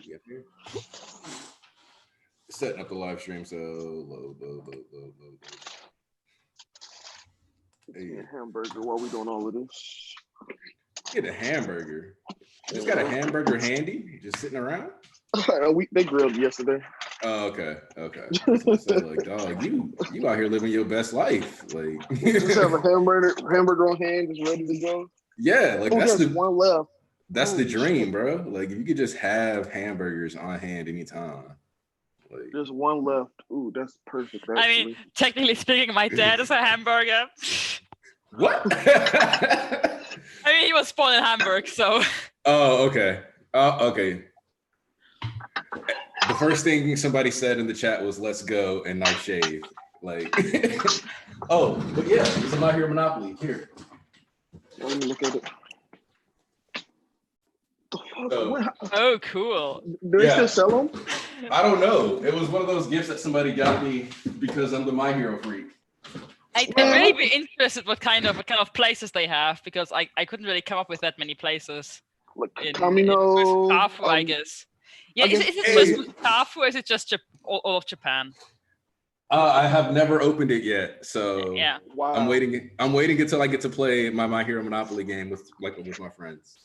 see. Up here. Setting up the live stream, so load. Hey. Hamburger while we doing all of this. Get a hamburger. You just got a hamburger handy, just sitting around. They grilled yesterday. Oh, okay. So like, dog, you out here living your best life. Like, just have a hamburger on hand, just ready to go. Yeah, like that's the one left. That's the dream, bro. Like if you could just have hamburgers on hand anytime. Like, there's one left. Ooh, that's perfect. Actually. I mean, technically speaking, my dad is a hamburger. What? I mean, he was born in Hamburg, so. Oh, okay. Okay. The first thing somebody said in the chat was "Let's go" and "Nice shave." Like, oh, but yeah, it's a My Hero Monopoly here. Let me look at it. Oh, cool. Do they still sell them? I don't know. It was one of those gifts that somebody got me because I'm the My Hero freak. I'd really be interested what kind of places they have, because I couldn't really come up with that many places. Like in Kamino, I guess. Yeah, is it just Tafu, or is it just all of Japan? I have never opened it yet, so yeah. Wow. I'm waiting until I get to play my Hero Monopoly game with my friends.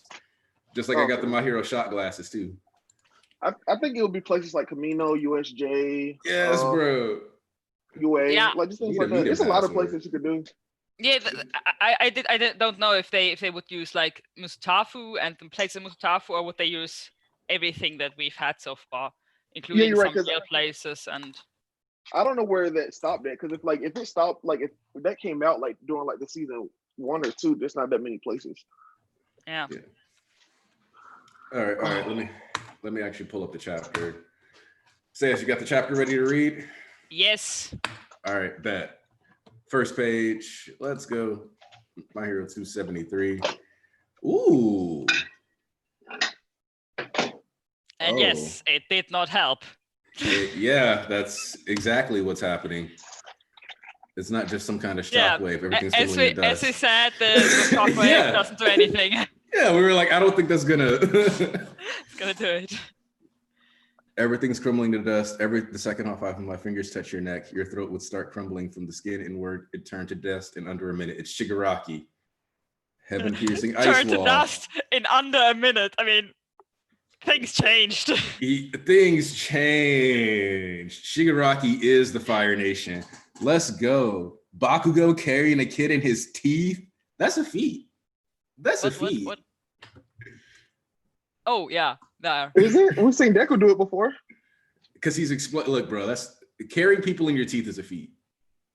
Just like I got the My Hero shot glasses too. I think it'll be places like Kamino, USJ. Yes, bro. UA. Yeah. Like just things like that. There's a lot of places you could do. Yeah, I don't know if they would use like Mustafu and the place in Mustafu, or would they use everything that we've had so far, including some real places. And I don't know where that stopped at, because if it stopped, like if that came out like during like the season 1 or 2, there's not that many places. Yeah. All right. Let me actually pull up the chapter. Sayas, you got the chapter ready to read? Yes. All right, bet. First page. Let's go. My Hero 273. Ooh. And yes, it did not help. Yeah, that's exactly what's happening. It's not just some kind of shockwave. Everything's falling to dust. As we said, the shockwave doesn't do anything. Yeah, we were like, I don't think that's gonna. It's gonna do it. Everything's crumbling to dust. The second half of my fingers touch your neck. Your throat would start crumbling from the skin inward. It turned to dust in under a minute. It's Shigaraki. Heaven-piercing ice wall. Turned to dust in under a minute. I mean, things changed. Things changed. Shigaraki is the Fire Nation. Let's go. Bakugo carrying a kid in his teeth. That's a feat. That's a feat. What? Oh, yeah. There. Is it? We've seen Deku do it before. Because he's look, bro, that's carrying people in your teeth is a feat.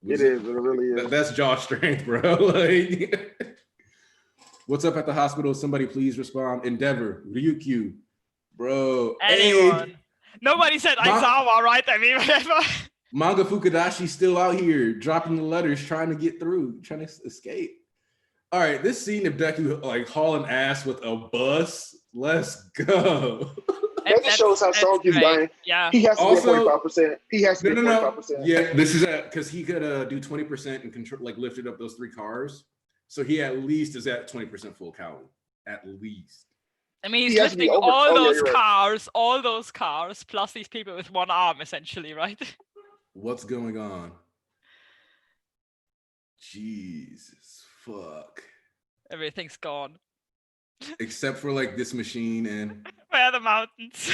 It is. It really is. That's jaw strength, bro. Like, what's up at the hospital? Somebody please respond. Endeavor, Ryukyu, bro. Anyone. Hey. Nobody said Aizawa, right? I mean, whatever. Manga Fukudashi's still out here dropping the letters, trying to get through, trying to escape. All right, this scene of Deku like hauling ass with a bus. Let's go. That just shows how strong he's dying. Yeah. He has to be 45%. He has to be 45%. Yeah, this is because he could do 20% and control, like lifted up those 3 cars. So he at least is at 20% full count. At least. I mean, he's lifting all those cars, plus these people with one arm, essentially, right? What's going on? Jesus fuck. Everything's gone. Except for like this machine and where are the mountains?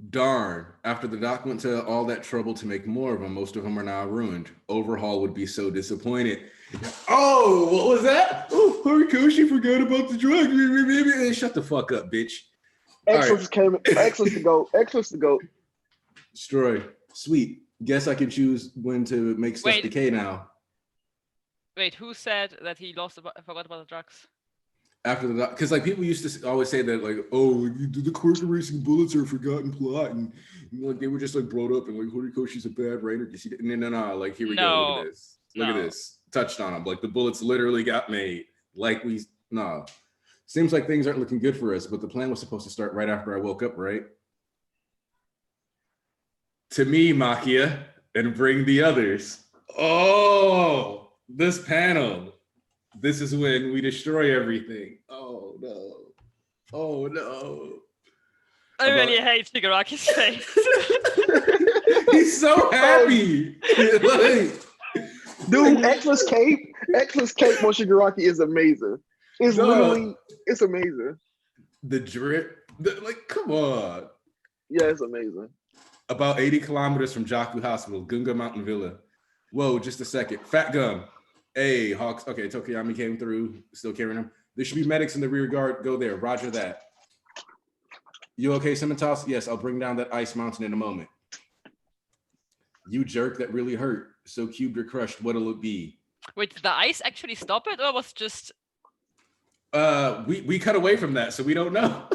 Darn. After the doc went to all that trouble to make more of them, most of them are now ruined. Overhaul would be so disappointed. Oh, what was that? Oh, Horikoshi forgot about the drug. Shut the fuck up, bitch. Excellence came. Excellence to go. Excellence to go. Destroy. Sweet. Guess I can choose when to make stuff decay now. Wait, who said that he forgot about the drugs? After the because like people used to always say that like, oh, the Quirk Racing bullets are a forgotten plot, and like they were just like brought up and like Horikoshi's a bad writer. No, like here we go. Look at this. Look at this. Touched on them. Like the bullets literally got made. Like seems like things aren't looking good for us, but the plan was supposed to start right after I woke up, right? To me, Makia, and bring the others. Oh, this panel. This is when we destroy everything. Oh, no. Oh no. I really hate Shigaraki's face. He's so happy. Like, dude, X's cape on Shigaraki is amazing. It's literally, it's amazing. The drip, like, come on. Yeah, it's amazing. About 80 kilometers from Jaku Hospital, Gunga Mountain Villa. Whoa, just a second. Fat Gum. Hey, Hawks. Okay, Tokiyami came through, still carrying him. There should be medics in the rear guard. Go there. Roger that. You okay, Simmentoss? Yes, I'll bring down that ice mountain in a moment. You jerk, that really hurt. So cubed or crushed, what'll it be? Wait, did the ice actually stop it, or was just? We cut away from that, so we don't know.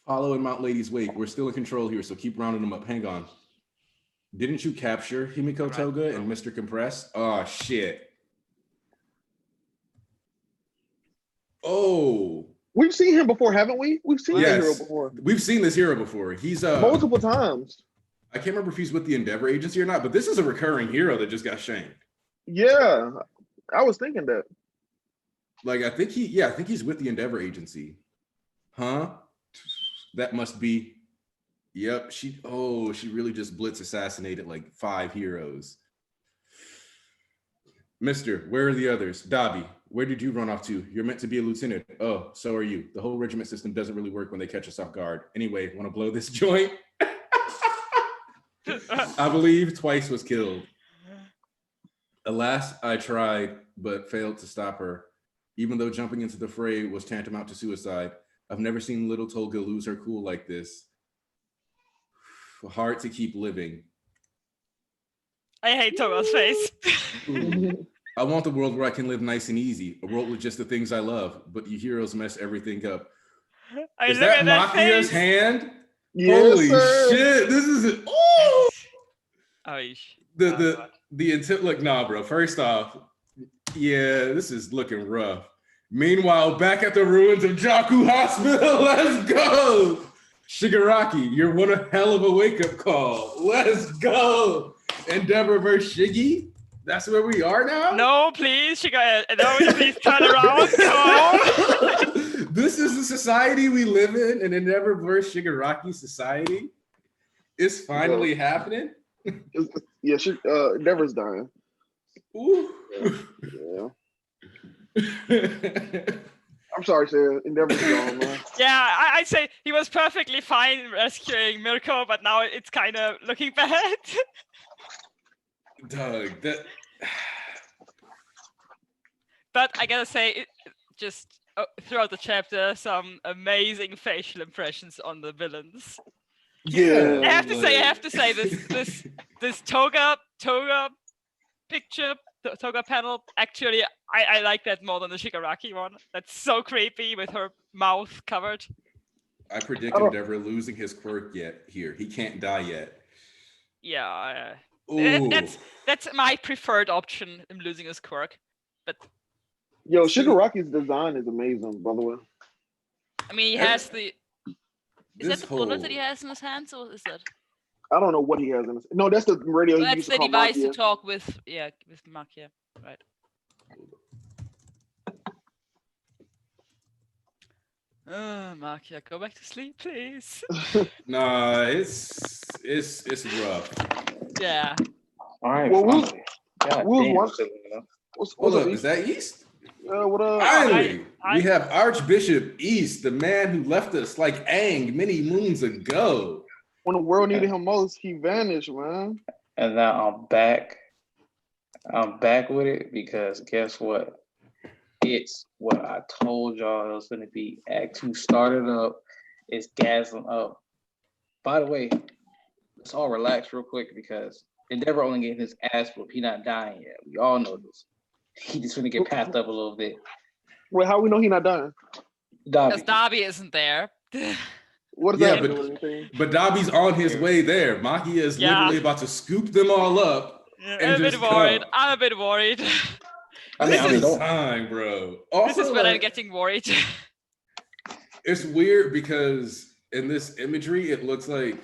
Follow in Mount Lady's wake. We're still in control here, so keep rounding them up. Hang on. Didn't you capture Himiko Toga and Mr. Compress? Oh, shit. Oh. We've seen him before, haven't we? We've seen this hero before. We've seen this hero before. He's multiple times. I can't remember if he's with the Endeavor Agency or not, but this is a recurring hero that just got shamed. Yeah, I was thinking that. Like, I think he's with the Endeavor Agency. Huh? That must be. Yep. She really just blitz assassinated like 5 heroes. Mister, where are the others? Dabi, where did you run off to? You're meant to be a lieutenant. Oh, so are you. The whole regiment system doesn't really work when they catch us off guard. Anyway, want to blow this joint? I believe twice was killed. Alas, I tried, but failed to stop her. Even though jumping into the fray was tantamount to suicide, I've never seen little Tolga lose her cool like this. Hard to keep living. I hate Toga's face. I want the world where I can live nice and easy, a world with just the things I love, but you heroes mess everything up. Is that Makia's hand? Yes, holy sir. shit, this is it. Oh! The The intent, look, nah, bro. First off, yeah, this is looking rough. Meanwhile, back at the ruins of Jaku Hospital, let's go. Shigaraki, you're one hell of a wake-up call. Let's go. Endeavor versus Shiggy. That's where we are now? No, please, no, please turn around. No. This is the society we live in, an Endeavor versus Shigaraki society. It's finally happening. Yeah, Endeavor's dying. Ooh. Yeah. I'm sorry, Sarah. Endeavor's gone, man. Yeah, I'd say he was perfectly fine rescuing Mirko, but now it's kind of looking bad. Doug, that. But I gotta say, just throughout the chapter, some amazing facial impressions on the villains. Yeah. I have to say this Toga picture, Toga panel. Actually, I like that more than the Shigaraki one. That's so creepy with her mouth covered. I predict Endeavor losing his quirk here. He can't die yet. Yeah. Ooh. That's my preferred option, him losing his quirk. But yo, Shigaraki's design is amazing, by the way. I mean, he has the. Is that the bullet that he has in his hands, or is that? I don't know what he has in his. No, that's the radio. Well, that's the device to talk with. Yeah, with Makia, right? Makia, go back to sleep, please. Nah, it's rough. Yeah. All right. Well, what's Hold up, is that East? What up? Finally, we have Archbishop East, the man who left us like Aang many moons ago. When the world needed him most, he vanished, man. And now I'm back. I'm back with it because guess what? It's what I told y'all it was going to be. Act 2 started up. It's gassing up. By the way, let's all relax real quick because Endeavor only getting his ass whooped. He not dying yet. We all know this. He just gonna get passed up a little bit. Well, how we know he not dying? Because Dabi isn't there. What does that do with anything? But Dabi's on his way there. Makia is literally about to scoop them all up. I'm a bit worried. This is time, bro. Also, this is when I'm getting worried. It's weird because in this imagery, it looks like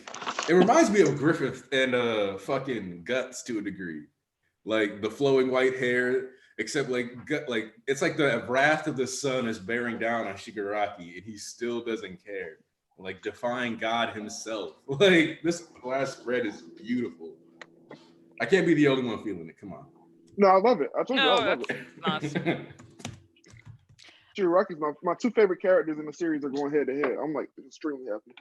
it reminds me of Griffith and fucking Guts to a degree. like the flowing white hair, except like it's like the wrath of the sun is bearing down on Shigaraki, and he still doesn't care. Like defying God himself. Like this last spread is beautiful. I can't be the only one feeling it. Come on. No, I love it. I told you I No, love it. nice. Shigaraki's my two favorite characters in the series are going head to head. I'm like extremely happy.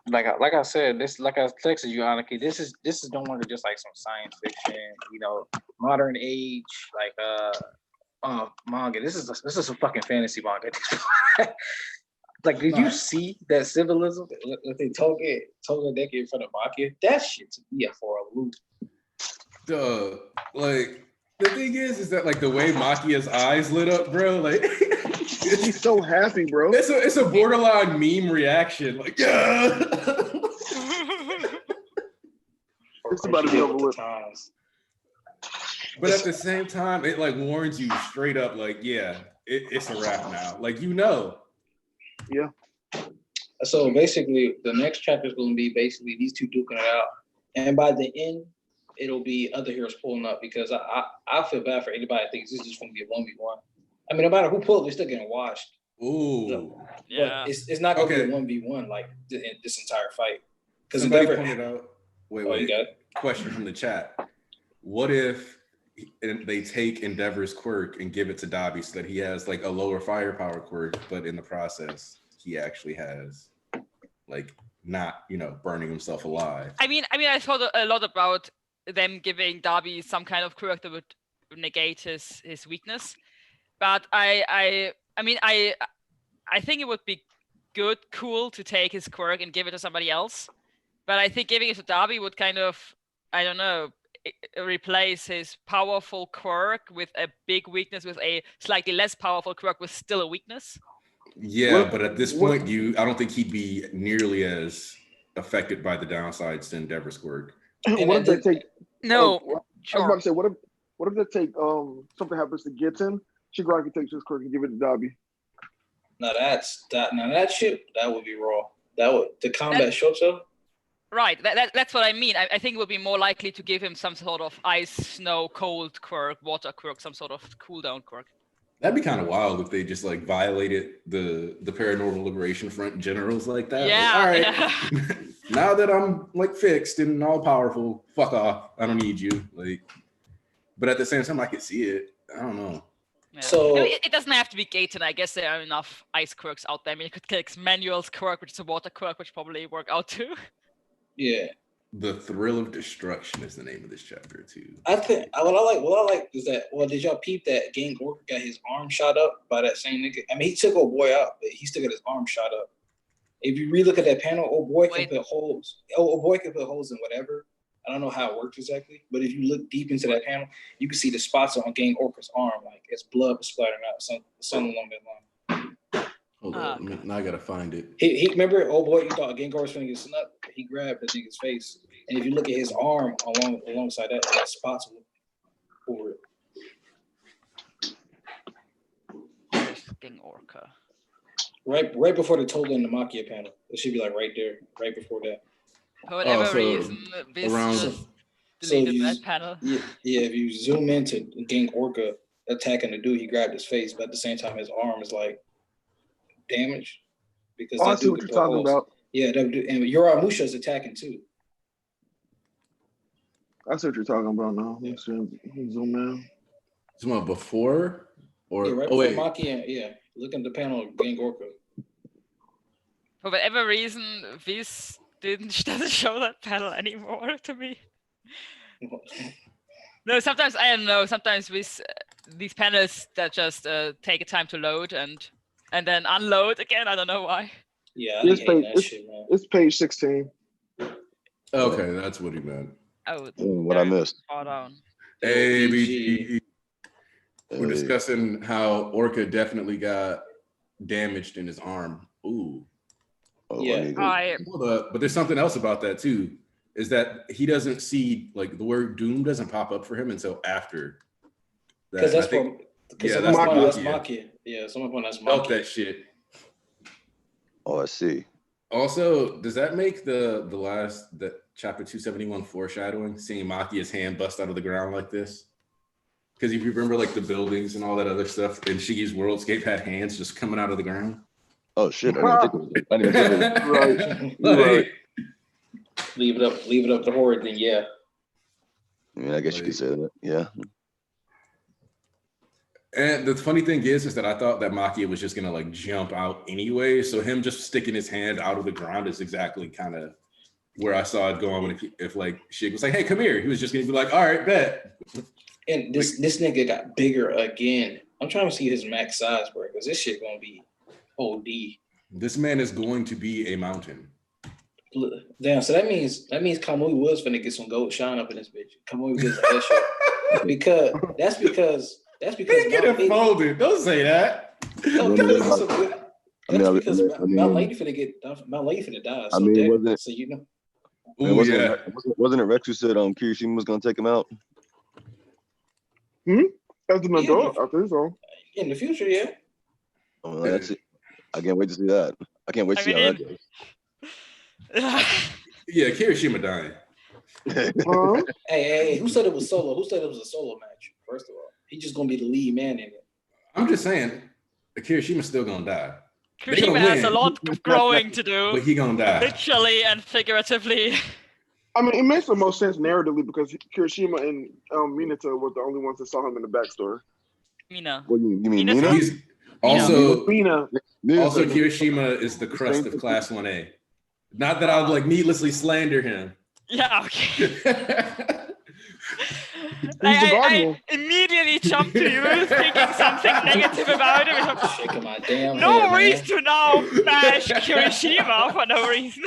Like I said, this like I texted you, Aniki. This is no longer just like some science fiction, modern age manga. This is a fucking fantasy manga. Like, did you see that symbolism that they toga deck in front of Maki? That shit to be for a loop. Duh. Like the thing is that like the way Makia's eyes lit up, bro. Like he's so happy, bro. It's a borderline meme reaction. Like yeah. It's about to be over with. But at the same time, it like warns you straight up, like, yeah, it's a wrap now. Like, Yeah. So basically, the next chapter is going to be basically these two duking it out, and by the end, it'll be other heroes pulling up because I feel bad for anybody that thinks this is just going to be a 1v1. I mean, no matter who pulls, they're still getting washed. Ooh. So, Yeah. But it's not going to be a 1v1 like this entire fight. Because somebody pointed out. Wait. You Question from the chat. What if they take Endeavor's quirk and give it to Dabi so that he has like a lower firepower quirk, but in the process, he actually has like not, burning himself alive. I mean, I thought a lot about them giving Dabi some kind of quirk that would negate his weakness, but I think it would be cool to take his quirk and give it to somebody else, but I think giving it to Dabi would kind of, I don't know, replace his powerful quirk with a big weakness with a slightly less powerful quirk with still a weakness. Yeah, but at this point, I don't think he'd be nearly as affected by the downsides to Endeavor's quirk. What if they take? No, sure. I was about to say, what if they take something happens to Gitten, Shigaraki takes his quirk and give it to Dabi. Now that shit that would be raw. That would the combat shoto. Right, that's what I mean. I think it would be more likely to give him some sort of ice, snow, cold quirk, water quirk, some sort of cooldown quirk. That'd be kind of wild if they just like violated the Paranormal Liberation Front generals like that. Yeah. Like, all right. Yeah. Now that I'm like fixed and all powerful, fuck off. I don't need you. Like, but at the same time, I could see it. I don't know. Yeah. So I mean, it doesn't have to be Gaten. I guess there are enough ice quirks out there. I mean, you could take Manuel's quirk, which is a water quirk, which probably work out too. Yeah. The Thrill of Destruction is the name of this chapter too. I think what I like is that. Well, did y'all peep that Gang Orca got his arm shot up by that same nigga? I mean, he took old boy out, but he still got his arm shot up. If you relook at that panel, old boy can put holes. Old boy can put holes in whatever. I don't know how it works exactly, but if you look deep into that panel, you can see the spots on Gang Orca's arm, like it's blood splattering out, something along that line. Hold on, now I gotta find it. He remember, old boy, you thought Gang Orca was gonna get snuck. He grabbed the nigga's face, and if you look at his arm alongside that, it got spots over it. Gang Orca. Right before the Toga and the Makia panel, it should be like right there, right before that. For whatever reason, this just deleted that panel. Yeah, if you zoom into Gang Orca attacking the dude, he grabbed his face, but at the same time, his arm is like damaged because I see what you're talking about. Yeah, and Yoramusha is attacking too. I see what you're talking about now. Yeah. Zoom in. Zoom out before or right before Makia. Yeah, look at the panel of Gang Orca. For whatever reason, this doesn't show that panel anymore to me. No, sometimes I don't know. Sometimes these panels that just take a time to load and then unload again. I don't know why. Yeah, it's page 16. Okay, that's what he meant. Oh, what I missed. Far down. Hey, BG. We're discussing how Orca definitely got damaged in his arm. Ooh. Oh, yeah. Hold up, but there's something else about that too. Is that he doesn't see like the word doom doesn't pop up for him until after. Because that's Makia. Yeah, someone point that's Makia. That shit. Oh, I see. Also, does that make the last chapter 271 foreshadowing, seeing Makia's hand bust out of the ground like this. Because if you remember, like the buildings and all that other stuff in Shiggy's Worldscape had hands just coming out of the ground. Oh shit! I didn't even think of that. Right. Like, Leave it up to Horde, then yeah. I mean, I guess you could say that. Yeah. And the funny thing is that I thought that Makia was just gonna like jump out anyway. So him just sticking his hand out of the ground is exactly kind of where I saw it going. If like Shig was like, "Hey, come here," he was just gonna be like, "All right, bet." And this nigga got bigger again. I'm trying to see his max size, bro, because this shit gonna be OD. This man is going to be a mountain. Damn, so that means Kamui was finna get some gold shine up in this bitch. Kamui gets a headshot. because He get it folded. Don't say that. No, because Mount Lady finna die. So I mean, wasn't it? So you know. Ooh, Wasn't it Rex who said Kirishima was gonna take him out? As an adult, I think so. In the future, yeah. Oh, that's it. I can't wait to see that. I can't wait to see how that goes. Yeah, Kirishima dying. Hey, who said it was solo? Who said it was a solo match? First of all, he's just gonna be the lead man in it. I'm just saying, Kirishima's still gonna die. Kirishima has a lot of growing to do, But he gonna die. literally and figuratively. I mean, it makes the most sense narratively because Kirishima and Minato were the only ones that saw him in the backstory. Mina. What you mean, Minato? Nina? He's also Mina. also Kirishima is the crust of Class 1A. Not that I would like needlessly slander him. Yeah, okay. He's the I guardian. immediately jumped to you thinking something negative about him. Shaking my damn No head, reason man. to now bash Kirishima for no reason.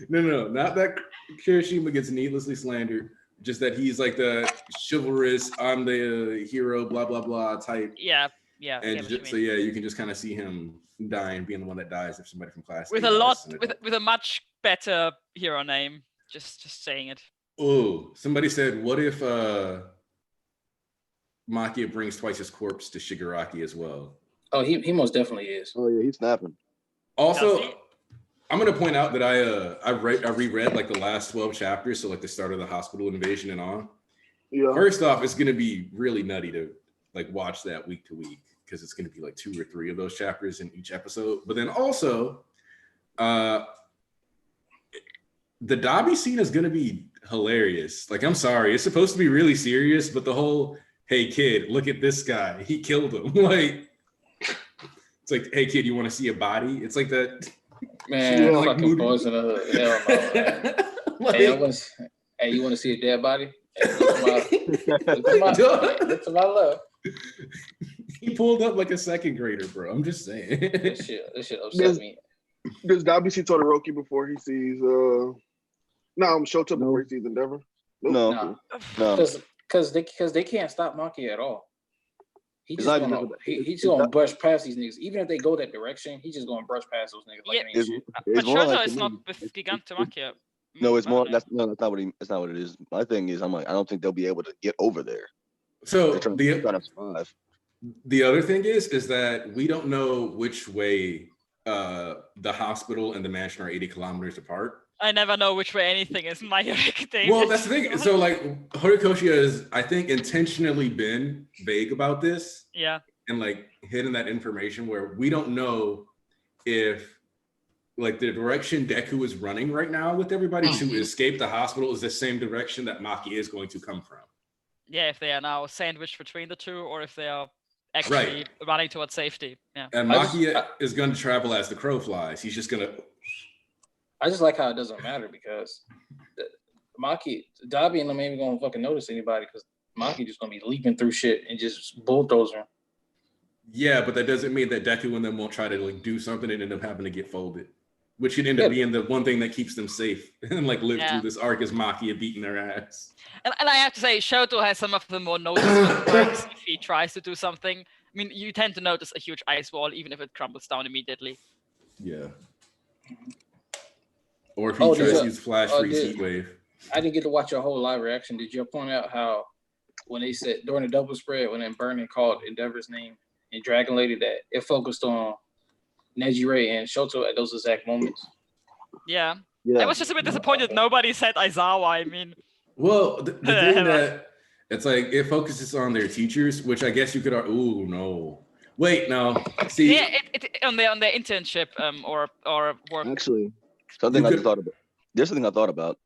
No, not that Kirishima gets needlessly slandered. Just that he's like the chivalrous, I'm the hero, blah blah blah type. Yeah. And so yeah, you can just kind of see him dying, being the one that dies if somebody from Class With A a lot, dies. with a much better hero name. Just saying it. Oh, somebody said, what if Makia brings twice his corpse to Shigaraki as well? Oh, he most definitely is. Oh yeah, he's snapping. Also, Does he? I'm gonna point out that I reread like the last 12 chapters, so like the start of the hospital invasion and on. Yeah. First off, it's gonna be really nutty to like watch that week to week because it's gonna be like 2 or 3 of those chapters in each episode. But then also, the Dobby scene is gonna be hilarious. Like, I'm sorry, it's supposed to be really serious, but the whole "hey kid, look at this guy, he killed him," like it's like, "Hey kid, you want to see a body?" It's like that. Man, Yeah, like like fucking Moody. boys in the hood. Hell no, man. Like, Hey, you want to see a dead body? Hey, look to my left. he pulled up like a second grader, bro. I'm just saying. This shit upset me. Does Dobby see Todoroki before he sees Shoto before he sees Endeavor? No. Because they can't stop Maki at all. He's It's just not gonna even- he's gonna brush past these niggas. Even if they go that direction, he's just gonna brush past those niggas like Yeah. it ain't shit. But more Shoto like is to not me, with it's- Gigantomachia. No, it's more. I don't know. That's not what that's not what it is. My thing is, I'm like, I don't think they'll be able to get over there. So They're trying to survive. the other thing is that we don't know which way the hospital and the mansion are 80 kilometers apart. I never know which way anything is in my thing. Well, that's the thing. So like Horikoshi has, I think, intentionally been vague about this Yeah. and like hidden that information where we don't know if like the direction Deku is running right now with everybody to escape the hospital is the same direction that Maki is going to come from. Yeah, if they are now sandwiched between the two or if they are actually running towards safety. Yeah. And Maki is going to travel as the crow flies. He's just going to. I just like how it doesn't matter because Dobby and them ain't even gonna fucking notice anybody because Maki just gonna be leaping through shit and just bulldozing. Yeah, but that doesn't mean that Deku and them won't try to like do something and end up having to get folded, which could end up being the one thing that keeps them safe and like live through this arc is Maki beating their ass. And I have to say, Shoto has some of the more noticeable quirks if he tries to do something. I mean, you tend to notice a huge ice wall, even if it crumbles down immediately. Yeah. Or if he tries to use Flash Freeze Heat Wave. I didn't get to watch your whole live reaction. Did you point out how when they said during the double spread, when then Burning called Endeavor's name and Dragon Lady, that it focused on Neji Ray and Shoto at those exact moments? Yeah. Yeah. I was just a bit disappointed nobody said Aizawa. I mean, Well, the thing that it's like it focuses on their teachers, which I guess you could. Ooh, no. Wait, no. See, yeah, on the internship or work. Actually, something You I could- just thought about. There's something I thought about.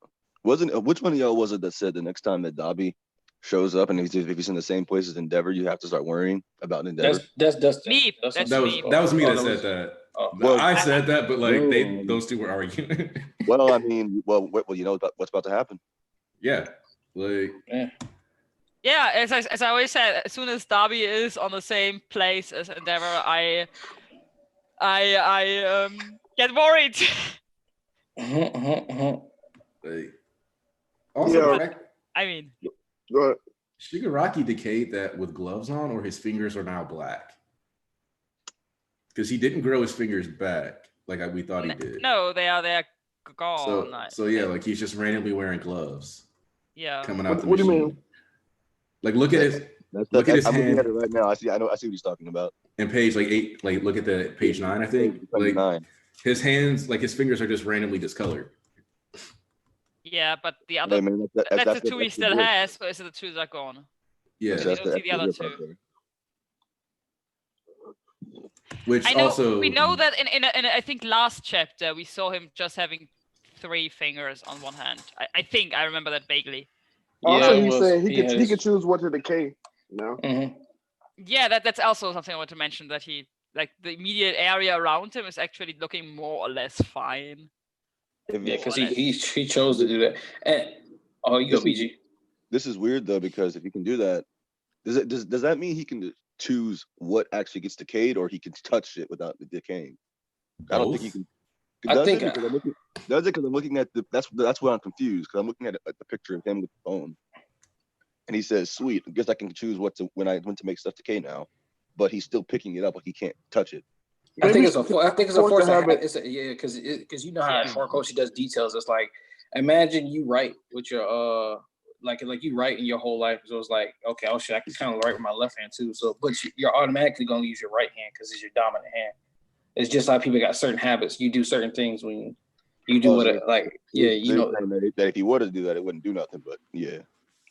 Wasn't which one of y'all was it that said the next time that Dobby shows up and if he's in the same place as Endeavor, you have to start worrying about Endeavor? That's Dustin. Me. That's That's that was me. that was me Oh, that that said was- that. Oh. Well, I said that, but like no. those two were arguing. Well, I mean, well, you know what's about to happen. Yeah, like Yeah, as I always said, as soon as Darby is on the same place as Endeavor, I get worried. like also Yeah. the fact I mean, Go ahead. Shigaraki decayed that with gloves on, or his fingers are now black. Because he didn't grow his fingers back like we thought he did. no, they are gone. So yeah, like he's just randomly wearing gloves Yeah. coming out the What do you machine. mean? Like look at his Look at his I'm looking hand. at it right now. I see what he's talking about. and page like 8, like look at the page 9, I think. Page Like 9. his hands, like his fingers are just randomly discolored. Yeah, but the Hey, other man, that's the two he that's still good. has, but is it the two that are gone? Yeah. You don't see the other that's two. right there. Which I know also we know that in I think last chapter we saw him just having 3 fingers on one hand. I think I remember that vaguely. Also, it he was- said he has- could choose what to decay. No. Mhm. Yeah, that's also something I want to mention, that he like the immediate area around him is actually looking more or less fine. If- Yeah, because he chose to do that. And you go, BG. This is weird though, because if he can do that, does that mean he can choose what actually gets decayed, or he can touch it without decaying? I don't think he both? can. I Does think- it? Because I'm looking at that's why I'm confused, because I'm looking at the picture of him with the phone, and he says, "Sweet, I guess I can choose when to make stuff decay now," but he's still picking it up like he can't touch it. I think Maybe it's a force force to of habit. habit. Because you know how Horikoshi does details. It's like, imagine you write with your like you write in your whole life. So it's like, okay, oh shit, I can kind of write with my left hand too. So, but you're automatically gonna use your right hand because it's your dominant hand. It's just like people got certain habits. You do certain things when you do what you know. That if he were to do that, it wouldn't do nothing. But yeah.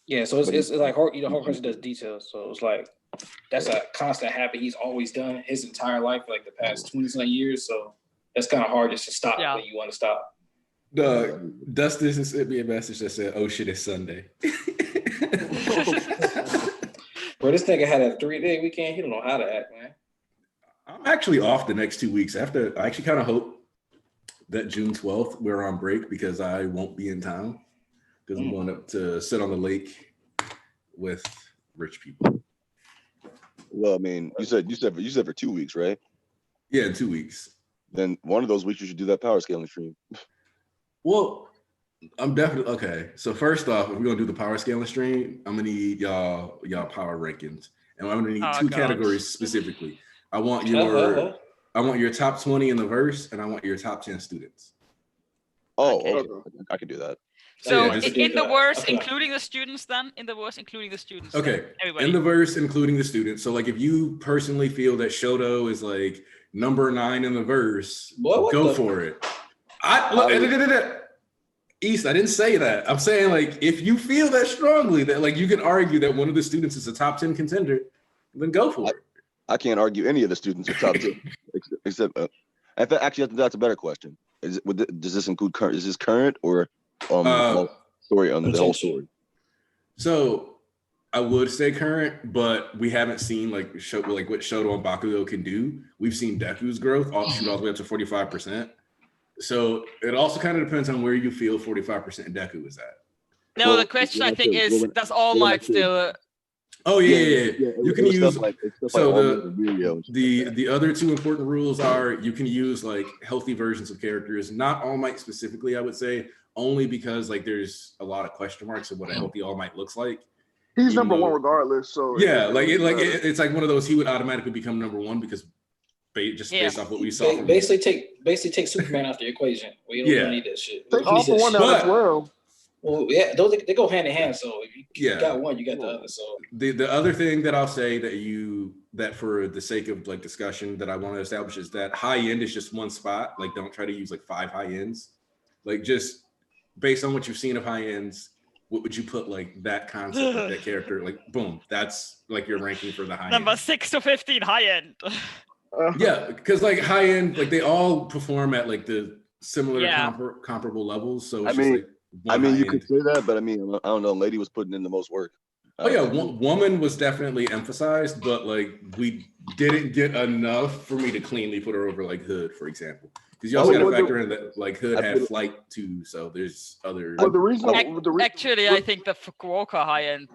Yeah, so it's like Horikoshi does details. So it's like that's a constant habit he's always done his entire life, like the past 20-something years. So that's kind of hard just to stop when you want to stop. Dustin sent me a message that said, "Oh shit, it's Sunday." Bro, this nigga had a 3-day weekend. He don't know how to act, man. I'm actually off the next 2 weeks. I actually kind of hope that June 12th we're on break, because I won't be in town, because I'm going up to sit on the lake with rich people. Well, I mean, you said for 2 weeks, right? Yeah, in 2 weeks. Then one of those weeks you should do that power scaling stream. Well, I'm definitely okay. So first off, if we're gonna do the power scaling stream, I'm gonna need y'all power rankings, and I'm gonna need 2 categories specifically. I want your top 20 in the verse, and I want your top 10 students. Oh, Okay. okay. I can do that. So Yeah, just- in the verse, Okay. including the students, then in the verse, including the students. Okay, then, everybody. in the verse, including the students. So like if you personally feel that Shoto is like number 9 in the verse, Boy, what go the- for it. East, I didn't say that. I'm saying like if you feel that strongly that like you can argue that one of the students is a top 10 contender, then go for it. I can't argue any of the students are top 10, except. In fact, actually, that's a better question. Does this include current? Is this current or story on the whole story? So I would say current, but we haven't seen like what Shoto and Bakugo can do. We've seen Deku's growth shoot all the way up to 45%. So it also kind of depends on where you feel 45% Deku is at. No, Well, the question I when I think said- is, when- does All when I Might said- still? Oh yeah. You can use stuff like so All Might and Yu-Gi-Oh! And shit like that. the other 2 important rules are you can use like healthy versions of characters, not All Might specifically, I would say, only because like there's a lot of question marks of what a healthy All Might looks like. He's Even number though- 1 regardless. So Yeah, it's like one of those he would automatically become number 1 because based off what we saw. From Basically take Superman out the equation. We don't need that shit. take all for one out as well. Well, yeah, they go hand in hand. So if you got one, you got the other. So the other thing that I'll say that for the sake of like discussion that I want to establish is that high end is just one spot. Like don't try to use like 5 high ends. Like just based on what you've seen of high ends, what would you put like that concept, like that character, like boom, that's like your ranking for the high Number end. 6 to 15 high end. Yeah, because like high end, like they all perform at like the similar Yeah. comparable levels. So it's I just mean- like I one mean, high you end. could say that, but I mean, I don't know. Lady was putting in the most work. Oh yeah, woman was definitely emphasized, but like we didn't get enough for me to cleanly put her over like Hood, for example. Because you also got to factor in that like Hood had flight too, so there's other. But the reason, Actually, I think the Fukuoka high end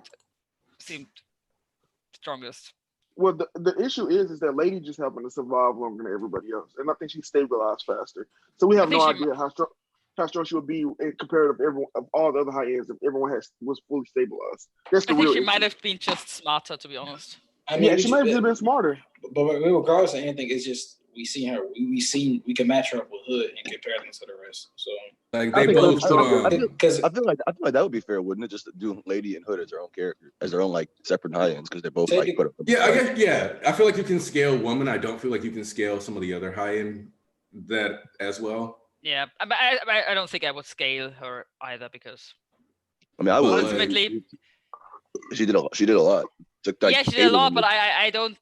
seemed strongest. well, the issue is that Lady just happened to survive longer than everybody else, and I think she stabilized faster. So we have no idea how strong she would be in comparative to everyone of all the other high ends if everyone was fully stabilized. That's the I think real she issue. might have been just smarter, to be honest. I mean, She might have just been smarter. But regardless of anything, it's just we can match her up with Hood in comparison to the rest. So like they both put on. Because I feel like that would be fair, wouldn't it? Just to do Lady and Hood as their own character, as their own like separate high ends, because they're both like put up. Yeah, I guess. Yeah, I feel like you can scale woman. I don't feel like you can scale some of the other high end that as well. Yeah, I don't think I would scale her either because I mean, I would. ultimately She did a lot. She did a lot. Took, like, yeah, she did a lot, but I don't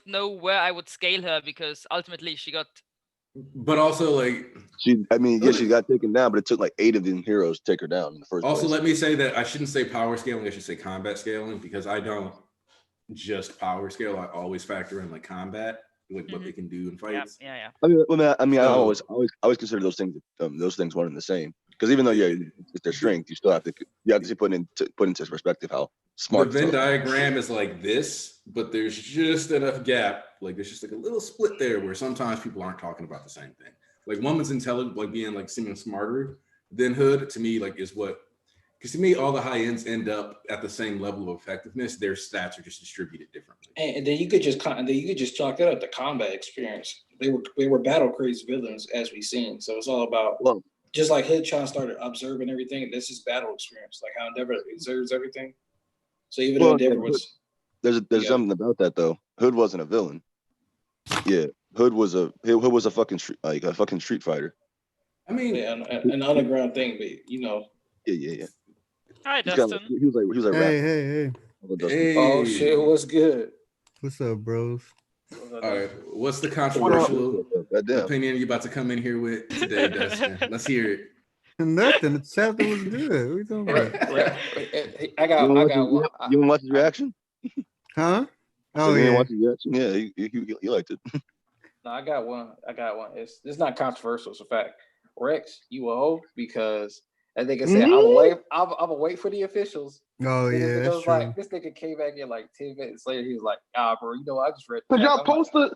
know where I would scale her because ultimately she got. But also like she got taken down, but it took like 8 of them heroes to take her down in the first. Also, place. let me say that I shouldn't say power scaling. I should say combat scaling because I don't just power scale. I always factor in like combat, like what they can do in fights. Yeah. I always consider those things one and the same. Because even though it's their strength, you still have to put into perspective how smart. The Venn diagram is like this, but there's just enough gap. Like there's just like a little split there where sometimes people aren't talking about the same thing. Like woman's intelligent, like being like seeming smarter than Hood to me, like is what. Because to me, all the high ends end up at the same level of effectiveness. Their stats are just distributed differently. and then you could just chalk that up to combat experience. They were battle crazy villains as we've seen. So it's all about just like Hood trying to start observing everything. This is battle experience, like how Endeavor observes everything. So even though Endeavor was there's something about that though. Hood wasn't a villain. Yeah, Hood was a fucking street fighter. I mean, an underground thing, but you know. Yeah. Hi, Dustin. He was like Hey. Oh shit, what's good? What's up, bros? All right, what's the controversial opinion you about to come in here with today, Dustin? Let's hear it. Nothing. The chapter was good. What are you talking about? I got one. You want to watch his reaction? Huh? Oh yeah. Watch his reaction? Yeah, he liked it. No, I got one. It's not controversial. It's a fact. Rex, you a hoe because I think I said I'm wait for the officials. Oh yeah, that's true. Like this nigga came back in like 10 minutes later. He was like, bro, you know I just read. Cause y'all posted.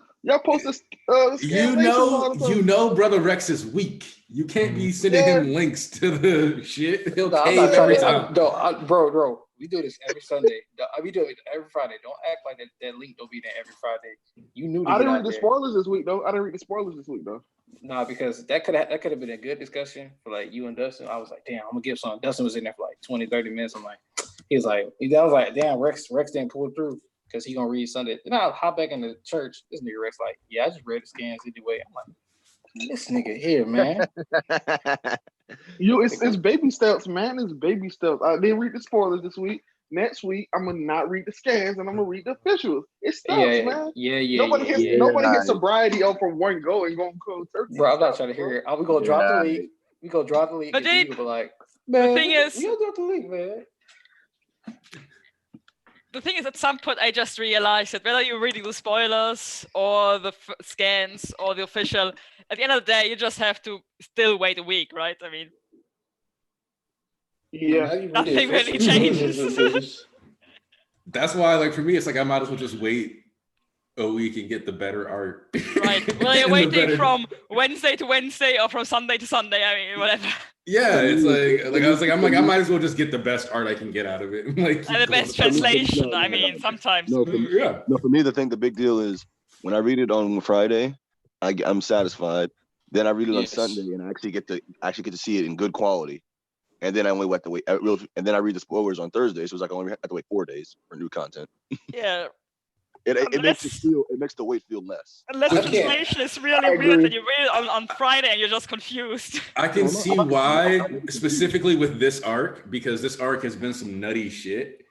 You know, brother Rex is weak. You can't be sending him links to the shit. He'll cave every time. Bro, we do this every Sunday. We do it every Friday. Don't act like that link don't be there every Friday. You knew. I didn't read the spoilers this week though. Nah, because that could have been a good discussion for like you and Dustin. I was like, damn, I'm gonna give some. Dustin was in there for like 20, 30 minutes. I was like, damn, Rex didn't pull through because he gonna read Sunday. Then I hop back in the church. This nigga Rex like, yeah, I just read the scans anyway. I'm like, this nigga here, man. It's baby steps, man. It's baby steps. I didn't read the spoilers this week. Next week, I'm gonna not read the scans and I'm gonna read the officials. It's steps, man. Nobody gets sobriety up from one go and go cold turkey. Bro, I'm not trying to hear it. We gonna drop the league. We gonna drop the league. But people be like, man, the thing is, you don't drop the league, man. The thing is, at some point, I just realized that whether you're reading the spoilers or the scans or the official, at the end of the day, you just have to still wait a week, right? I mean, nothing really changes. That's why, like, for me, it's like I might as well just wait a week and get the better art. Right. Well, you're waiting from Wednesday to Wednesday or from Sunday to Sunday. I mean, whatever. Yeah, it's like I might as well just get the best art I can get out of it. Like, and the best translation. I mean, sometimes. For me, the big deal is when I read it on Friday, I'm satisfied. Then I read it on Sunday, and I actually get to see it in good quality. And then I only have to wait. And then I read the spoilers on Thursday, so it's like I only have to wait 4 days for new content. Yeah. It makes the weight feel less. Unless the translation is really weird and you read it on Friday and you're just confused. I can see why, specifically with this arc, because this arc has been some nutty shit.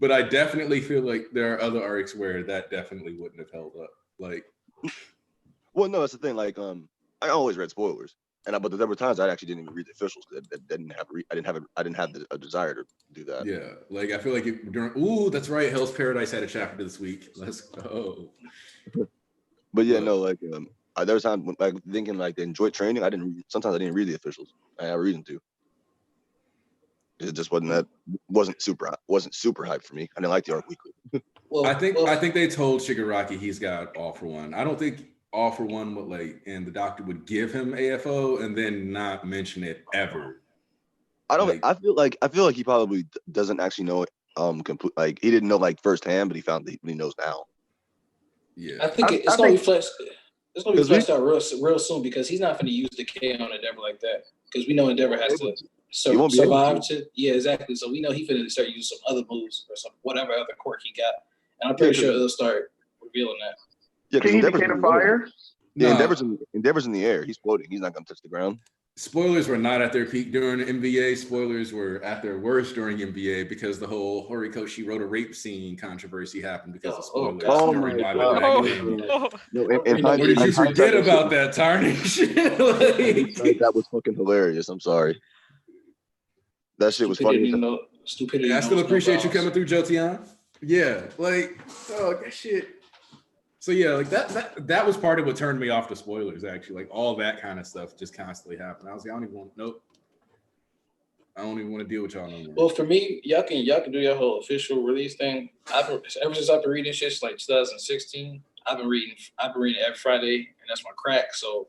But I definitely feel like there are other arcs where that definitely wouldn't have held up. Like, well, no, that's the thing. Like, I always read spoilers, but there were times I actually didn't even read the officials because I didn't have a desire to do that. Yeah, like I feel like that's right. Hell's Paradise had a chapter this week. Let's go. But yeah, no, like there was times when, like, thinking like enjoy training. Sometimes I didn't read the officials. I had a reason to. It just wasn't super hype for me. I didn't like the arc weekly. I think they told Shigaraki he's got All For One. I don't think All For One would and the doctor would give him AFO and then not mention it ever. I feel like he probably doesn't actually know it. Like he didn't know like firsthand, but he found that he knows now. Yeah, I think it's gonna be fleshed. It's gonna be fleshed out real soon because he's not going to use the K on Endeavor like that because we know Endeavor has to. Survive to exactly. So we know he finna start using some other moves or some whatever other quirk he got, and I'm pretty sure they'll start revealing that. Yeah, can he indicate fire? Yeah, Endeavor's in the air. He's floating. He's not gonna touch the ground. Spoilers were not at their peak during NBA. Spoilers were at their worst during NBA because the whole Horikoshi wrote a rape scene controversy happened because of spoilers. Oh my God. What did you forget about that, Tarnish? That was fucking hilarious. I'm sorry. That shit was funny. Stupidity. I still appreciate you coming through, Jotian. Yeah, that shit. So yeah, like that was part of what turned me off to spoilers. Actually, like all that kind of stuff just constantly happened. I was like, I don't even want to deal with y'all no more. Well, for me, y'all can do your whole official release thing. Ever since I've been reading shit like 2016, I've been reading every Friday, and that's my crack. So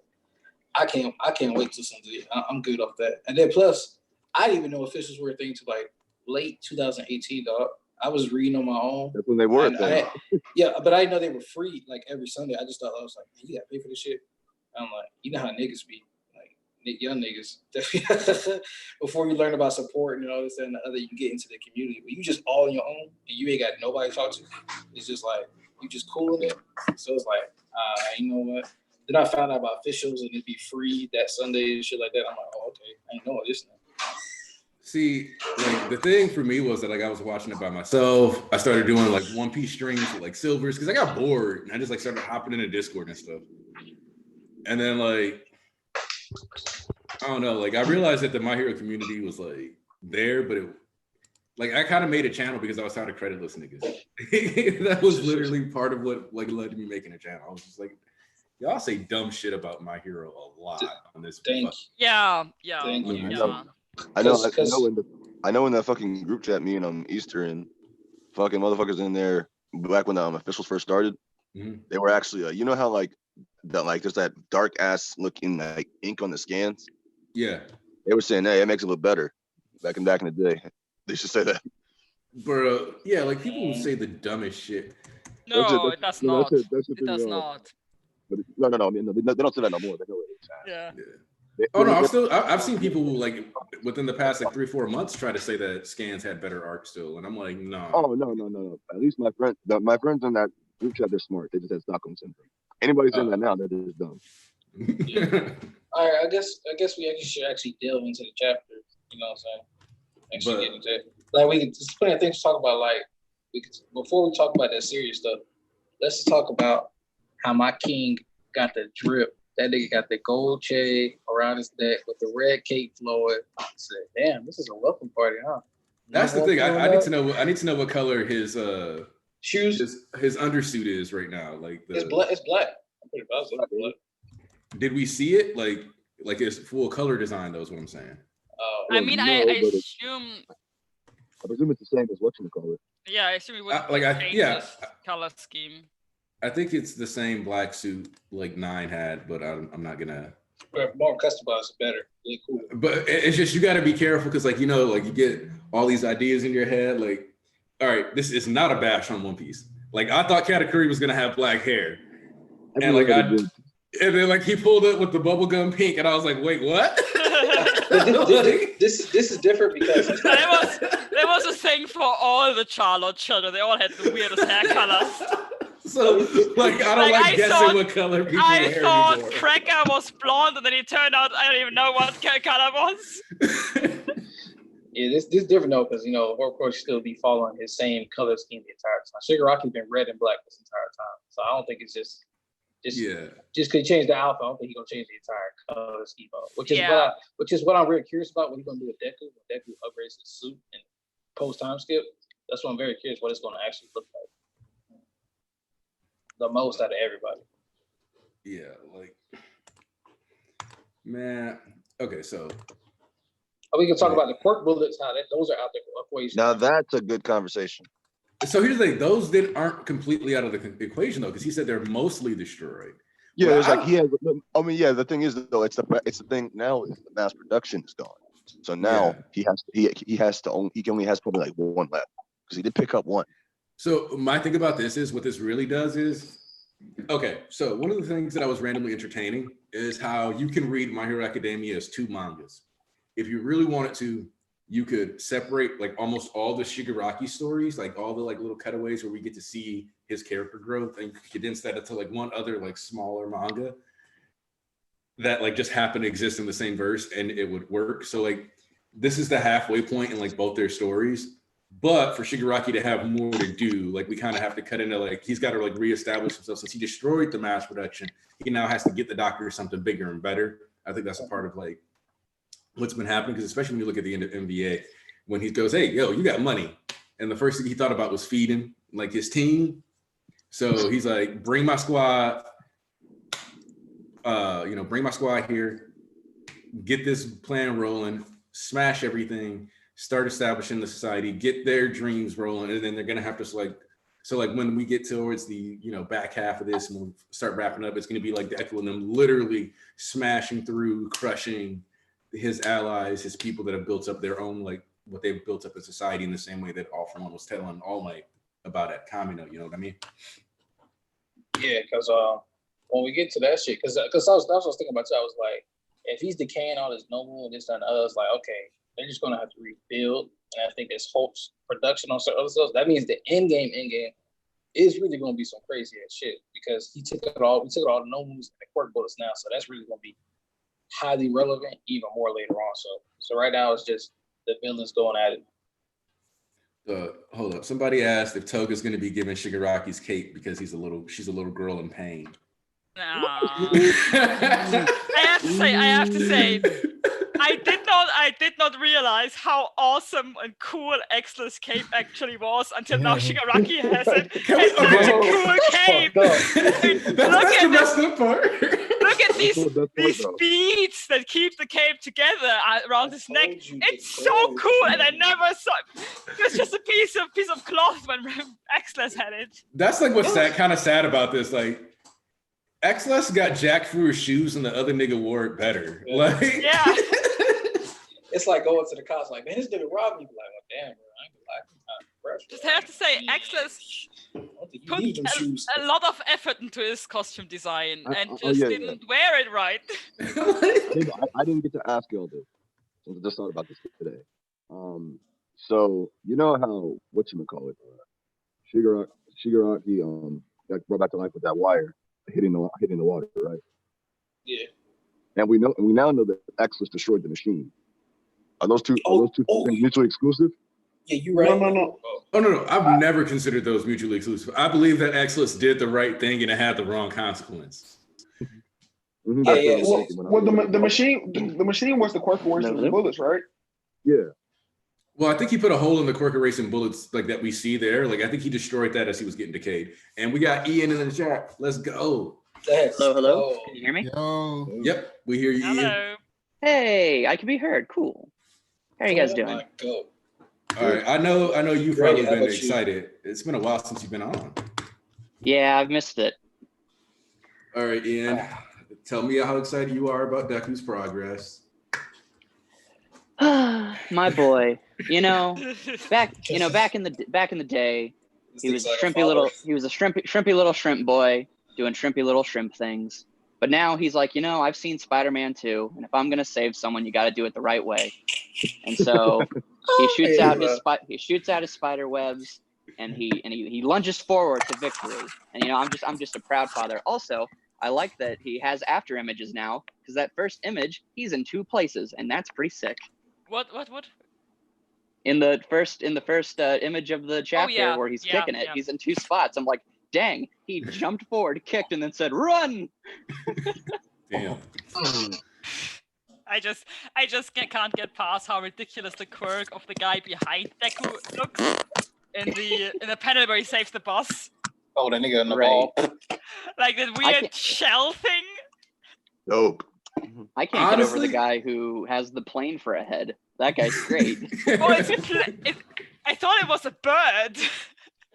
I can't wait till Sunday. I'm good off that. And then plus, I didn't even know officials were a thing to like late 2018, dog. I was reading on my own. That's when they were. Yeah, but I didn't know they were free like every Sunday. I just thought I was like, man, you gotta pay for this shit. I'm like, you know how niggas be, like young niggas. Before you learn about support and all this and the other, you get into the community. But you just all on your own and you ain't got nobody to talk to. It's just like you just cooling it. So it's like, you know what? Then I found out about officials and it'd be free that Sunday and shit like that. I'm like, oh, okay, I ain't know this now. See, like the thing for me was that like I was watching it by myself. I started doing like One Piece streams with like Silvers because I got bored and I just like started hopping into Discord and stuff. And then like I don't know, like I realized that the My Hero community was like there, but I kind of made a channel because I was tired of creditless niggas. That was literally part of what like led to me making a channel. I was just like, y'all say dumb shit about My Hero a lot on this. Yeah. Thank you. Yeah. I know in that fucking group chat, me and Easter and fucking motherfuckers in there back when the officials first started, they were actually you know how like that like there's that dark ass looking like ink on the scans. Yeah, they were saying, hey, it makes it look better. Back in the day, they should say that. Bro, yeah, like people will say the dumbest shit. No, it does not. It does not. No. I mean, they don't say that no more. They know it. Yeah. Oh no, I've seen people who like within the past like 3-4 months try to say that scans had better arc still, and I'm like, no. Oh no. At least my friends in that group chat, they're smart. They just have Stockholm syndrome. Anybody saying that now, they're just dumb. Yeah. All right, I guess we should actually delve into the chapter. You know what I'm saying? Actually get into it. Like we could just plenty of things to talk about. Like before we talk about that serious stuff, let's just talk about how my king got the drip. That nigga got the gold chain around his neck with the red cape flowing. I said, "Damn, this is a welcome party, huh?" That's the thing. I need to know. I need to know what color his shoes, his undersuit is right now. Like it's black. It's black. I'm pretty positive it's black. Did we see it? Like it's full color design. Though is what I'm saying. I mean, I assume. I presume it's the same as what you call it. Yeah, I assume it would change his color scheme. I think it's the same black suit like 9 had, but I'm not gonna. More customized, better. Really cool. But it's just you got to be careful because like you get all these ideas in your head. Like, all right, this is not a bash on One Piece. Like I thought Katakuri was gonna have black hair, and then like he pulled it with the bubblegum pink, and I was like, wait, what? This is different because there was a thing for all the Charlotte children. They all had the weirdest hair colors. So, like, I don't like guessing what color people wear anymore. I thought Cracker was blonde, and then it turned out I don't even know what color was. Yeah, this is different though, because of course still be following his same color scheme the entire time. Shigaraki's been red and black this entire time, so I don't think it's just because he changed the outfit. I don't think he's gonna change the entire color scheme, which is what I'm very curious about. What he's gonna do with Deku when Deku upgrades his suit and post time skip. That's what I'm very curious what it's gonna actually look like. The most out of everybody. Yeah, like, man. Okay, so. We can talk about the quirk bullets, how those are out there for equation. Now that's a good conversation. So here's the thing: those aren't completely out of the equation though, because he said they're mostly destroyed. Yeah, it's like he has. I mean, yeah. The thing is though, it's the thing now. Is the mass production is gone, so now he only has probably like one left because he did pick up one. So my thing about this is what this really does is, okay. So one of the things that I was randomly entertaining is how you can read My Hero Academia as 2 mangas. If you really wanted to, you could separate like almost all the Shigaraki stories, like all the like little cutaways where we get to see his character growth, and condense that into like one other like smaller manga that like just happened to exist in the same verse, and it would work. So like this is the halfway point in like both their stories. But for Shigaraki to have more to do, like we kind of have to cut into like he's got to like reestablish himself since he destroyed the mass production. He now has to get the doctor something bigger and better. I think that's a part of like what's been happening, because especially when you look at the end of NBA, when he goes, "Hey, yo, you got money," and the first thing he thought about was feeding like his team. So he's like, "Bring my squad, bring my squad here, get this plan rolling, smash everything, start establishing the society, get their dreams rolling, and then they're gonna have to like when we get towards the back half of this and we'll start wrapping up, it's gonna be like Deku and them literally smashing through, crushing his allies, his people that have built up their own, like what they've built up in society, in the same way that All For One was telling All Might about at Kamino, you know what I mean? Yeah, because when we get to that shit, because that's what I was thinking about too. I was like, if he's decaying all this noble and this and that, I was like, okay, they're just gonna have to rebuild. And I think this Hulk's production on certain other stuff, that means the end game is really gonna be some crazy ass shit, because we took all the nobles and the quirk bullets now, so that's really gonna be highly relevant even more later on. So right now it's just the villains going at it. Hold up. Somebody asked if Toga's going to be giving Shigaraki's cape because she's a little girl in pain. I have to say, I did not realize how awesome and cool Exla's cape actually was until now Shigaraki has it. It's such a cool cape. That's the best part. Look at these beads that keep the cape together around his neck. It's so cool, and I never saw it. It's just a piece of cloth when Exla's had it. That's like what's kind of sad about this. Like, Exless got jacked through his shoes and the other nigga wore it better. Like, yeah. It's like going to the cops, like, man, this nigga robbed me. Like, well, damn, bro, I ain't gonna lie. Just have to say, Exless put a lot of effort into his costume design and just didn't wear it right. I didn't get to ask y'all this. I just thought about this today. So you know how whatchamacallit, Shigaraki got brought back to life with that wire hitting the water, right? Yeah. And we now know that Exless destroyed the machine. Are those two things mutually exclusive? Yeah, you're right. No. Oh no! I've never considered those mutually exclusive. I believe that Exless did the right thing and it had the wrong consequence. Well, the machine was the quirk erasing bullets, right? Yeah. Well, I think he put a hole in the quirk erasing bullets like that we see there. Like, I think he destroyed that as he was getting decayed. And we got Ian in the chat. Let's go. Hello. Can you hear me? Yo. Yep, we hear you, Hello. Ian. Hey, I can be heard. Cool. How are you guys doing? All right, I know you've probably been excited. It's been a while since you've been on. Yeah, I've missed it. All right, Ian, tell me how excited you are about Deku's progress. My boy, back in the day, he was a shrimpy little shrimp boy doing shrimpy little shrimp things. But now he's like, I've seen Spider-Man 2, and if I'm gonna save someone, you got to do it the right way. And so he shoots out his spider webs, and he lunges forward to victory. And I'm just a proud father. Also, I like that he has after images now, because that first image, he's in 2 places, and that's pretty sick. What? In the first image of the chapter where he's kicking it, he's in 2 spots. I'm like, dang, he jumped forward, kicked, and then said, "Run!" Damn. I just can't get past how ridiculous the quirk of the guy behind Deku looks in the panel where he saves the boss. Oh, the nigga in the ball. Like the weird shell thing. Dope. I can't get over the guy who has the plane for a head. That guy's great. Oh, I thought it was a bird.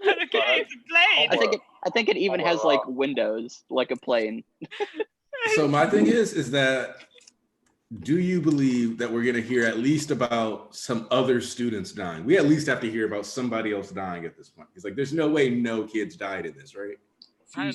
Okay, it's a plane. I think it even has like windows, like a plane. So my thing is that, do you believe that we're going to hear at least about some other students dying? We at least have to hear about somebody else dying at this point. It's like, there's no way no kids died in this, right? I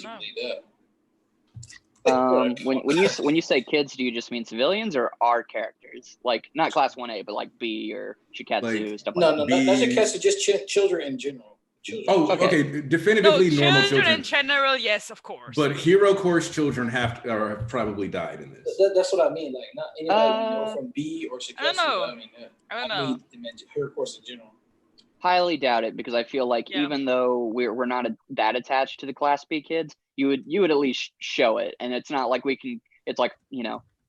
don't know. When you say kids, do you just mean civilians or our characters? Like not class 1A, but like B or Shiketsu, stuff like that. No, that's Shiketsu, just children in general. Children. Oh, okay. Definitively normal children. In general, yes, of course. But Hero Course children have probably died in this. That's what I mean. Like not anybody we know from B or Shiketsu. I don't know. I don't know. Hero Course in general. Highly doubt it, because I feel like even though we're not that attached to the Class B kids, you would at least show it, and it's not like we can. It's like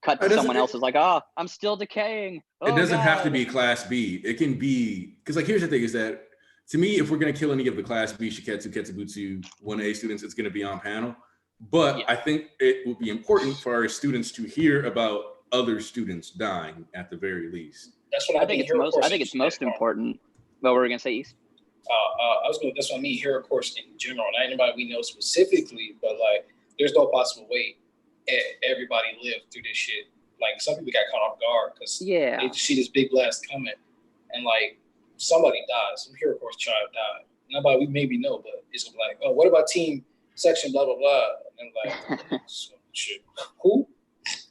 cut to someone else's like, I'm still decaying. It doesn't have to be Class B. It can be, because like here's the thing is that, to me, if we're going to kill any of the Class B Shiketsu, Ketsubutsu 1A students, it's going to be on panel. But I think it would be important for our students to hear about other students dying at the very least. That's what I think. I think it's most important. What were we going to say, East? That's what I mean. Hero Course in general, not anybody we know specifically, but like, there's no possible way everybody lived through this shit. Like, some people got caught off guard because they just see this big blast coming, and like, somebody died. Some Hero Course child died. Nobody we maybe know, but it's like, oh, what about team section, blah blah blah, and like, shit, who?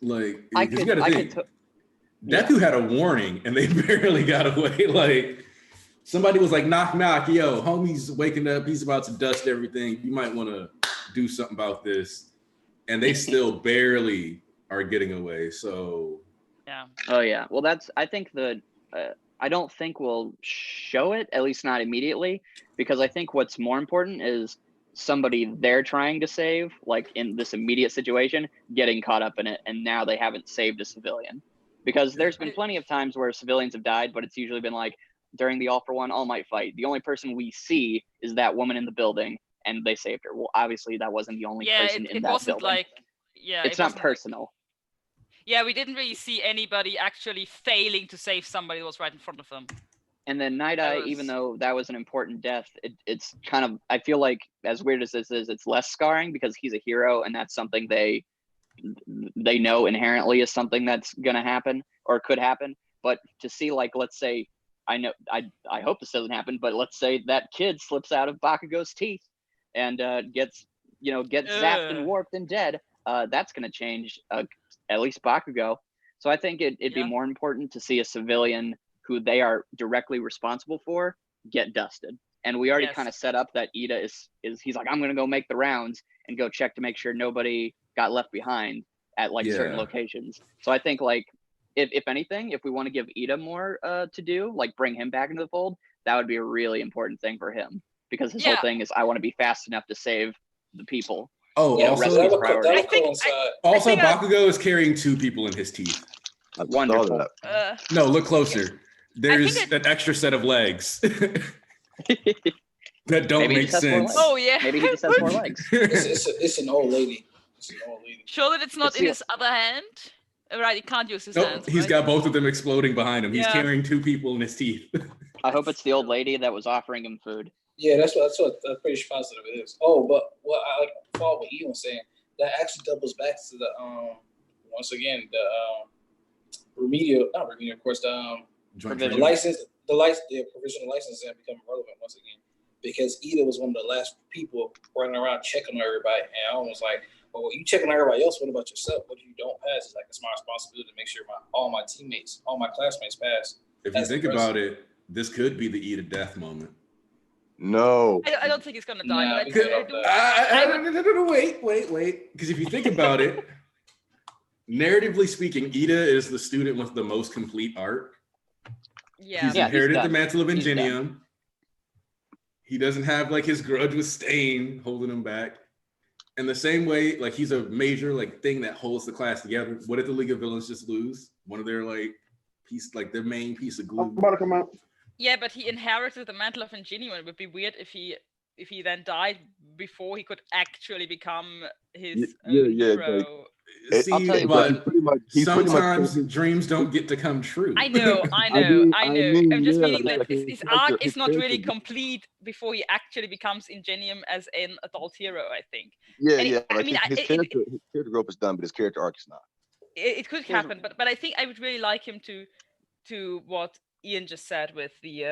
Like, you got to think. Deku had a warning, and they barely got away. Like, somebody was like, knock, knock, yo, homie's waking up. He's about to dust everything. You might want to do something about this. And they still barely are getting away. So, yeah. Oh, yeah. Well, I think I don't think we'll show it, at least not immediately, because I think what's more important is somebody they're trying to save, like in this immediate situation, getting caught up in it. And now they haven't saved a civilian. Because there's been plenty of times where civilians have died, but it's usually been like, during the All for One, All Might fight, the only person we see is that woman in the building, and they saved her. Well, obviously, that wasn't the only person in that building. It's not personal. Yeah, we didn't really see anybody actually failing to save somebody that was right in front of them. And then Night Eye, even though that was an important death, it's kind of, I feel like, as weird as this is, it's less scarring because he's a hero, and that's something they know inherently is something that's going to happen or could happen. But to see, like, let's say, I hope this doesn't happen, but let's say that kid slips out of Bakugo's teeth and gets zapped and warped and dead. That's going to change at least Bakugo. So I think it'd be more important to see a civilian who they are directly responsible for get dusted. And we already kind of set up that Ida is he's like, I'm going to go make the rounds and go check to make sure nobody got left behind at like certain locations. So I think like, if anything, if we want to give Ida more to do, like bring him back into the fold, that would be a really important thing for him, because his whole thing is I want to be fast enough to save the people. Oh, also, Bakugo is carrying 2 people in his teeth. Wonderful. No, look closer. There's an extra set of legs that don't make sense. Oh yeah, maybe he just has 4 legs. It's an old lady. Sure that it's not in his other hand. Right, he can't use his hands. He's got both of them exploding behind him. He's carrying 2 people in his teeth. I hope it's the old lady that was offering him food. Yeah, that's what I'm pretty positive it is. Oh, but what I like follow what Ian was saying, that actually doubles back to the once again the not remedial, of course, the license, provisional license and become relevant once again. because Ida was one of the last people running around checking on everybody, and I was like, well, you checking on everybody else. What about yourself? What if you don't pass? It's like, it's my responsibility to make sure all my teammates, all my classmates pass. If you think about it, this could be the Ida death moment. No. I don't think he's gonna die. Nah, But Wait. Because if you think about it, narratively speaking, Ida is the student with the most complete arc. yeah, He's Yeah, inherited he's the mantle of He's done. Ingenium. He doesn't have like his grudge with Stain holding him back. And the same way, like he's a major like thing that holds the class together. What did the League of Villains just lose? One of their like their main piece of glue. I'm about to come out. yeah, but he inherited the mantle of Ingenium. It would be weird if he then died before he could actually become his hero. See, I'll tell you but he's sometimes dreams don't get to come true. I know. mean, I'm just yeah, meaning like that his his character- arc his is not really character- complete before he actually becomes Ingenium as an adult hero, I think. Yeah, And yeah. I Like mean, his character growth is done, but his character arc is not. It could happen, but I think I would really like him to what Ian just said with the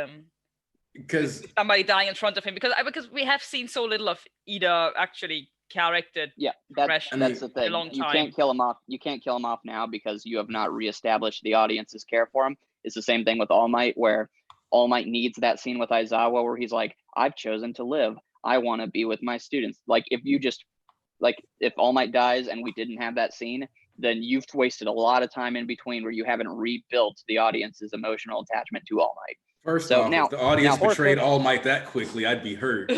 Because somebody dying in front of him, because we have seen so little of Ida actually character. Yeah, progression that's the for a thing. long You time. can't kill him off. You can't kill him off now because you have not reestablished the audience's care for him. It's the same thing with All Might, where All Might needs that scene with Aizawa where he's like, "I've chosen to live. I want to be with my students." Like if All Might dies and we didn't have that scene, then you've wasted a lot of time in between where you haven't rebuilt the audience's emotional attachment to All Might. first So off, now- if the audience now betrayed Horikoshi- All Might that quickly, I'd be hurt.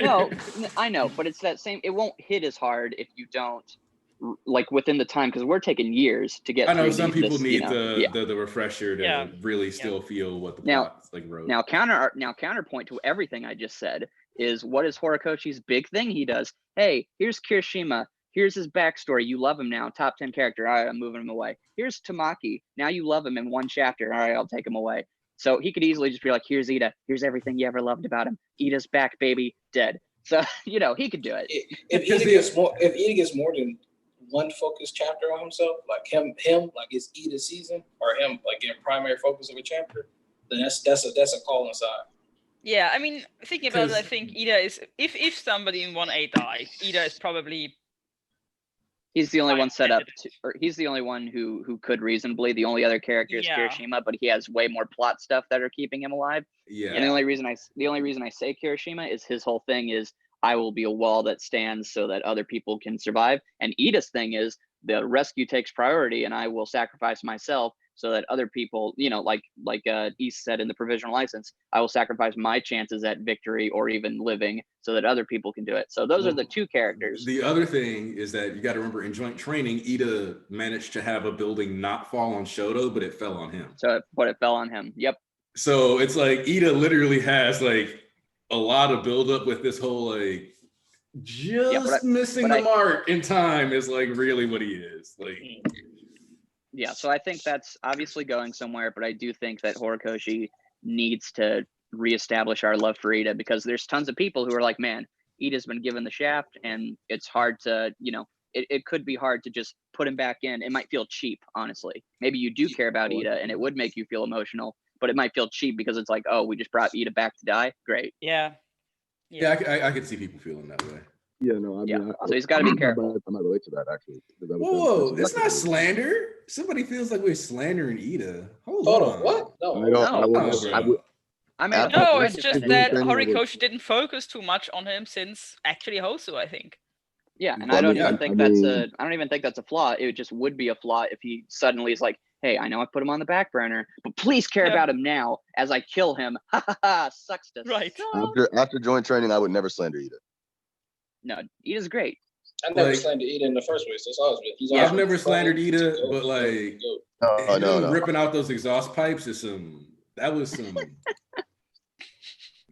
No, I know, but it's that same. It won't hit as hard if you don't like within the time, because we're taking years to get. I know through some people this, need yeah. the refresher to Yeah. really still feel what the Now- plot's like wrote. Now counterpoint to everything I just said is, what is Horikoshi's big thing he does? Hey, here's Kirishima. Here's his backstory. You love him now. Top 10 character. All right, I'm moving him away. Here's Tamaki. Now you love him in one chapter. All right, I'll take him away. So he could easily just be like, here's Ida. Here's everything you ever loved about him. Ida's back, baby. Dead. So, he could do it. If Ida gets more than one focused chapter on himself, like him, like it's Ida's season, or him like getting primary focus of a chapter, then that's a call inside. Yeah, I mean, thinking about it, I 'Cause- think Ida is if somebody in 1A dies, Ida is probably He's the only one set up Fine-headed. or he's the only one who could reasonably. The only other character is Yeah. Kirishima, but he has way more plot stuff that are keeping him alive. yeah. And the only reason I say Kirishima is his whole thing is, I will be a wall that stands so that other people can survive. And Ida's thing is, the rescue takes priority, and I will sacrifice myself so that other people, like East said in the provisional license, I will sacrifice my chances at victory or even living so that other people can do it. So those are the two characters. The other thing is that you got to remember, in joint training, Ida managed to have a building not fall on Shoto, but it fell on him. But it fell on him. Yep. So it's like Ida literally has like a lot of buildup with this whole like just missing the mark in time is like really what he is. Like, yeah, so I think that's obviously going somewhere, but I do think that Horikoshi needs to reestablish our love for Ida, because there's tons of people who are like, man, Ida's been given the shaft, and it's hard to, it could be hard to just put him back in. It might feel cheap, honestly. Maybe you do care about Ida and it would make you feel emotional, but it might feel cheap because it's like, oh, we just brought Ida back to die. Great. yeah. I could see people feeling that way. Yeah, no, I mean, So he's got to be careful. I might relate to that actually. Whoa, it's not slander. Somebody feels like we're slandering Ida. Hold on. What? No. I mean, No, it's just that Horikoshi didn't focus too much on him since actually Hosu, I think. Yeah, and I don't even think that's a flaw. It just would be a flaw if he suddenly is like, hey, I know I put him on the back burner, but please care about him now as I kill him. Ha ha ha, sucks to Right. suck. After joint training, I would never slander Ida. No, Ida's great. I never slandered Ida in the first place. That's always been. I've never slandered Ida, but like no. ripping out those exhaust pipes is that was some.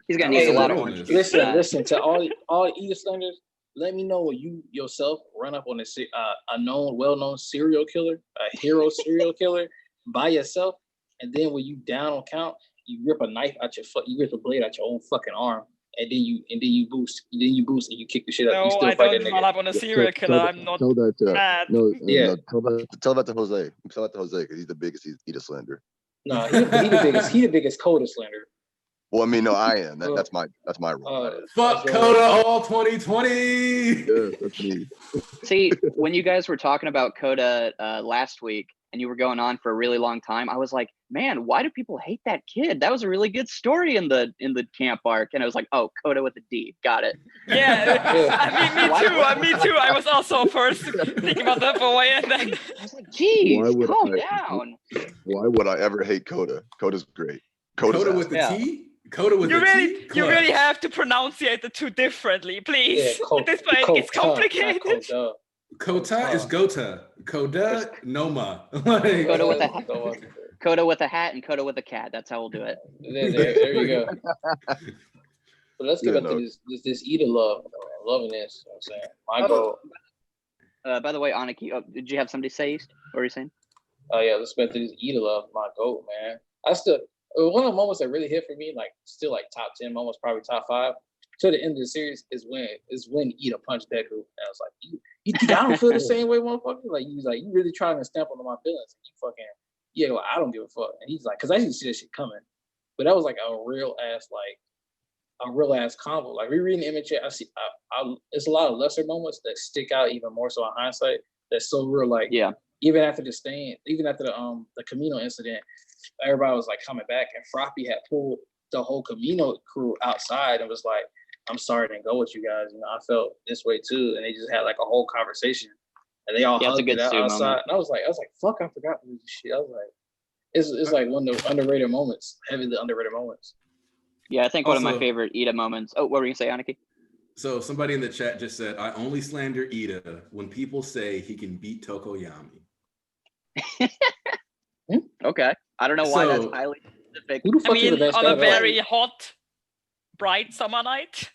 He's gonna need a lot of orange. Listen to all Ida slanders. Let me know when you yourself run up on a well-known serial killer, a hero serial killer by yourself, and then when you down on count, you rip a knife out you rip a blade out your own fucking arm, and then you boost, and you kick the shit out. No, You still I fight don't that run nigga. up on a serial killer. I'm not Tell that to mad. tell that to Jose. Tell that to Jose because he's the biggest Ida slander. No, he the biggest coldest slander. Well, I mean, no, I am. That's my role. Fuck Coda all 2020. Yeah, that's me. See, when you guys were talking about Coda last week and you were going on for a really long time, I was like, man, why do people hate that kid? That was a really good story in the camp arc. And I was like, oh, Coda with a D. Got it. Yeah, me too. I was also first thinking about that boy, and then I was like, geez, calm down. Why would I ever hate Coda? Coda's great. Coda with the T? Coda with the T? You really have to pronunciate the two differently, please. Yeah, At this point, it's complicated. Kota is Gota. Coda, Noma. Coda with a hat and Coda with a cat. That's how we'll do it. There you go. But let's get back to this Ida love. I'm loving this. You know what I'm saying? My goal. By the way, Aniki, did you have somebody say? What were you saying? Oh yeah, let's get to this Ida love. My goal, man. I still one of the moments that really hit for me, like still like top 10 moments, probably top 5 to the end of the series is when Ida punched Deku. And I was like, you think I don't feel the same way, motherfucker? Like you really trying to stamp on my feelings. You fucking well, I don't give a fuck. And he's like, because I didn't see that shit coming. But that was like a real ass combo. Like rereading MHA, I see it's a lot of lesser moments that stick out even more so in hindsight. That's so real. Like even after the Camino incident, everybody was like coming back, and Froppy had pulled the whole Camino crew outside and was like, I'm sorry I didn't go with you guys. You know, I felt this way too. And they just had like a whole conversation. And they all hugged it outside. Moment. And I was like, fuck, I forgot this shit. I was like, it's like one of the underrated moments, heavily underrated moments. Yeah, I think one of my favorite Ida moments. Oh, what were you gonna say, Aniki? So somebody in the chat just said, I only slander Ida when people say he can beat Tokoyami. Okay. I don't know why that's highly specific. I mean, on a very hot, bright summer night.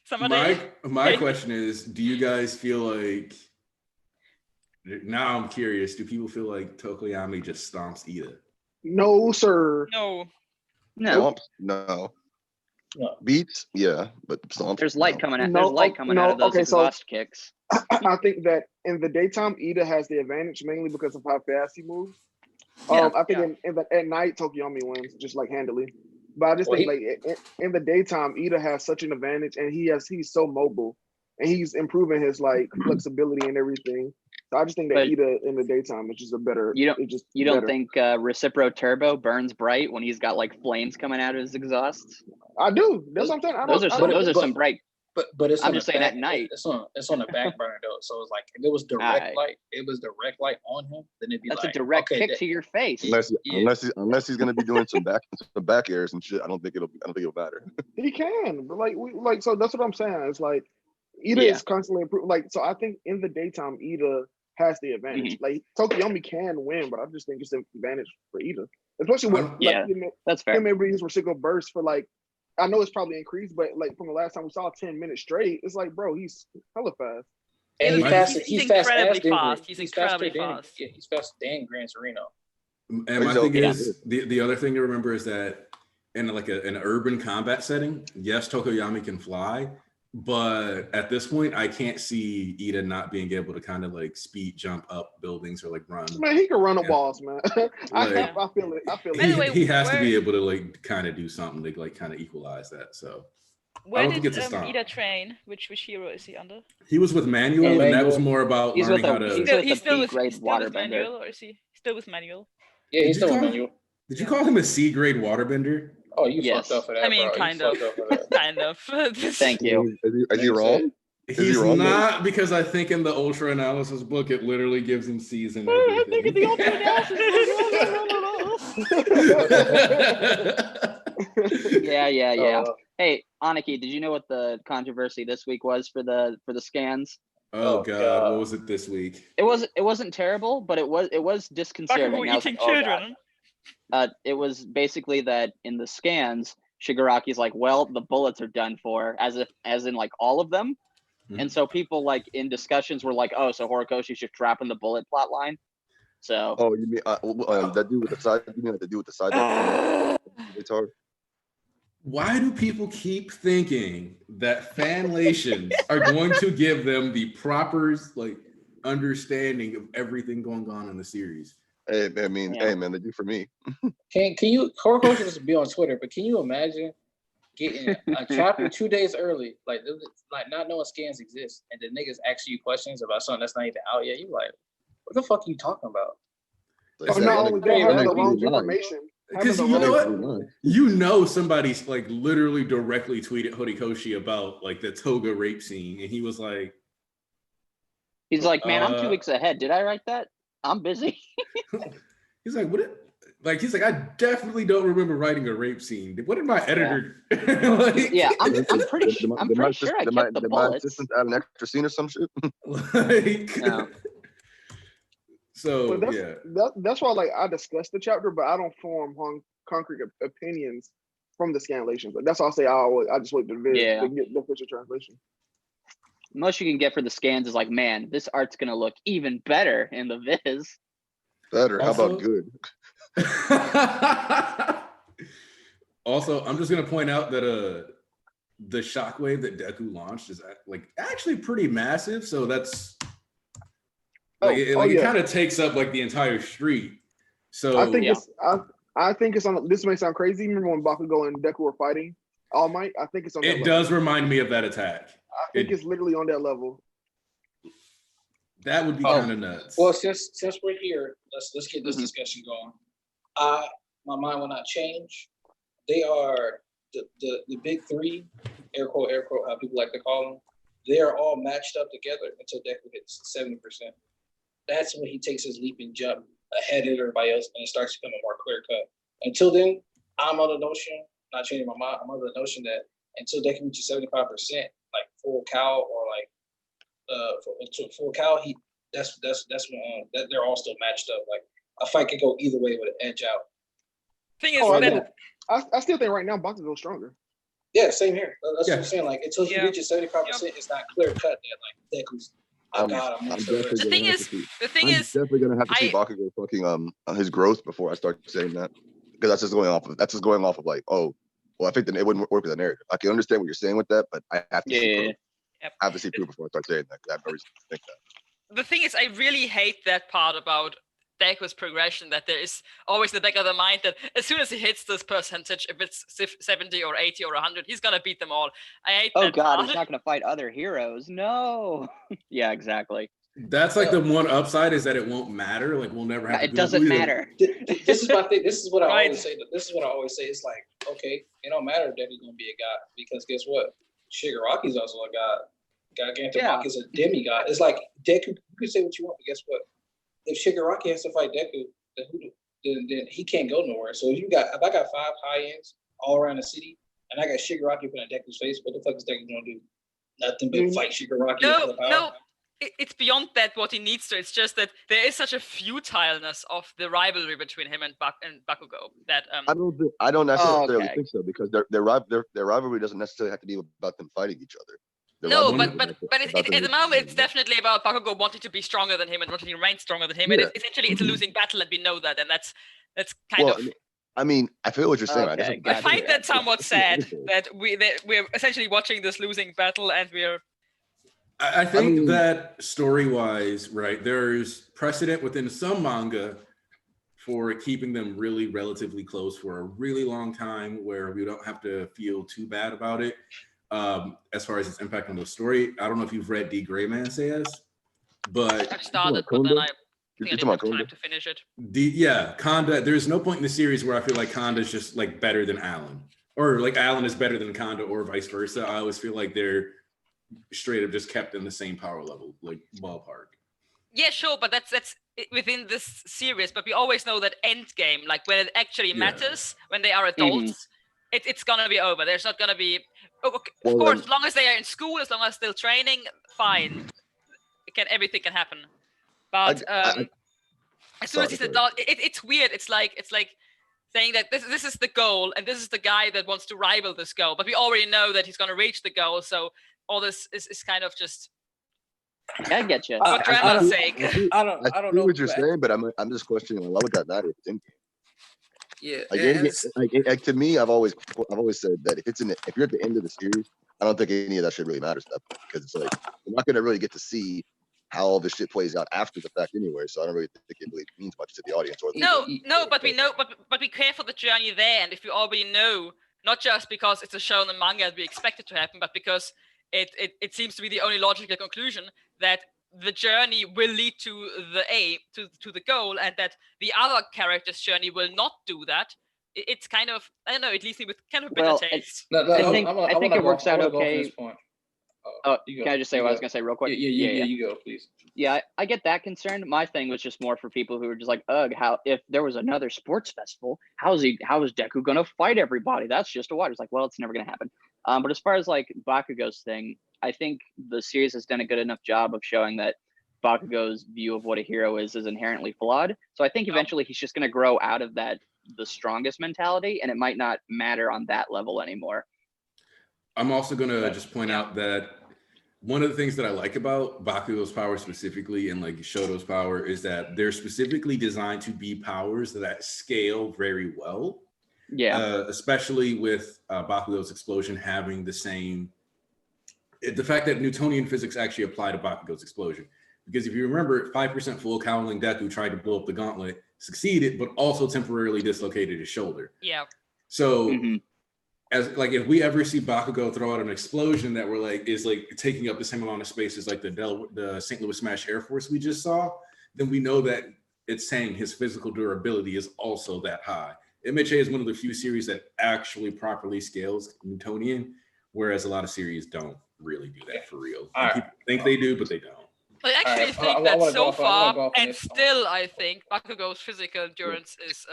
My question is, do you guys feel like, now I'm curious, do people feel like Tokoyami just stomps Ida? No, sir. No. Stomps? No. Beats, yeah, but stomps. There's light coming out. There's light coming out of those exhaust kicks. I think that in the daytime, Ida has the advantage mainly because of how fast he moves. I think at night, Tokoyami wins just like handily. But I just think in the daytime, Ida has such an advantage, and he's so mobile, and he's improving his like flexibility and everything. So I just think that Ida in the daytime is just a better. You don't think Recipro Turbo burns bright when he's got like flames coming out of his exhausts? I do. That's what I'm saying. Those are some bright. But it's I'm just saying at night. It's on the back burner though. So it's like if it was direct light, on him, then it'd be that's a direct kick to your face. Unless he's gonna be doing some back airs and shit. I don't think it'll matter. He can, but so that's what I'm saying. It's like Ida is constantly improving. Like, so I think in the daytime, Ida has the advantage. Mm-hmm. Like Tokoyami can win, but I just think it's an advantage for Ida, especially with that's fair. Him able to use Reciprocal burst for like. I know it's probably increased, but like from the last time we saw 10 minutes straight, it's like, bro, he's hella fast. And he's incredibly fast. He's incredibly fast. Yeah, he's faster than Gran Torino. And my thing is, the other thing to remember is that in like an urban combat setting, yes, Tokoyami can fly, but at this point, I can't see Ida not being able to kind of like speed jump up buildings or like run. Man, he can run a walls, man. I feel it. Anyway, he has to be able to like kind of do something to like kind of equalize that. So where did Ida train? Which hero is he under? He was with Manuel, and that was more about learning how to. He's still with Manuel, or is he still with Manuel? Yeah, he's still with Manuel. Did you call him a C grade waterbender? Oh, you fucked up for that. I mean, bro. kind of. Kind of. Thank you. Is he wrong? He's not, because I think in the Ultra Analysis book, it literally gives him C's and everything. I think in the Ultra Analysis Yeah. Hey, Aniki, did you know what the controversy this week was for the scans? Oh God, what was it this week? It wasn't terrible, but it was disconcerting. Eating children. It was basically that in the scans, Shigaraki's like, well, the bullets are done for, as in like all of them. Mm-hmm. And so people like in discussions were like, oh, so Horikoshi's just dropping the bullet plot line. So you mean that dude with the side? You mean the dude with the side? It's hard. Why do people keep thinking that fanlations are going to give them the proper like understanding of everything going on in the series? Hey, I mean, hey man, they do for me. Can you Horikoshi doesn't be on Twitter, but can you imagine getting a chapter 2 days early, like not knowing scans exist, and the niggas ask you questions about something that's not even out yet. You like, what the fuck are you talking about? Or not only that, having the wrong information. Because you know what? You know somebody's like literally directly tweeted Horikoshi about like the toga rape scene, and he was like, he's like, man, I'm 2 weeks ahead. Did I write that? I'm busy. He's like, what? He's like, I definitely don't remember writing a rape scene. What did my editor? Like, yeah, I'm pretty sure I kept the bullets. Assistant add an extra scene or some shit. Like, no. So that's why like I discussed the chapter, but I don't form concrete opinions from the scanlations. Like that's why I say I just wait to get the official translation. Most you can get for the scans is like, man, this art's gonna look even better in the Viz. Better? How about good? Also, I'm just gonna point out that the shockwave that Deku launched is like actually pretty massive. So that's it kind of takes up like the entire street. So I think it's on. This may sound crazy. Remember when Bakugo and Deku were fighting All Might? I think it's on. It does remind me of that attack. I think it's literally on that level. That would be kind of nuts. Well, since we're here, let's get this discussion going. My mind will not change. They are the big three, air quote, how people like to call them. They are all matched up together until Deku hits 70%. That's when he takes his leap and jump ahead of everybody else, and it starts becoming more clear cut. Until then, I'm on the notion, not changing my mind. I'm on the notion that until Deku reaches 75%, like full cow or like full cow, that's when that they're all still matched up. Like a fight can go either way with an edge out. Thing is, I still think right now Bakugo's stronger. Yeah, same here. That's what I'm saying. Like until he reaches 75%, it's not clear cut that like Deku's. I'm definitely gonna have to see Bakugo fucking his growth before I start saying that, because that's just going off of like, oh, well, I think that it wouldn't work with the narrative. I can understand what you're saying with that, but I have to see proof. I have to see proof before I start saying that, because I have no reason to think that. The thing is, I really hate that part about Deku's progression, that there is always in the back of the mind that as soon as he hits this percentage, if it's 70 or 80 or 100, he's gonna beat them all. I hate that. Oh god, he's not gonna fight other heroes. No. Yeah, exactly. That's like the one upside is that it won't matter. Like we'll never have. It doesn't matter. This is my thing. This is what I always say. This is what I always say. It's like, okay, it don't matter if Deku's gonna be a god, because guess what? Shigaraki's also a god. Gantamaki is a demigod. It's like Deku. You can say what you want, but guess what? If Shigaraki has to fight Deku, then he can't go nowhere. So if I got 5 high ends all around the city, and I got Shigaraki put on Deku's face, what the fuck is Deku gonna do? Nothing but fight Shigaraki. No, it's beyond that what he needs to. It's just that there is such a futileness of the rivalry between him and Bakugo that I don't necessarily think so, because their rivalry doesn't necessarily have to be about them fighting each other. No, but at the moment it's definitely about Bakugo wanting to be stronger than him and wanting to remain stronger than him. Yeah. And essentially it's a losing battle, and we know that, and that's kind of. I mean, I feel what you're saying. I find that somewhat sad that we're essentially watching this losing battle, and we're. I think that story-wise, right, there's precedent within some manga for keeping them really relatively close for a really long time, where we don't have to feel too bad about it. As far as its impact on the story, I don't know if you've read D. Gray Man Says, but I've started, but then I didn't have time to finish it. Kanda. There's no point in the series where I feel like Kanda's just like better than Alan, or like Alan is better than Kanda, or vice versa. I always feel like they're straight up just kept in the same power level, like ballpark. Yeah, sure, but that's within this series. But we always know that Endgame, like when it actually matters, when they are adults, it's gonna be over. There's not gonna be. Of course, as long as they are in school, as long as they're training, fine. Everything can happen. But as soon as he's adult, it's weird. It's like saying that this is the goal, and this is the guy that wants to rival this goal. But we already know that he's going to reach the goal. So all this is kind of just. I get you. For drama's sake. I don't know what you're saying, but I'm just questioning why would that matter if it's in game. Yeah, like to me, I've always said that if you're at the end of the series, I don't think any of that shit really matters, because it's like we're not gonna really get to see how all this shit plays out after the fact anyway. So I don't really think it really means much to the audience. No, but we know, but we care for the journey there, and if we already know not just because it's a show in the manga that we expect it to happen, but because it seems to be the only logical conclusion that the journey will lead to the goal, and that the other character's journey will not do that. It's kind of, I don't know, it leaves me with kind of a bitter taste. I think it works out okay. Can I just say what I was gonna say real quick? Yeah, you go, please. Yeah, I get that concern. My thing was just more for people who are just like, ugh, how if there was another sports festival, how is Deku gonna fight everybody? That's just a water. It's like, well, it's never gonna happen. But as far as like Bakugo's thing, I think the series has done a good enough job of showing that Bakugo's view of what a hero is inherently flawed. So I think eventually he's just gonna grow out of that the strongest mentality, and it might not matter on that level anymore. I'm also gonna just point out that one of the things that I like about Bakugo's power specifically, and like Shoto's power, is that they're specifically designed to be powers that scale very well. Yeah. Especially with Bakugo's explosion having the fact that Newtonian physics actually apply to Bakugo's explosion. Because if you remember, 5% full Cowling Deku tried to blow up the gauntlet, succeeded, but also temporarily dislocated his shoulder. Yeah. So as like, if we ever see Bakugo throw out an explosion that is taking up the same amount of space as like the St. Louis Smash Air Force we just saw, then we know that it's saying his physical durability is also that high. MHA is one of the few series that actually properly scales Newtonian, whereas a lot of series don't really do that for real. People think they do, but they don't. I actually think that so far, and still I think Bakugo's physical endurance is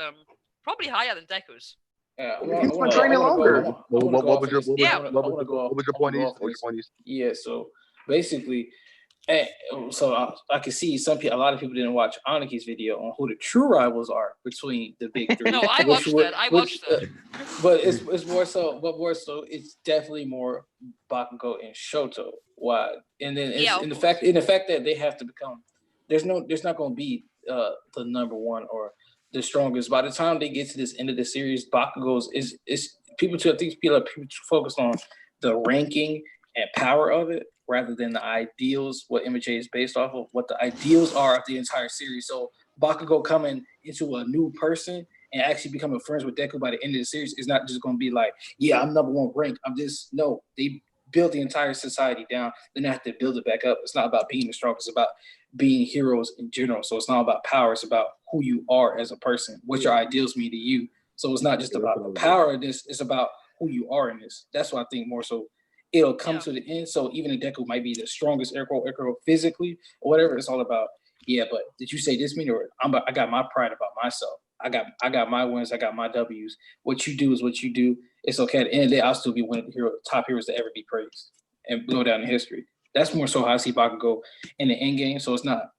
probably higher than Deku's. He's been training longer. What was your point? Yeah, so basically, so I can see a lot of people didn't watch Aniki's video on who the true rivals are between the big three. No, I watched that. But it's more so. It's definitely more Bakugo and Shoto. Why? And then in the fact that they have to become. There's not going to be the number one or the strongest. By the time they get to this end of the series, Bakugo's is people focused on the ranking and power of it rather than the ideals, what MHA is based off of, what the ideals are of the entire series. So Bakugo coming into a new person and actually becoming friends with Deku by the end of the series is not just going to be like, yeah, I'm number one rank. No, they build the entire society down. Then they have to build it back up. It's not about being the strongest. It's about being heroes in general. So it's not about power. It's about who you are as a person, what your ideals mean to you. So it's not just about the power of this. It's about who you are in this. That's what I think more so. It'll come to the end. So even if Deku might be the strongest air quote physically or whatever, it's all about, but did you say this mean, or I got my pride about myself. I got my wins. I got my W's. What you do is what you do. It's okay. At the end of the day, I'll still be one of the top heroes to ever be praised and go down in history. That's more so how I see Bakugo in the end game. So it's not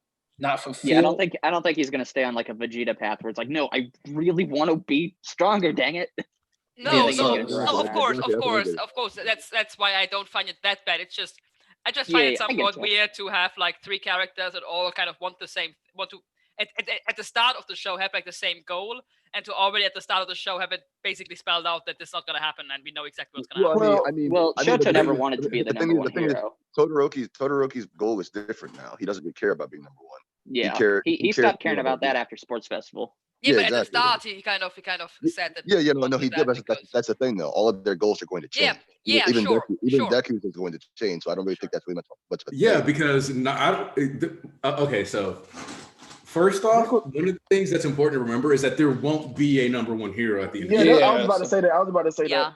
fulfilled. Yeah, I don't think he's gonna stay on like a Vegeta path where it's like, no, I really want to be stronger. Dang it. No, of course. That's why I don't find it that bad. It's just I just find it somewhat weird to have like three characters that all kind of want to at the start of the show have like the same goal, and to already at the start of the show have it basically spelled out that this is not going to happen, and we know exactly what's going to happen. Shoto never wanted to be the number one hero. Todoroki's goal is different now. He doesn't care about being number one. Yeah, he stopped caring about that after Sports Festival. Yeah, but exactly. At the start, he kind of said that. No, he did. That's the thing, though. All of their goals are going to change. Even Deku's is going to change. So I don't really think that's really much. Because okay, so first off, one of the things that's important to remember is that there won't be a number one hero at the end. I was about to say that.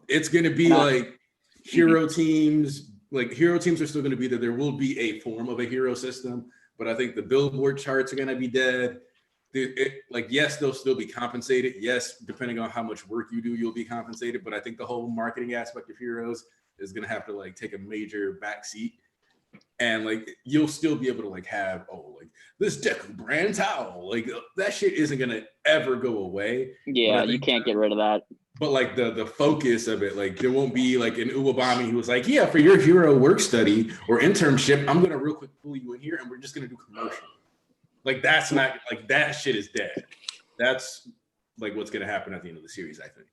It's going to be like hero teams. Like hero teams are still going to be there. There will be a form of a hero system. But I think the billboard charts are going to be dead. Yes, they'll still be compensated. Yes, depending on how much work you do, you'll be compensated. But I think the whole marketing aspect of heroes is going to have to take a major backseat. And you'll still be able to have this Deku brand towel. That shit isn't going to ever go away. Yeah, you can't get rid of that. But the focus of it, there won't be an Uwabami who was for your hero work study or internship, I'm gonna real quick pull you in here and we're just gonna do commercial. That's not that shit is dead. That's what's gonna happen at the end of the series, I think.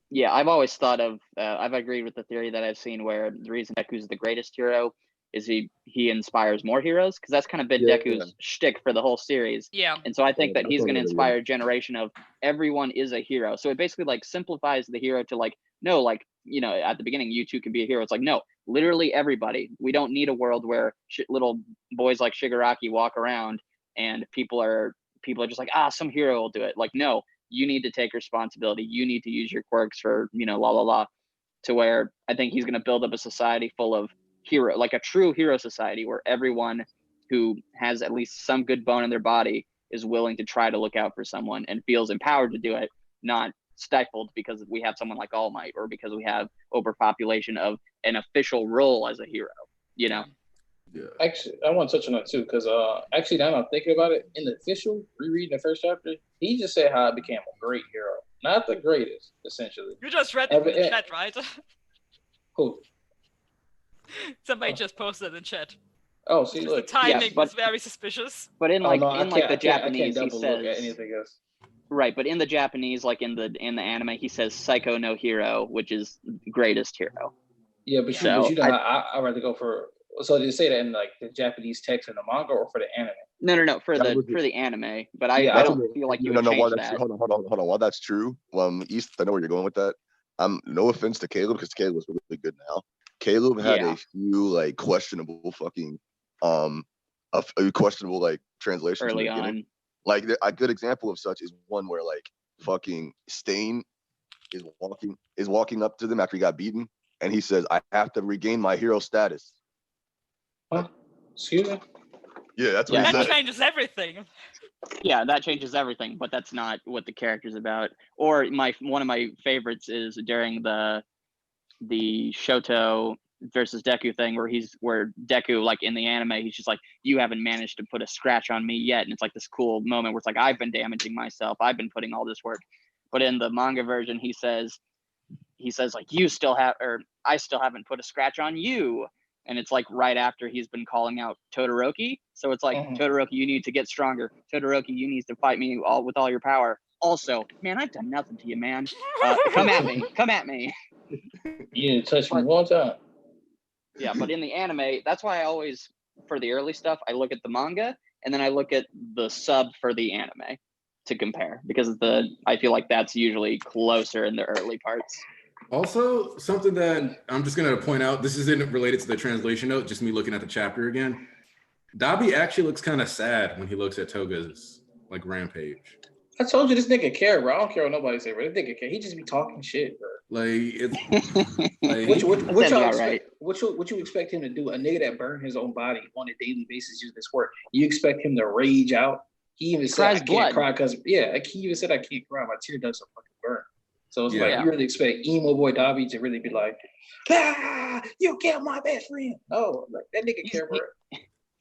Yeah, I've always thought of I've agreed with the theory that I've seen where the reason Deku's the greatest hero is he inspires more heroes, because that's kind of been Deku's shtick for the whole series. Yeah. And so I think that he's going to inspire a generation of everyone is a hero. So it basically like simplifies the hero to like, no, like, you know, at the beginning, you two can be a hero. It's like, no, literally everybody. We don't need a world where little boys like Shigaraki walk around and people are just like, some hero will do it. Like, no, you need to take responsibility. You need to use your quirks for, you know, la la la. To where I think he's going to build up a society full of hero, like a true hero society, where everyone who has at least some good bone in their body is willing to try to look out for someone and feels empowered to do it, not stifled because we have someone like All Might or because we have overpopulation of an official role as a hero, you know? Yeah. Actually, I want to touch on that too, because actually now I'm thinking about it, in the official rereading the first chapter, he just said how I became a great hero. Not the greatest, essentially. You just read it in the chat, right? Who? Somebody just posted in chat. Oh, see, Just look. the timing was very suspicious. But in like the Japanese, I can't he double look at says anything else. right. But in the Japanese, like in the anime, he says "Psycho no hero," which is greatest hero. Yeah, but you know, I'd rather go for. So did you say that in like the Japanese text in the manga or for the anime? No, for the anime. But I don't feel like you would change that. Hold on. While that's true, East, I know where you're going with that. No offense to Caleb, because Caleb was really good now. Caleb had a few like questionable fucking a questionable like translations early on. Like a good example of such is one where like fucking Stain is walking up to them after he got beaten, and he says, "I have to regain my hero status." Huh? Excuse me? Yeah, that's what he That said. changes everything. Yeah, that changes everything, but that's not what the character's about. Or one of my favorites is during the Shoto versus Deku thing, where Deku, like in the anime, he's just like, you haven't managed to put a scratch on me yet, and it's like this cool moment where it's like, I've been damaging myself, I've been putting all this work. But in the manga version, he says like, I still haven't put a scratch on you. And it's like right after he's been calling out Todoroki. So it's like, Todoroki, you need to get stronger. Todoroki, you need to fight me with all your power. Also, man, I've done nothing to you, man. Come at me. You didn't touch me one time. Yeah, but in the anime, that's why I always, for the early stuff, I look at the manga and then I look at the sub for the anime to compare, because I feel like that's usually closer in the early parts. Also, something that I'm just going to point out, this isn't related to the translation note, just me looking at the chapter again. Dabi actually looks kind of sad when he looks at Toga's like rampage. I told you this nigga care, bro. I don't care what nobody say, bro. This nigga care. He just be talking shit, bro. Like, it's like, what you expect him to do? A nigga that burned his own body on a daily basis using this quirk. You expect him to rage out? He even said, I can't cry because, like, he even said, I can't cry. My tear ducts are fucking burn. So it's like, you really expect emo boy Dabi to really be like, you killed my best friend. Oh, like, that nigga care, bro.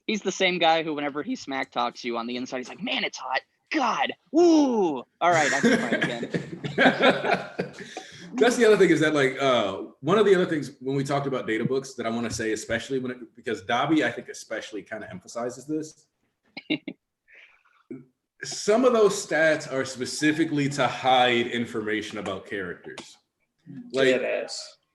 He's the same guy who, whenever he smack talks you on the inside, he's like, man, it's hot. God, woo! All right, I can fight again. That's the other thing, is that like one of the other things when we talked about data books that I want to say, especially because Dabi, I think especially kind of emphasizes this. Some of those stats are specifically to hide information about characters. Like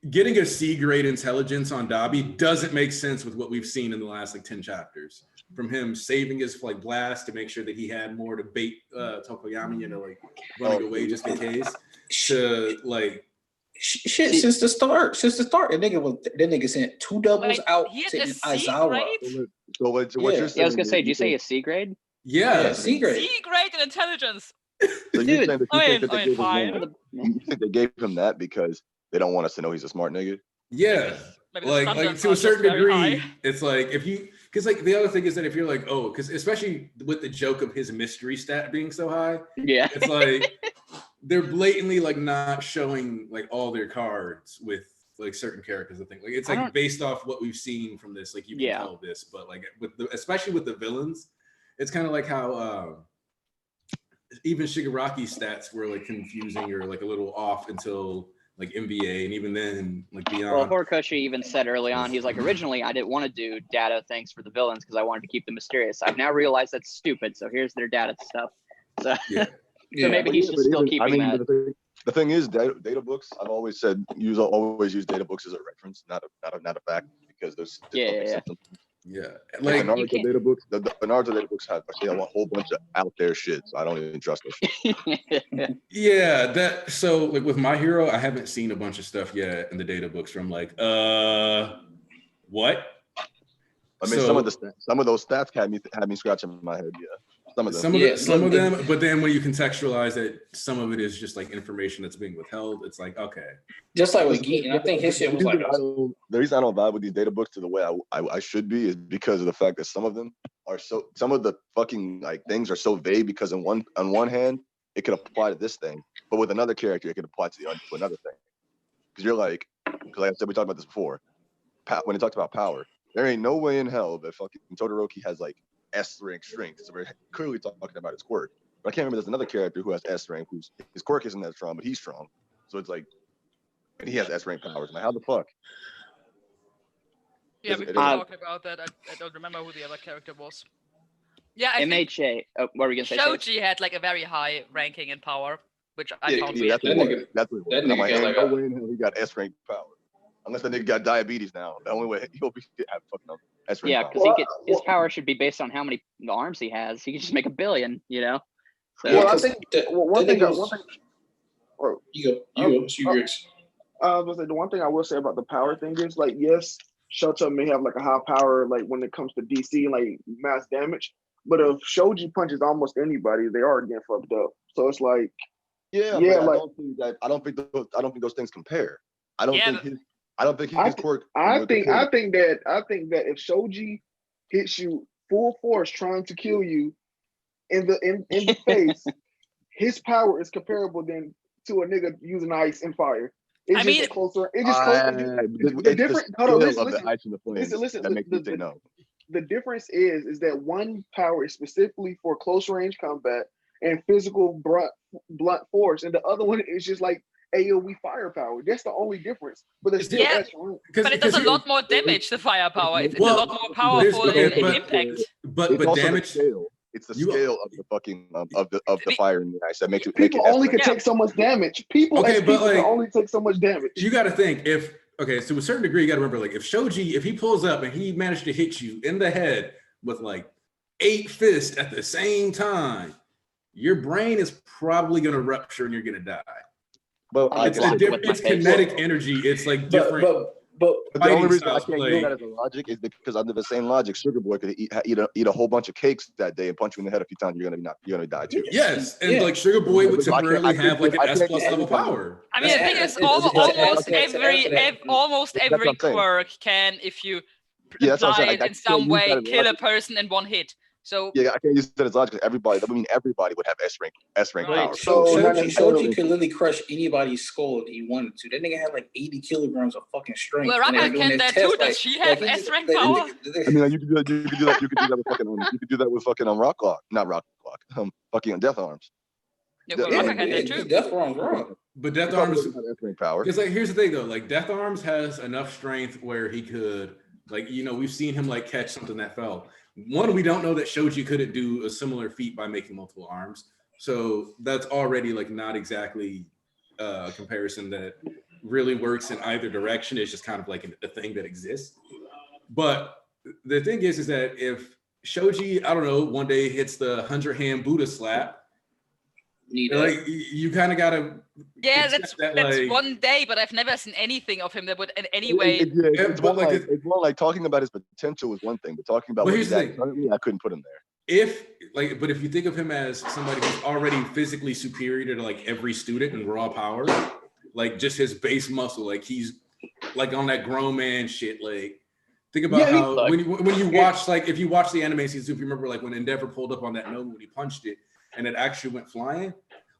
getting a C grade intelligence on Dabi doesn't make sense with what we've seen in the last like 10 chapters. From him saving his like blast to make sure that he had more to bait Tokoyami, you know, like running away just in case. To like shit since the start. That nigga sent 2 doubles out to Aizawa. Right? So what you're saying? I was gonna say, did you say a C grade? Yeah, C grade. C grade in intelligence. So Dude, you think they gave him that because they don't want us to know he's a smart nigga? Yeah. Like to a certain degree, it's like because like the other thing is that if you're like, oh, because especially with the joke of his mystery stat being so high, it's like they're blatantly like not showing like all their cards with like certain characters. I think like it's like based off what we've seen from this, like you can tell this, but like especially with the villains, it's kind of like how even Shigaraki's stats were like confusing or like a little off until like MBA, and even then, like beyond. Well, Horikoshi even said early on, he's like, originally I didn't want to do data things for the villains because I wanted to keep them mysterious. I've now realized that's stupid, so here's their data stuff. So, so maybe he's just still keeping that. The thing is, data books. I've always said always use data books as a reference, not a fact, because there's Yeah. Yeah, like the like you Naruto can't- data books. The Naruto data books have a whole bunch of out there shit. So I don't even trust that shit. yeah, that so like with My Hero, I haven't seen a bunch of stuff yet in the data books where I'm like, what? I mean, some of those stats had me scratching my head. Yeah, some of them. Some of them, but then when you contextualize it, some of it is just like information that's being withheld. It's like, okay, Just like with Geek, and I think his shit was like. The reason I don't vibe with these data books to the way I should be is because of the fact that some of them are some of the fucking like things are so vague because on one hand it could apply to this thing, but with another character it could apply to another thing. Because you're like I said, we talked about this before. When he talked about power, there ain't no way in hell that fucking Todoroki has like S rank strength. So we're clearly talking about his quirk. But I can't remember there's another character who has S rank whose his quirk isn't that strong, but he's strong. So it's like, and he has S rank powers. Like, how the fuck? Yeah, we It talked about that. I don't remember who the other character was. Yeah, I think MHA. Oh, what were we gonna say? Shoji had like a very high ranking in power, which I found weird. That's what it was. That And I'm nigga like, got ain't like no way in hell he got S rank power. Unless that nigga got diabetes now. The only way he'll have fucking S rank Yeah, power. because his power should be based on how many arms he has. He can just make 1 billion, you know. So, Yeah, Well, I 'cause think one thing. Or You go. Shoot yours. I was gonna say the one thing I will say about the power thing is like, yes, Shoto may have like a high power like when it comes to DC like mass damage, but if Shoji punches almost anybody, they are getting fucked up. So it's like, Yeah, yeah, but like I don't think those things compare. I don't Yeah, think his quirk. I think that if Shoji hits you full force trying to kill you in the face, his power is comparable then to a nigga using ice and fire. It's I just mean- a closer. It's just closer. The difference. Hold on, listen. The ice and the flames Listen. that makes me say no. The difference is that one power is specifically for close range combat and physical blunt force, and the other one is just like AoE firepower. That's the only difference. But it's still Yeah, extra. But it does a lot more damage, the firepower. It's a lot more powerful in impact. but damage. Scale. It's the scale of the fucking of the fire and the ice that makes it. People only can Yeah. take so much damage. People Okay, as but people can like- only take so much damage. You got to think to a certain degree, you got to remember, like if Shoji, if he pulls up and he managed to hit you in the head with like 8 fists at the same time, your brain is probably going to rupture and you're going to die. But It's kinetic energy. It's like different. But the only reason I styles can't play. use that as a logic is because under the same logic, Sugar Boy could eat a whole bunch of cakes that day and punch you in the head a few times. You're gonna die too. Yes, and Yeah. like Sugar Boy would So I can't- temporarily I can't have like an I S can't plus get level everybody- power. I mean, the thing is, That's- almost that's- almost That's what every I'm saying. quirk can, if you Yeah, that's what I'm apply saying. it I in can't some use way, that as kill a logic. person in one hit. So Yeah, I can't use that as logic. Everybody, that would mean everybody would have S rank Right. power. So not necessarily. Shoji could literally crush anybody's skull if he wanted to. That nigga had like 80 kilograms of fucking strength. Well, and they were Raka doing can this that too. test, Does she have S rank like, power? I mean, like, you could do that. You could do that. You could do that with fucking. You could do that with fucking Rock Lock, not Rock Lock. Fucking Death Arms. Yeah, well, Yeah, Raka can that too. Death Arms wrong. But Death He probably Arms, doesn't have S rank power. because like here's the thing though, like Death Arms has enough strength where he could, like, we've seen him like catch something that fell. One, we don't know that Shoji couldn't do a similar feat by making multiple arms, so that's already like not exactly a comparison that really works in either direction. It's just kind of like a thing that exists. But the thing is that if Shoji, I don't know, one day hits the 100-hand Buddha slap, like you kind of gotta. Yeah, that's like, one day, but I've never seen anything of him that would in any way. It's more like talking about his potential is one thing, but talking about Well, what here's he's the at thing. currently, I couldn't put him there. But if you think of him as somebody who's already physically superior to like every student in raw power, like just his base muscle, like he's like on that grown man shit. Like think about how when you watch, like if you watch the anime season, if you remember like when Endeavor pulled up on that note when he punched it and it actually went flying.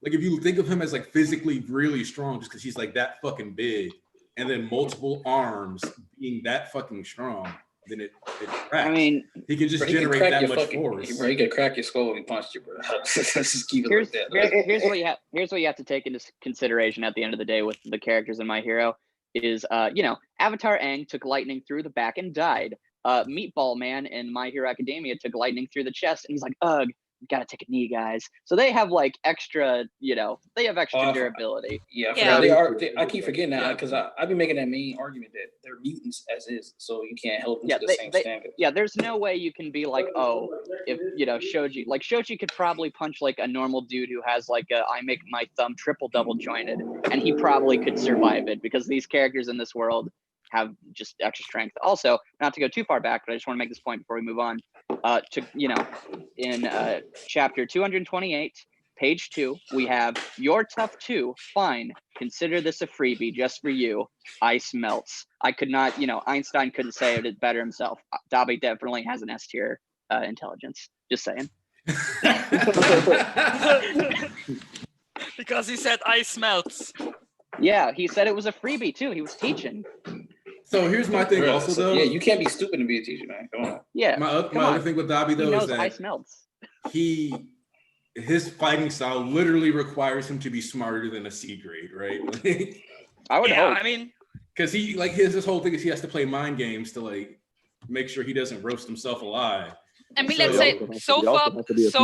Like if you think of him as like physically really strong, just because he's like that fucking big, and then multiple arms being that fucking strong, then it cracks. I mean, he can just generate that much force. Bro, he could crack your skull when he punched you, bro. Let's just keep it like that. Here's what you have to take into consideration at the end of the day with the characters in My Hero is, Avatar Aang took lightning through the back and died. Meatball Man in My Hero Academia took lightning through the chest, and he's like, ugh. gotta take a knee, guys. So they have like extra, they have extra durability. Yeah, they are. I keep forgetting that because I've been making that main argument that they're mutants as is, so you can't hold them to the same standard. Yeah, there's no way you can be like, oh, if Shoji could probably punch like a normal dude who has like I make my thumb triple double jointed, and he probably could survive it because these characters in this world have just extra strength. Also, not to go too far back, but I just want to make this point before we move on. In chapter 228, page 2, we have "You're tough too. Fine. Consider this a freebie just for you. Ice melts." I could not, Einstein couldn't say it better himself. Dabi definitely has an S tier intelligence. Just saying. Because he said ice melts. Yeah, he said it was a freebie too. He was teaching. So here's my thing also though. Yeah, you can't be stupid and be a teacher, man. Come on. Yeah. My other thing with Dabi though is that ice melts. His fighting style literally requires him to be smarter than a C grade, right? I would hope. I mean, because his whole thing is he has to play mind games to like make sure he doesn't roast himself alive. I mean, let's say so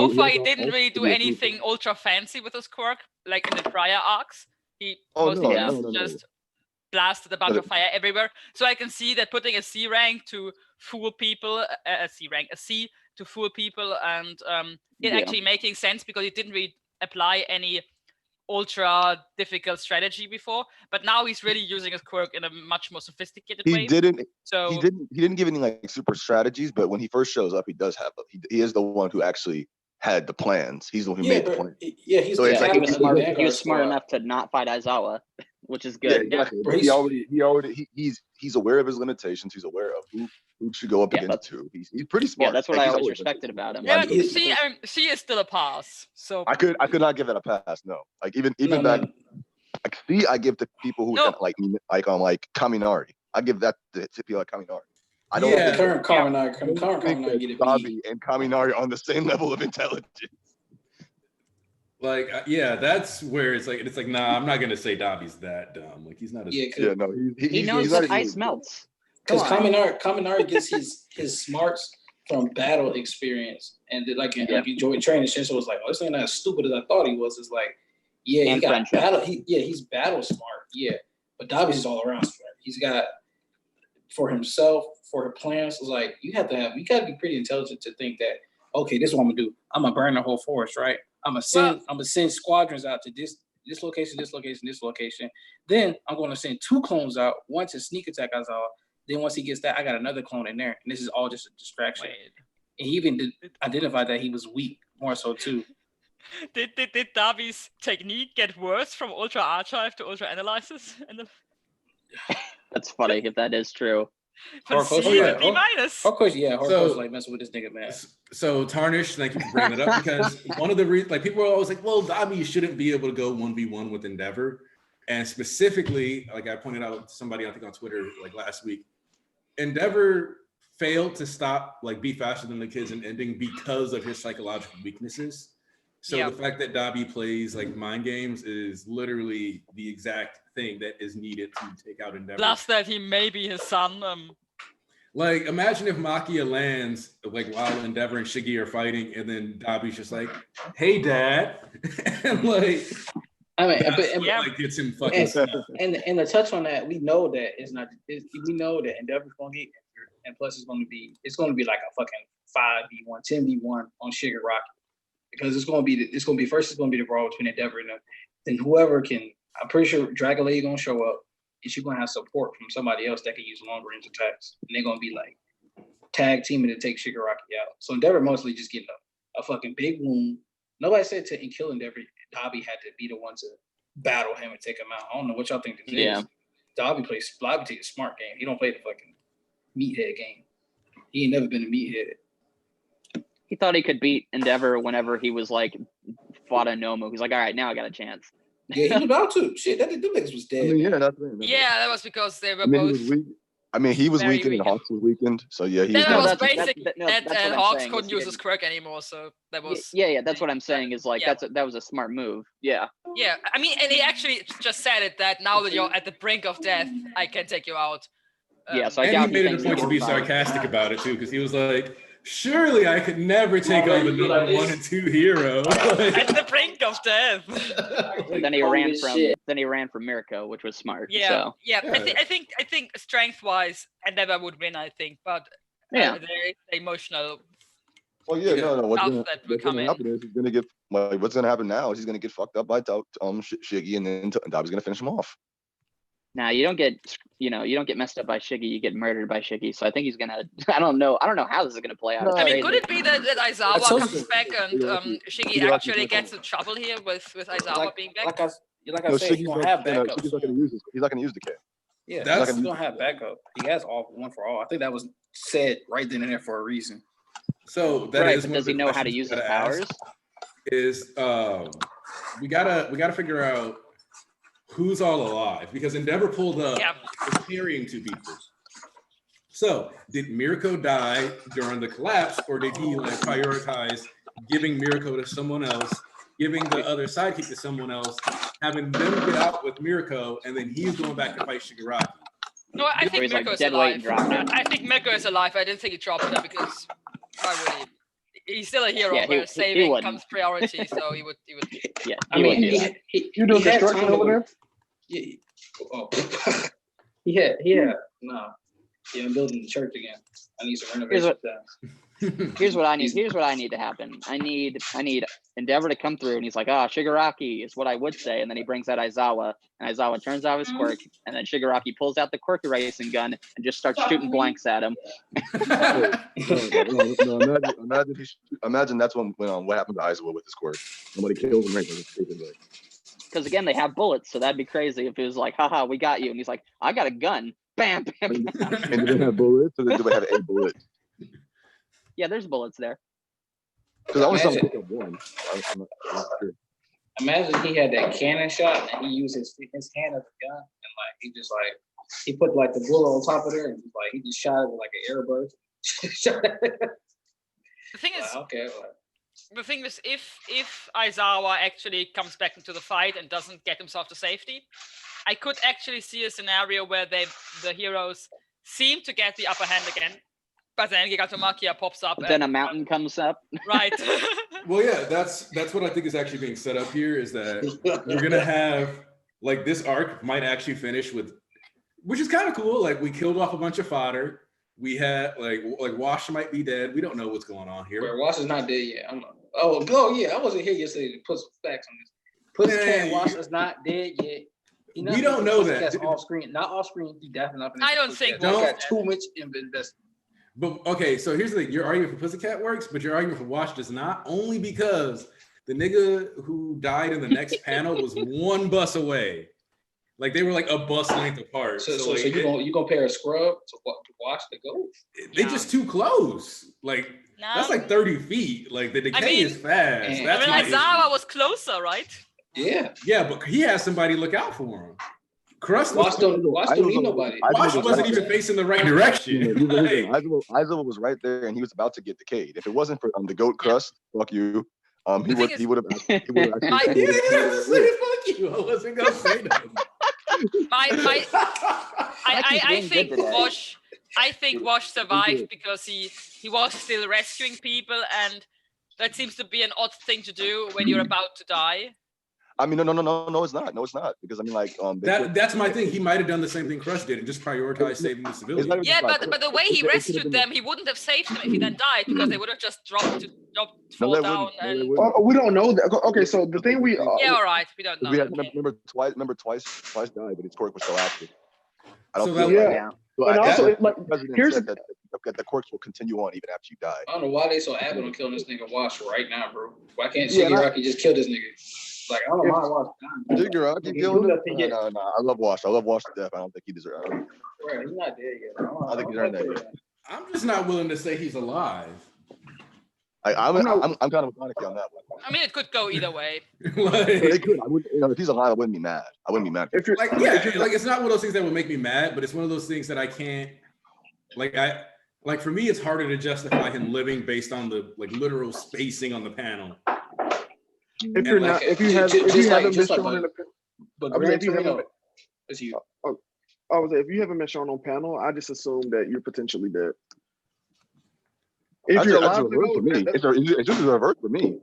far he didn't really do anything ultra fancy with his quirk, like in the prior arcs. He mostly just blasted a bunch of fire everywhere. So I can see that putting a C rank to fool people, a C to fool people, and it actually making sense because he didn't really apply any ultra difficult strategy before. But now he's really using his quirk in a much more sophisticated way. He didn't give any like super strategies, but when he first shows up, he does have he is the one who actually had the plans. He's the one who made the plan. Yeah, he was smart enough to not fight Aizawa, which is good. Yeah, exactly. But he's aware of his limitations. He's aware of who should go up against who. He's pretty smart. Yeah, that's what I always respected about him. Yeah, C is still a pass. So I could not give it a pass. No, like even back. Like C, I give to people who like Kaminari. I give that to people like Kaminari. I don't think current Kaminari get it. Dabi and Kaminari on the same level of intelligence. Like, that's where it's like, nah, I'm not gonna say Dabi's that dumb. Like, he's not as he knows that ice melts. Because Kaminari gets his smarts from battle experience, and like you join training, Shinso was like, "Oh, this ain't not as stupid as I thought he was." It's like, he got battle. He's battle smart. Yeah, but Dabi's is all around smart. He's got for himself, for her plans. It's like you gotta be pretty intelligent to think that, okay, this is what I'm gonna do. I'm gonna burn the whole forest, right? I'm gonna send squadrons out to this location, this location, this location. Then I'm gonna send 2 clones out, one to sneak attack Aizawa. Then once he gets that, I got another clone in there, and this is all just a distraction. And he even did identify that he was weak, more so too. Did Dabi's technique get worse from Ultra Archive to Ultra Analysis? That's funny if that is true. But C would be minus. Of course, yeah. Horiko's like messing with this nigga, man. So Tarnish, thank you for bringing it up because one of the reasons, like people are always like, well, Dabi shouldn't be able to go 1v1 with Endeavor, and specifically, like I pointed out to somebody I think on Twitter like last week, Endeavor failed to stop like be faster than the kids in ending because of his psychological weaknesses. So the fact that Dabi plays like mind games is literally the exact thing that is needed to take out Endeavor. Plus that he may be his son. Like imagine if Makia lands like while Endeavor and Shiggy are fighting, and then Dabi's just like, "Hey, Dad," and like. I mean, like gets him fucking and to touch on that, we know that we know that Endeavor's gonna get injured, and plus it's gonna be like a fucking 5v1, 10v1 on Shigaraki, because it's gonna be the brawl between Endeavor and then whoever can. I'm pretty sure Dragon Lady gonna show up, and she's gonna have support from somebody else that can use long range attacks, and they're gonna be like tag teaming to take Shigaraki out. So Endeavor mostly just getting a fucking big wound. Nobody said to kill Endeavor. Dabi had to be the one to battle him and take him out. I don't know what y'all think this is. Dabi takes a smart game. He don't play the fucking meathead game. He ain't never been a meathead. He thought he could beat Endeavor whenever he was like fought a Nomu. He's like, all right, now I got a chance. Yeah, he was about to. Shit, them niggas was dead. I mean, that's right. Yeah, that was because they were both. He was weakened and Hawks was weakened. So yeah, he's that was basic. And Hawks couldn't use his quirk anymore, so that was. Yeah. That's what I'm saying. Is like that was a smart move. Yeah. Yeah, I mean, and he actually just said it that now that you're at the brink of death, I can take you out. So I and he made it a point to be sarcastic about it too, because he was like, Surely I could never take on the number 1 and 2 hero. At the brink of death. And then he ran from Mirko, which was smart. Yeah, So. yeah. I think strength-wise, Endeavor would win. I think, but Yeah, there is the emotional. Well, yeah, no. What's Stuff gonna, that will what's come gonna in. happen is he's gonna get what's gonna happen now is he's gonna get fucked up by Shiggy, and then Dobby's gonna finish him off. now you don't get messed up by Shiggy, you get murdered by Shiggy. So I think he's gonna. I don't know how this is gonna play out. No, It's I mean, crazy. could it be that Aizawa so comes back and Shiggy actually gets in trouble here with Aizawa being back? Like I No, said, he's gonna have backup. Shiggy's not gonna use this. He's not gonna use the K. Yeah, That's- he's gonna have backup. He has all one for all. I think that was said right then and there for a reason. So that Right, is but one does of the he know how to questions use we his gotta powers? ask Is we gotta figure out who's all alive, because Endeavor pulled up carrying 2 people. So did Mirko die during the collapse, or did he like prioritize giving Mirko to someone else, giving the other sidekick to someone else, having them get out with Mirko, and then he's going back to fight Shigaraki? No, I think he's, like, Mirko is dead weight and alive. dropped it. I think Mirko is alive. I didn't think he dropped her because why would he? He's still a hero, Yeah, but he saving wouldn't. comes priority, so he would. Yeah, I he mean, wouldn't do that. You doing had construction time over to- there? Yeah. Oh. Yeah. No. Yeah, I'm building the church again. I need some renovations done. Here's what I need. Here's what I need to happen. I need Endeavor to come through, and he's like, Shigaraki is what I would say, and then he brings out Aizawa, and Aizawa turns out his quirk, and then Shigaraki pulls out the quirk erasing gun and just starts shooting blanks at him. No, imagine that's when what happened to Aizawa with his quirk. Somebody killed him right there. Because again, they have bullets, so that'd be crazy if it was like, haha, we got you, and he's like, I got a gun, bam, bam, bam. And do they have bullets, or do they have a bullet? Yeah, there's bullets there. Because I was trying to pick up one. I'm not sure. Imagine he had that cannon shot and he used his hand as a gun, and like he put like the bullet on top of there, and like he just shot it with like an air burst. The thing is, okay. the thing is, if Aizawa actually comes back into the fight and doesn't get himself to safety, I could actually see a scenario where the heroes seem to get the upper hand again, but then Gigatomakia pops up. But then a mountain comes up. Right. Well, yeah, that's what I think is actually being set up here, is that we're gonna have like this arc might actually finish with, which is kind of cool. Like we killed off a bunch of fodder. We had like Wash might be dead. We don't know what's going on here. Where Wash is not dead yet. Yeah, I wasn't here yesterday to put some facts on this. Pussycat Wash is not dead yet. We don't know that. That's off screen. Not off screen. He definitely not. I don't think. Don't got too much investment. But okay, so here's the thing: your argument for Pussycat works, but your argument for Wash does not. Only because the nigga who died in the next panel was one bus away. Like they were like a bus length apart. So like, you gonna pair a scrub to Wash the goat? They just too close. Like that's like 30 feet. Like the decay is fast. And, That's my Aizawa issue. was closer, right? Yeah. Yeah, but he has somebody look out for him. Crust Wash don't need nobody. Wash wasn't even facing the right direction. Aizawa was right there, and he was about to get decayed. If it wasn't for the goat Crust, fuck you. He would have. Fuck you! I wasn't gonna say that. I think Wash survived because he was still rescuing people, and that seems to be an odd thing to do when you're about to die. I mean, no, it's not. No, it's not. Because I mean, like, that's my thing. He might have done the same thing Crush did and just prioritized saving the civilians. Yeah, but the way he rescued them, he wouldn't have saved them if he then died, because they would have just fall down. And... we don't know that. Okay, so the thing we yeah, all right, we don't know. We had remember twice died, but his quirk was still active. I don't So feel that- yeah. So And also, like, here's said that the quirks will continue on even after you die. I don't know why they so adamant on killing this nigga Wash right now, bro. Why can't Yeah, Shigaraki just kill this nigga? Like, I don't mind Wash dying. Shigaraki killed him? No, I love Wash. I love Wash to death. I don't think he deserves it. Bro, he's not dead yet. I think he's earned that yet. I'm just not willing to say he's alive. I'm kind of with Monica on that one. I mean, it could go either way. It could. I would, if he's alive, I wouldn't be mad. I wouldn't be mad. if you're Like, yeah, like it's not one of those things that would make me mad, but it's one of those things that I can't, like for me, it's harder to justify him living based on the like literal spacing on the panel. if you're not, if you haven't been shown in a, But I mean, Gran if you haven't, Torino is you. I was if you haven't been shown on panel, I just assume that you're potentially dead. If you're That's a alive, reverse for me. It's just a reverse for me.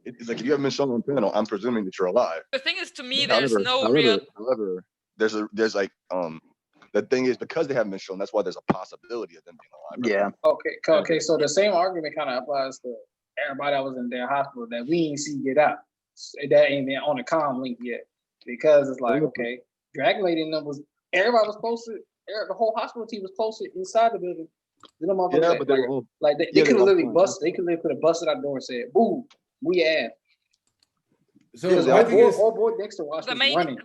It's like if you haven't been shown on panel, I'm presuming that you're alive. The thing is, to me, there's no real. However, there's like the thing is because they haven't been shown, that's why there's a possibility of them being alive. Yeah. Okay. So the same argument kind of applies to everybody that was in their hospital that we ain't see get out. That ain't been on the comm link yet because it's like okay, Dragon Lady and them was everybody was posted. The whole hospital team was posted inside the building. Then but they were all, like they could have literally busted. They could have busted out the door and said, "Boo, we ass." So I think all boy Dexter was running.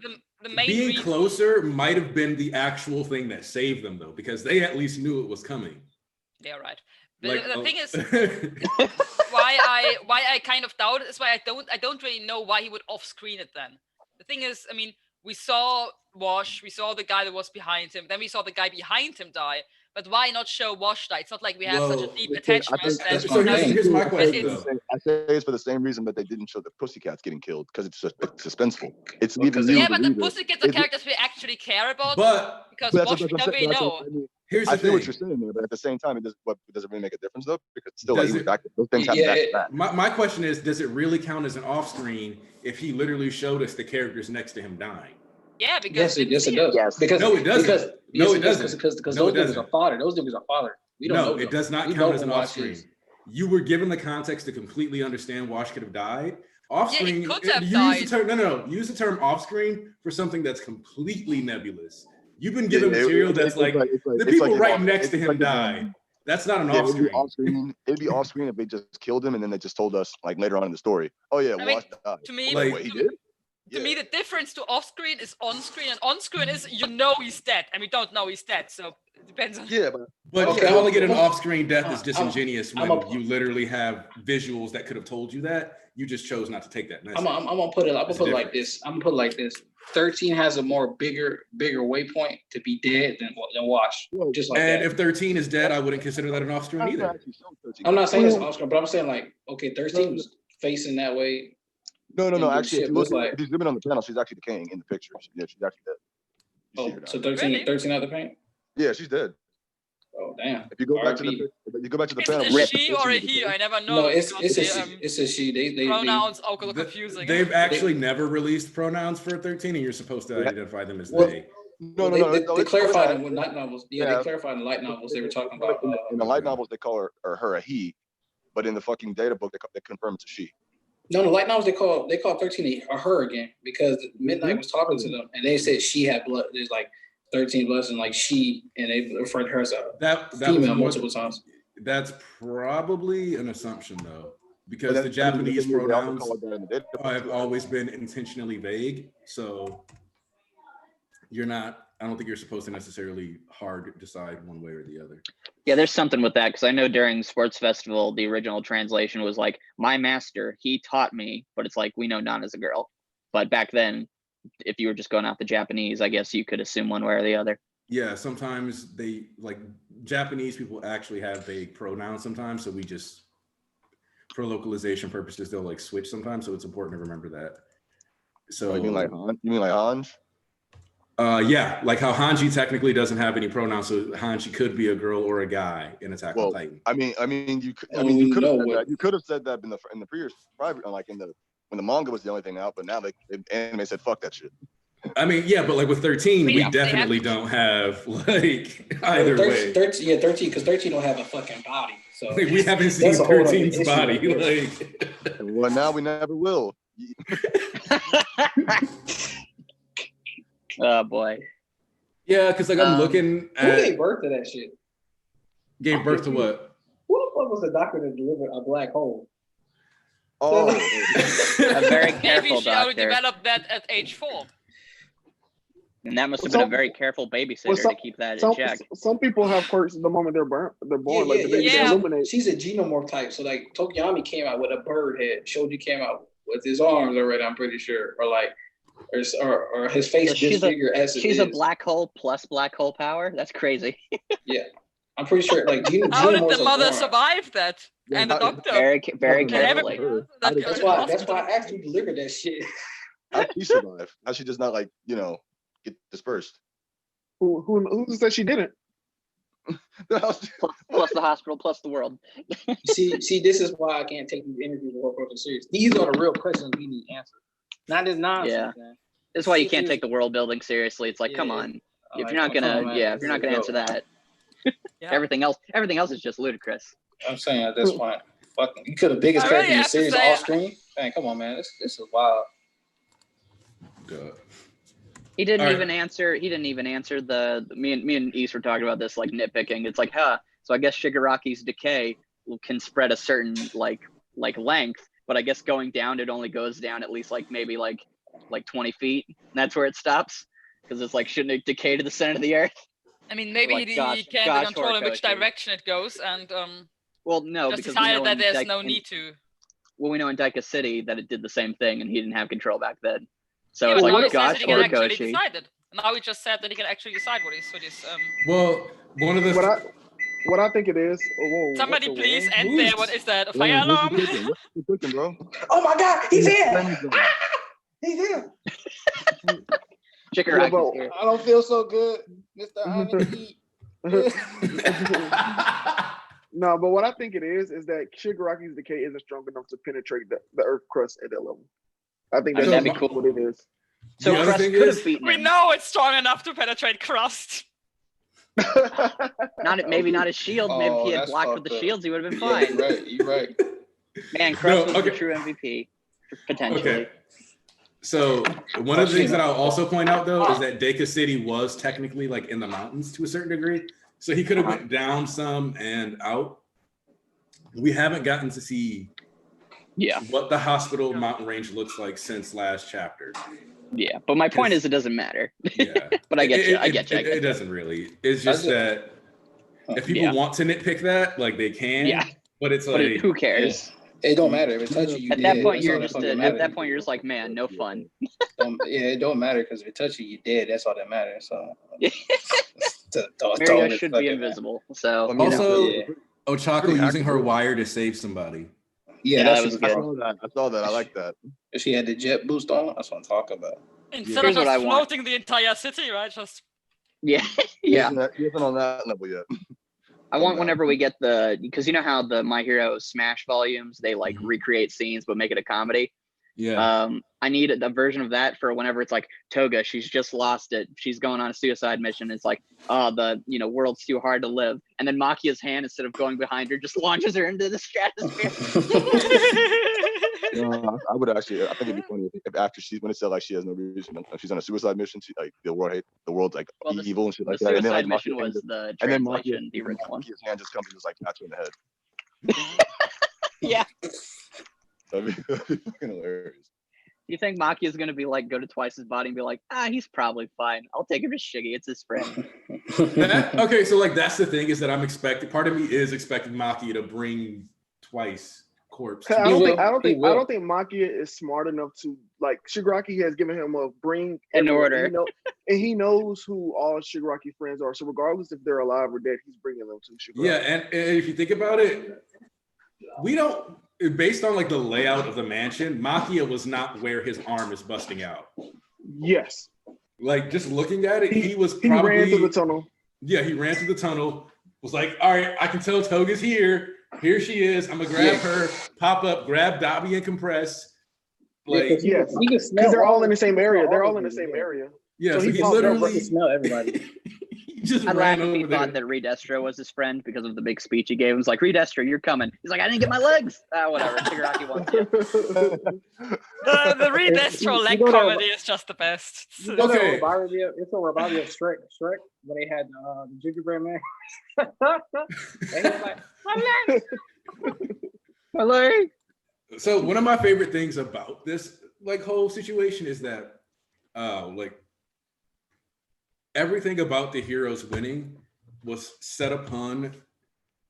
The main being reason, closer might have been the actual thing that saved them, though, because they at least knew it was coming. Yeah, right. But Like, the thing is, why I kind of doubt it is why I don't really know why he would off screen it then. The thing is, I mean, we saw Wash, we saw the guy that was behind him, then we saw the guy behind him die. But why not show Wash die? It's not like we have such a deep attachment. So here's my question, though. I say it's for the same reason that they didn't show the Pussycats getting killed, because it's just suspenseful. It's but the Pussycats are characters we actually care about. Because Wash, we don't really know. Here's the thing. What you're saying there, but at the same time, does it really make a difference though? Because still, like, those things happen back to back. My question is, does it really count as an off-screen if he literally showed us the characters next to him dying? Yeah, because yes, it does. Yes. Because no, it doesn't. Because those niggas are father. Those niggas are father. We don't know. It does not count as an off-screen. You were given the context to completely understand Wash could have died. Off-screen, he could have died. Use the term off-screen for something that's completely nebulous. You've been given material that's like the people right next to him died. That's not an off-screen. It'd be off-screen if they just killed him and then they just told us like later on in the story. Oh yeah, Wash died. To me, like, he did. To me, the difference to off-screen is on-screen, and on-screen is he's dead, and we don't know he's dead. So it depends on. Yeah, but calling it an off-screen death is disingenuous when you literally have visuals that could have told you that. You just chose not to take that message. I'm gonna put it like this. 13 has a more bigger waypoint to be dead than Wash. Just like and that. if 13 is dead, I wouldn't consider that an off-screen either. I'm not saying it's off-screen, but I'm saying like, okay, 13 was facing that way. No. Actually, if you zoom in on the panel, she's actually decaying in the pictures. Yeah, she's actually dead. So 13 out the paint? Yeah, she's dead. Oh damn! If you go back to the panel, is it a she or a he? I never know. No, it's a she. It's a she. They pronouns all confusing. They've actually never released pronouns for 13, and you're supposed to identify them as they. No. They clarified it with light novels. Yeah, they clarified in the light novels. They were talking about in the light novels they call her a he, but in the fucking data book they confirm it's a she. No, the light novels they call 13 a her again because Midnight was talking to them and they said she had blood. There's like 13 bloods and like she, and they referred to her as a female multiple times. That's probably an assumption though, because the Japanese pronouns have always been intentionally vague. So I don't think you're supposed to necessarily hard decide one way or the other. Yeah, there's something with that because I know during Sports Festival, the original translation was like, my master, he taught me, but it's like, we know Nana's a girl. But back then, if you were just going out the Japanese, I guess you could assume one way or the other. Yeah, sometimes they like Japanese people actually have vague pronouns sometimes. So we just, for localization purposes, they'll like switch sometimes. So it's important to remember that. So you mean like Hanj? Yeah, like how Hanji technically doesn't have any pronouns, so Hanji could be a girl or a guy in Attack on Titan. You could have said that in the previous, like when the manga was the only thing out, but now the anime said fuck that shit. I mean, yeah, but like with 13, we definitely don't have like either way. 13, because 13 don't have a fucking body. So like, we haven't seen 13's body. Like, well, now we never will. Oh boy. Yeah, because like I'm looking at. Who gave birth to that shit? Gave birth to what? Who the fuck was the doctor that delivered a black hole? Oh, a very careful Maybe she doctor. developed that at age 4. And that must have been a very careful babysitter to keep that in check. Some people have quirks the moment they're born. Yeah. She's a xenomorph type. So like Tokiyami came out with a bird head. Shoji came out with his arms already, I'm pretty sure. Or like or his face disfigured as it is. She's a black hole plus black hole power? That's crazy. Yeah. I'm pretty sure like how did the mother survive that? Yeah, and the doctor? Very carefully. That's why I asked who delivered that shit. How she survive? How she just not like, get dispersed? Who said she didn't? Plus the hospital, plus the world. see, this is why I can't take these interviews with World serious. These are the real questions we need answered. Not this nonsense, man. That's why you can't take the world building seriously. It's like, come on. If you're not gonna, if you're not gonna answer that, everything else is just ludicrous. I'm saying at this point, fucking, you could have biggest character in the series off screen. Man, come on, man, this is wild. He didn't even answer. He didn't even answer the. Me and East were talking about this, like nitpicking. It's like, so I guess Shigaraki's decay can spread a certain like length, but I guess going down, it only goes down at least maybe 20 feet. And that's where it stops, because it's like, shouldn't it decay to the center of the earth? I mean, maybe he can't control in which direction it goes, and well, no, just because decided that there's no need to. Well, we know in Daika City that it did the same thing, and he didn't have control back then. So yeah, it's like, gosh, or Goshi. Now we just said that he can actually decide what is. Well, one of the. What I think it is. Somebody please end there. What is that? A fire alarm? Cooking, bro. Oh my God, he's here! He's here! Shigaraki's here. I don't feel so good, Mr. Honesty. No, but what I think it is that Shigaraki's decay isn't strong enough to penetrate the Earth crust at that level. I think that'd be cool. What it is. So crust could have beaten him. We know it's strong enough to penetrate crust. Maybe not his shield. Maybe if he had blocked with the shields, he would have been fine. You're right. Man, Crust was the true MVP potentially. Okay. So one of the things that I'll also point out though is that Daika City was technically in the mountains to a certain degree. So he could have went down some and out. We haven't gotten to see what the hospital mountain range looks like since last chapter. Yeah, but my point is it doesn't matter. Yeah. But I get you. It doesn't really. It's just that if people want to nitpick that, they can. Yeah. But it's who cares? It don't matter if it touches you. At that point, you're just like, man, no fun. It don't matter, because if it touches you, you're dead. That's all that matters. So Mario should be invisible. So also, Ochako using her wire to save somebody. Yeah, that was good. I saw that. I like that. If she had the jet boost on, that's what I'm talking about. Instead of just floating the entire city, right? Just yeah. He isn't on that level yet. I want whenever we get because you know how the My Hero Smash volumes, they recreate scenes but make it a comedy. Yeah. I need a version of that for whenever it's like Toga, she's just lost it. She's going on a suicide mission. It's like, the world's too hard to live. And then Makia's hand, instead of going behind her, just launches her into the stratosphere. I would actually. I think it'd be funny if after when it said she has no reason, she's on a suicide mission. She the world's evil and shit like that. The suicide mission was the translation, the original one. His hand just comes and just pats her in the head. Yeah. That'd be fucking hilarious. You think Maki is gonna be go to Twice's body and be like, he's probably fine. I'll take him to Shiggy. It's his friend. Okay, so that's the thing is that part of me is expecting Maki to bring Twice corpse. I don't think Maki is smart enough to Shigaraki has given him a bring in order. And he knows who all Shigaraki friends are. So regardless if they're alive or dead, he's bringing them to Shigaraki. Yeah, and if you think about it, we don't. Based on the layout of the mansion, Makia was not where his arm is busting out. Yes. Just looking at it, he ran through the tunnel. Yeah, he ran through the tunnel. Was like, all right, I can tell Toga's here. Here she is. I'm gonna grab her, pop up, grab Dobby and compress. Yes, because they're all in the same area. They're all in the same area. Yeah, so he literally smell everybody. Just I laughed if he thought that Redestra was his friend because of the big speech he gave him. He's like, Redestra, you're coming. He's like, I didn't get my legs. Whatever. Shigaraki wants you. The Redestra leg comedy is just the best. Okay. It's a revival of Shrek when they had the gingerbread man. And he was like, my legs. My leg. So one of my favorite things about this whole situation is that everything about the heroes winning was set upon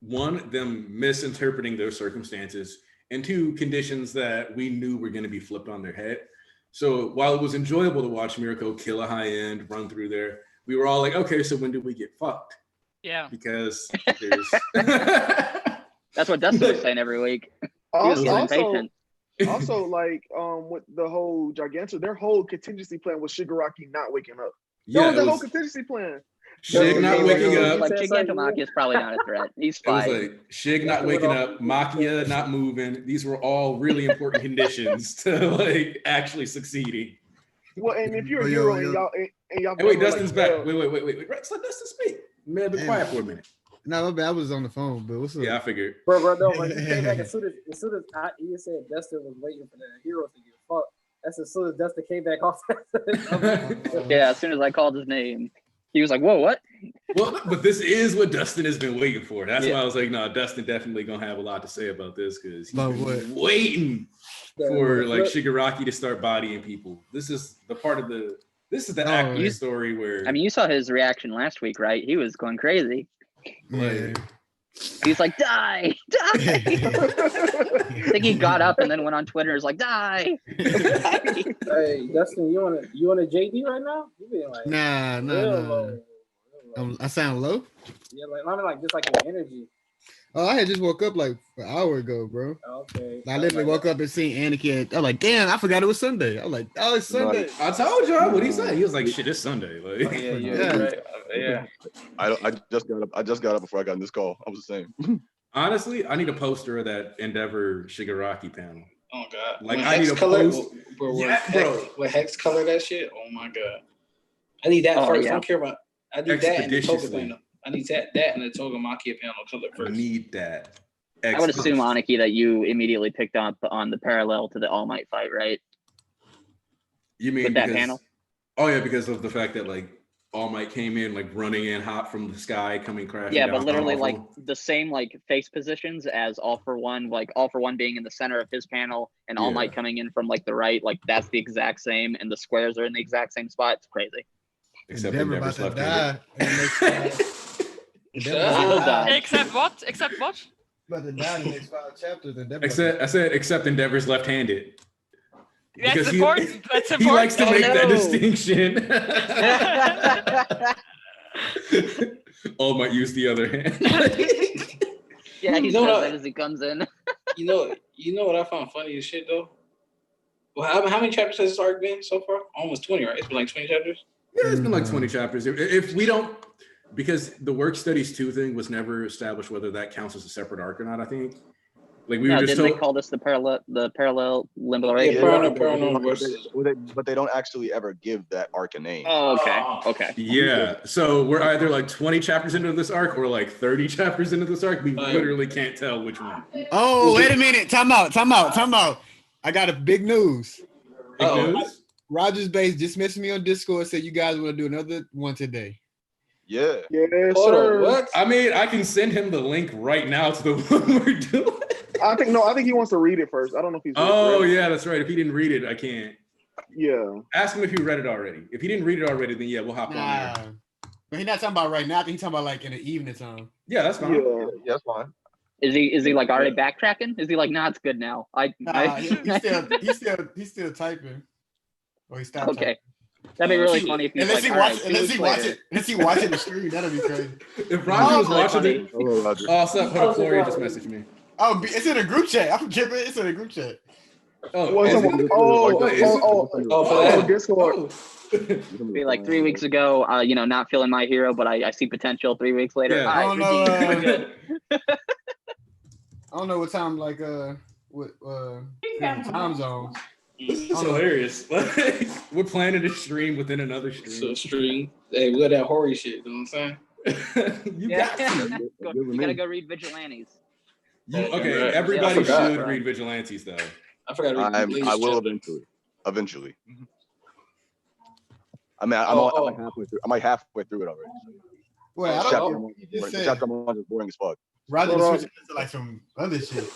one, them misinterpreting their circumstances, and two, conditions that we knew were going to be flipped on their head. So while it was enjoyable to watch Mirko kill a high end, run through there, we were all like, okay, so when do we get fucked? Yeah. Because there's that's what Dustin was saying every week. Also, with the whole Giganto, their whole contingency plan was Shigaraki not waking up. That was the whole contingency plan. Shig not waking up. Like Gigantomachia is probably not a threat. He's It was fine. like Shig not waking up, Machia not moving. These were all really important conditions to like actually succeeding. Well, and if you're a hero and y'all Hey, wait, Dustin's back. Wait. Let's let Dustin speak. Man, be quiet for a minute. No, I was on the phone, but what's up? Yeah, I figured. Bro, no, when he came back as soon as you said Dustin was waiting for the heroes to get fucked. That's as soon as Dustin came back off. Yeah, as soon as I called his name, he was like, "Whoa, what?" Well, but this is what Dustin has been waiting for. That's why I was like, no, Dustin definitely gonna have a lot to say about this because he's been waiting for like Shigaraki to start bodying people. This is the part of the acting story where I mean, you saw his reaction last week, right? He was going crazy. Like, he's like, die. I think he got up and then went on Twitter and was like, die. Hey, Dustin, you on a JD right now? You being like Nah. I sound low? Yeah, like I mean, like just like your energy. Oh, I had just woke up like an hour ago, bro. Okay. I literally woke up and seen Anakin. I was like, damn, I forgot it was Sunday. I was like, oh, it's Sunday. I told y'all. What he say? He was like, shit, it's Sunday. Like, yeah. I just got up before I got in this call. I was the same. Honestly, I need a poster of that Endeavor Shigaraki panel. Oh God! Like when I need a post. Bro, when Hex color that shit. Oh my God! I need that first. I don't care about. I need that and the Toga panel. I need that and the Toga Machia panel color first. I need that. I would assume, Aniki, that you immediately picked up on the parallel to the All Might fight, right? You mean with that panel? Oh yeah, because of the fact that like All Might came in like running in hot from the sky, coming crashing. Yeah, down but literally All like the same like face positions as All for One, like All for One being in the center of his panel and All Might coming in from like the right, like that's the exact same, and the squares are in the exact same spot. It's crazy. Except Endeavor's about to die. Except what? Except what? About to die in the next 5 chapters. Except Endeavor's left-handed. That's important. That's important. He likes to make that distinction. All Might use the other hand. Yeah, he says that as he comes in. You know what I found funny as shit though? Well, how many chapters has this arc been so far? Almost 20, right? It's been like 20 chapters. Yeah, it's been like 20 chapters. If we don't, because the work studies 2 thing was never established whether that counts as a separate arc or not. I think, like we were just didn't they call this the parallel limbo, right? But they don't actually ever give that arc a name. Oh, okay. Yeah, so we're either like 20 chapters into this arc or like 30 chapters into this arc. We literally can't tell which one. Oh, wait a minute! Time out! I got a big news. Big news. Rogers Base just messaged me on Discord, said you guys want to do another one today. Yeah. Yes, sir. What? I mean, I can send him the link right now to the one we're doing. I think he wants to read it first. I don't know if he's. Yeah, that's right. If he didn't read it, I can't. Yeah. Ask him if he read it already. If he didn't read it already, then yeah, we'll hop on there. But he's not talking about right now. I think he's talking about like in the evening time. Yeah, that's fine. Yeah, that's fine. Is he like already backtracking? Is he like, nah, it's good now? He's still typing. Or he stopped. Okay. That'd be really funny if he's unless he watching the stream. That'd be crazy. If Roger was watching it, what's up? Hold up, Florian just messaged me. Oh, it's in a group chat. I'm tripping. It's in a group chat. Discord. Be like 3 weeks ago, not feeling my hero, but I see potential 3 weeks later. Yeah. All right, good. I don't know what time, like, what time zones. This is hilarious. We're planning a stream within another stream. So stream. Hey, we got that horror shit. You know what I'm saying? You gotta go read Vigilantes. Okay, everybody should read Vigilantes though. I forgot to read. I will eventually. I mean, I'm like halfway through. I'm like halfway through it already. Well, I don't know. Chapter 1 is boring as fuck. Rather than like some other shit.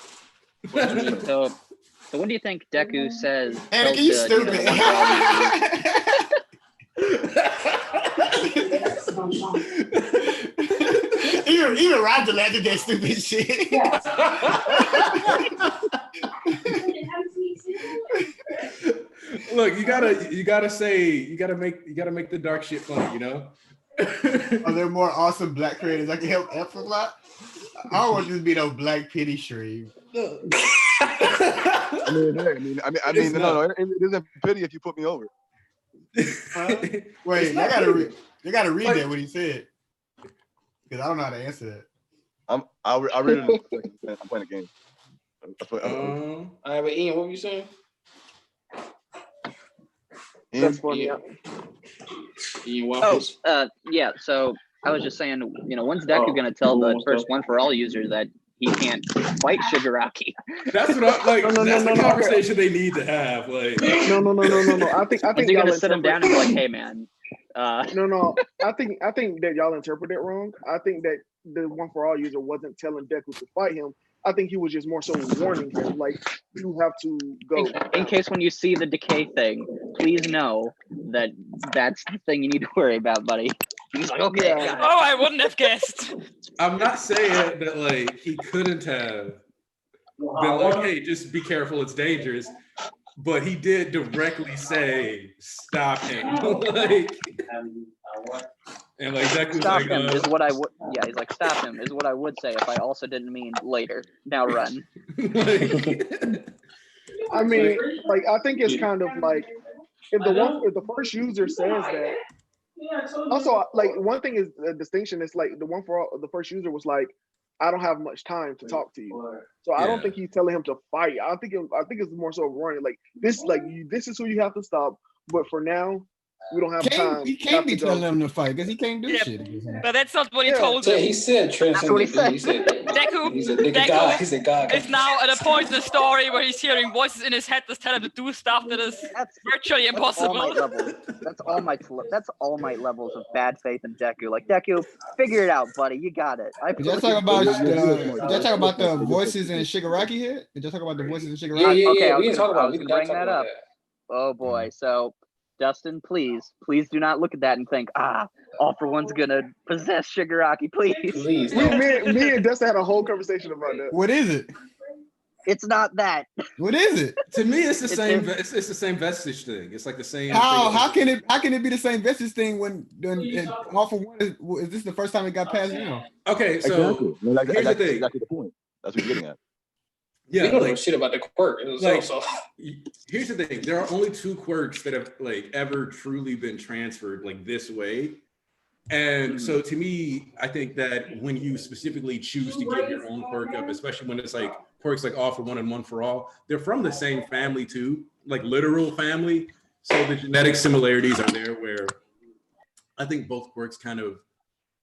So when do you think Deku says? Anakin, you stupid. even Roger laughed at that stupid shit. Yes. Look, you gotta make the dark shit funny, you know? Are there more awesome black creators I can help amplify? I don't want this to be no black pity stream. I mean, no, it isn't pity if you put me over. Wait, I gotta read that what he said. Because I don't know how to answer that. I'll read it. I'm playing a game. All right, but Ian, what were you saying? That's funny. Ian Waffles. Yeah. So I was just saying, when's Deku gonna tell the first One For All user that he can't fight Shigaraki? That's what I like. No, that's the no, conversation they need to have. Like, no. I think When's he gonna sit him down and be like, "Hey, man"? No. I think that y'all interpret it wrong. I think that the One For All user wasn't telling Deku to fight him. I think he was just more so warning him, like, you have to go. In case when you see the decay thing, please know that that's the thing you need to worry about, buddy. He's like, okay. Yeah. Oh, I wouldn't have guessed. I'm not saying that like he couldn't have been like, hey, just be careful, it's dangerous. But he did directly say, stop him. Like, and like Deku was Stop like, him is what I would. Yeah, he's like, stop him is what I would say if I also didn't mean later. Now run. like, I mean, like, I think it's kind of like if the first user says that. Also, like, one thing is a distinction. It's like the One For All, the first user was like, I don't have much time to talk to you, so I don't think he's telling him to fight. I think it's more so running. Like this is who you have to stop. But for now, we don't have time. He can't be telling him to fight because he can't do shit. But that's not what he Yeah. told Yeah, him. he said That's what he said. He said Deku, he said nigga God. He said God. is now at a point in the story where he's hearing voices in his head that tell him to do stuff that is virtually impossible. That's all my levels of bad faith in Deku. Like, Deku, figure it out, buddy. You got it. Did y'all talk about the voices in Shigaraki here? Did y'all talk about the voices in Shigaraki? Okay, we didn't talk about. We can bring that up. Oh boy, so Dustin, please do not look at that and think, All For One's gonna possess Shigaraki, please. Please. Me and Dustin had a whole conversation about that. What is it? It's not that. What is it? to me, it's the same. It's the same vestige thing. It's like the same. How can it be the same vestige thing when All For One is this the first time it got past you? Okay, so Exactly. No, like, here's the that's thing. exactly the point. That's what you're getting at. Yeah, we don't know like, shit about the quirk. It was like, so. Here's the thing: there are only 2 quirks that have like ever truly been transferred like this way. And so to me, I think that when you specifically choose to give your own quirk up, especially when it's like quirks like All For One and One For All, they're from the same family too, like literal family. So the genetic similarities are there where I think both quirks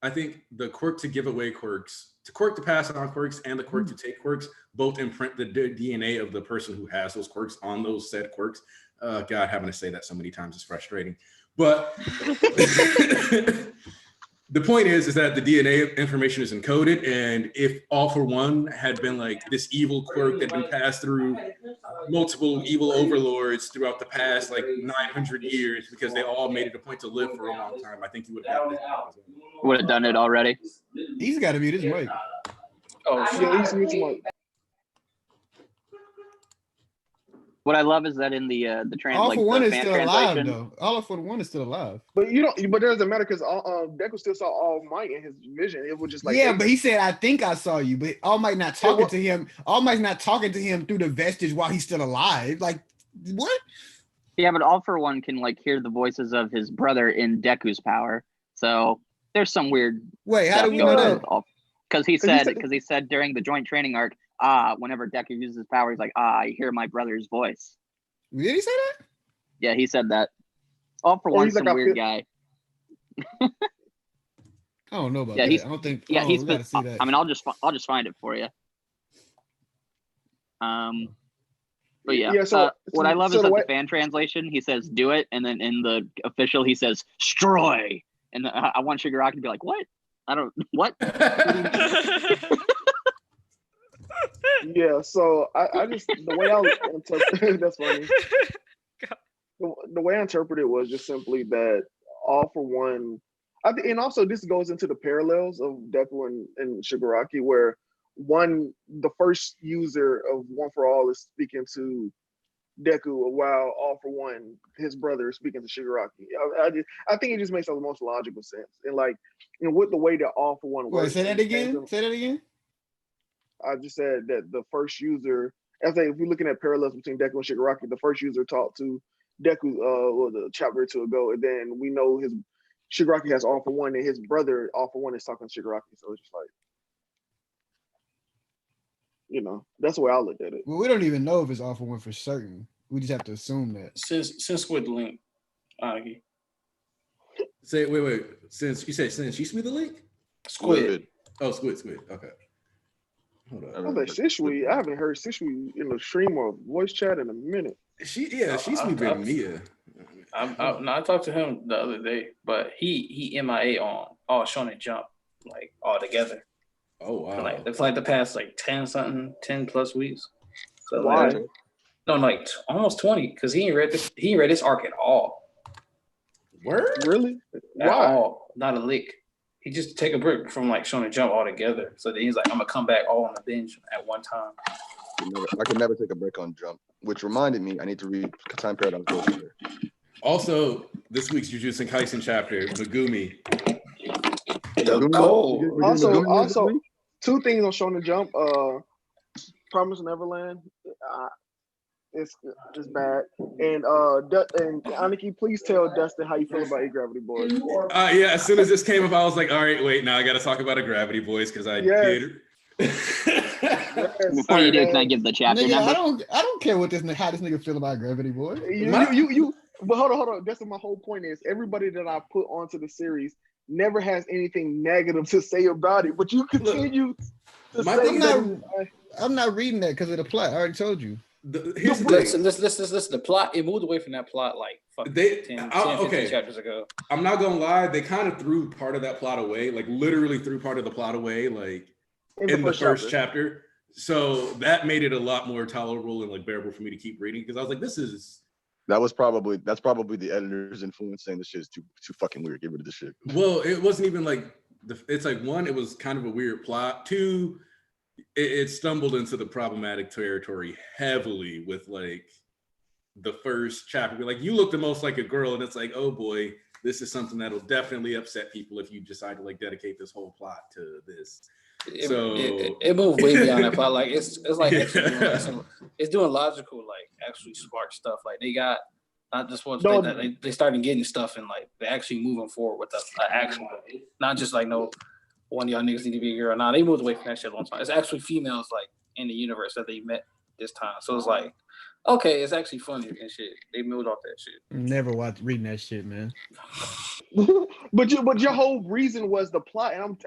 I think the quirk to give away quirks, the quirk to pass on quirks and the quirk to take quirks, both imprint the DNA of the person who has those quirks on those said quirks. God, having to say that so many times is frustrating. But the point is that the DNA information is encoded, and if All For One had been like this evil quirk that had been passed through multiple evil overlords throughout the past like 900 years, because they all made it a point to live for a long time, I think he would have done it already. He's got to be this way. Oh, Yeah, he's smart. What I love is that in the All For One is fan still alive translation, though. All For One is still alive. But but it doesn't matter because Deku still saw All Might in his vision. It was just like, yeah, but he said, "I think I saw you," but All Might not talking to him. All Might's not talking to him through the vestige while he's still alive. Like, what? Yeah, but All For One can like hear the voices of his brother in Deku's power. So there's some weird. Wait, how do we know that? Because he said during the joint training arc, whenever Deku uses his power, he's like, I hear my brother's voice. Did he say that? Yeah, he said that. All For One's some weird guy. I don't know about that. I don't think. Yeah, he's got to see that. I mean, I'll just find it for you. But yeah, what I love is that the fan translation, he says "do it," and then in the official he says "destroy," and I want Shigaraki to be like, "What? I don't what." Yeah, so I just the way I interpret that's funny. The way I interpreted it was just simply that All For One, and also this goes into the parallels of Deku and Shigaraki, where the first user of One For All is speaking to Deku, while All For One, his brother, is speaking to Shigaraki. I think it just makes the most logical sense, and with the way that All For One works. Say that again. I just said that the first user, if we're looking at parallels between Deku and Shigaraki, the first user talked to Deku a chapter or two ago, and then we know Shigaraki has All for One, and his brother All for One is talking to Shigaraki. So it's just like, that's the way I look at it. Well, we don't even know if it's All for One for certain. We just have to assume that. Since with the link, Anaki. Say wait. Since she me the link? Squid. Oh, Squid. Okay. Hold on. I was like, Sishui. I haven't heard Sishui in the stream or voice chat in a minute. She's me better than Mia. I talked to him the other day, but he MIA on all Shonen Jump, like all together. Oh wow! Like it's like the past 10 plus weeks. So Why? Almost 20, because he ain't read this arc at all. Word? Really? At all. Not a lick. He just take a break from Shonen Jump altogether. So then he's like, I'm gonna come back all on the binge at one time. I can never take a break on Jump, which reminded me I need to read Time Paradox Ghost Rider. Also, this week's Jujutsu Kaisen chapter, Megumi. Also, two things on Shonen Jump. Promise Neverland. It's bad. And Aniki, please tell Dustin how you feel about A Gravity Boys. Yeah, as soon as this came up, I was like, all right, wait, now I gotta talk about A Gravity Boys because I did. Before you do, can I give the chapter number? I don't care how this nigga feel about Gravity Boys. But hold on. That's what my whole point is. Everybody that I put onto the series never has anything negative to say about it, but you continue to say that. I'm not reading that because of the plot. I already told you. Listen, the plot, it moved away from that plot 15 chapters ago. I'm not gonna lie, they kind of threw part of that plot away, literally threw part of the plot away, in the first chapter. So that made it a lot more tolerable and bearable for me to keep reading, because I was like, that's probably the editor's influence saying this shit is too fucking weird. Get rid of this shit. Well, it wasn't even it's one, it was kind of a weird plot. Two, it stumbled into the problematic territory heavily with the first chapter. You look the most like a girl, and it's oh boy, this is something that'll definitely upset people if you decide to dedicate this whole plot to this. It moved way beyond that plot. It's it's doing logical, actually smart stuff. They got not just what they started getting stuff and they actually moving forward with the action, not just no one of y'all niggas need to be a girl. Nah, they moved away from that shit a long time. It's actually females in the universe that they met this time. So it's okay, it's actually funny and shit. They moved off that shit. Never reading that shit, man. but your whole reason was the plot, and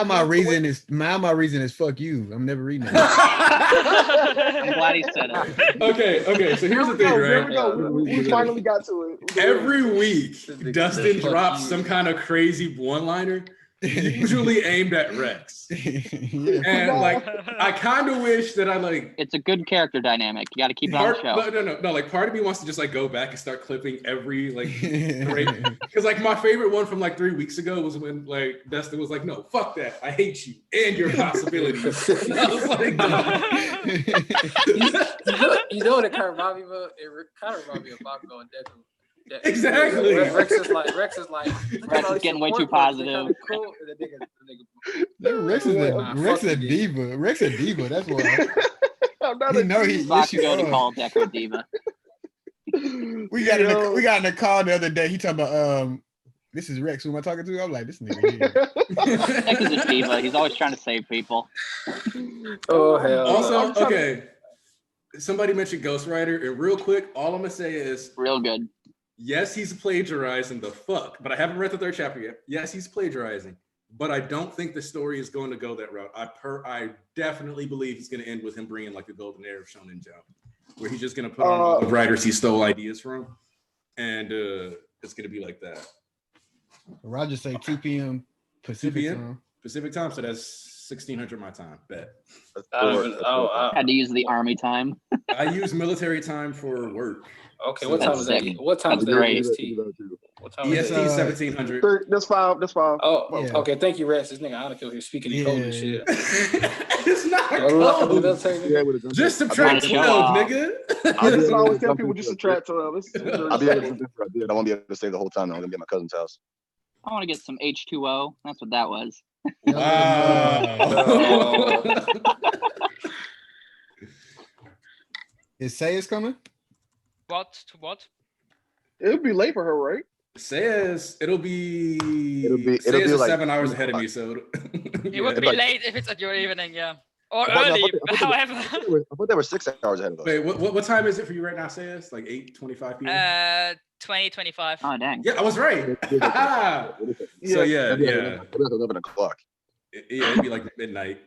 my reason is fuck you. I'm never reading that. I'm glad he said it. Okay. So here's the thing, right? Here we go. We finally got to it. Every week, Dustin drops some kind of crazy one-liner, usually aimed at Rex. And I kind of wish that it's a good character dynamic. You got to keep it on the show. No, part of me wants to just go back and start clipping every because my favorite one from 3 weeks ago was when Dustin was no, fuck that, I hate you and your possibilities. I was you know what it kind of reminded me of? It kind of reminded me of Bakugo and Deku. Yeah, exactly. Rex is getting way too positive. Cool. Rex is a diva. Rex a diva. That's why. Bakugo to call Deku a diva. We got in the call the other day. He talking about this is Rex. Who am I talking to? I'm like, this nigga here. Deck is a diva. He's always trying to save people. Oh hell. Also, okay. Somebody mentioned Ghost Rider, and real quick, all I'm gonna say is real good. Yes, he's plagiarizing the fuck, but I haven't read the third chapter yet. Yes, he's plagiarizing, but I don't think the story is going to go that route. I definitely believe he's going to end with him bringing the golden era of Shonen Jump, where he's just going to put on all the writers he stole ideas from, and it's going to be like that. Roger say 2 p.m. Pacific time. Pacific time, so that's 1600 my time. Bet. I had to use the army time. I use military time for work. Okay, what time is that? What time is that? EST? What time EST 1700. That's 5. Oh, yeah. Okay. Thank you, Rex. This nigga Annika here speaking in code and shit. It's not code. Just subtract 12, nigga. I always tell people just subtract 12. I'll be able to do that. I won't be able to stay the whole time. I'm gonna be at my cousin's house. I want to get some H2O. That's what that was. Wow. Is Say is coming? What? To what? It'd be late for her, right? Says it'll be like is 7 hours ahead of me, so It would be late if it's at your evening, yeah. Or I thought- early, I however. I thought they were 6 hours ahead of us. Wait, what time is it for you right now, Says? Like 8:25 p.m. 20:25. Oh dang. Yeah, I was right. So yeah. It was 11 o'clock. Yeah, it'd be like midnight.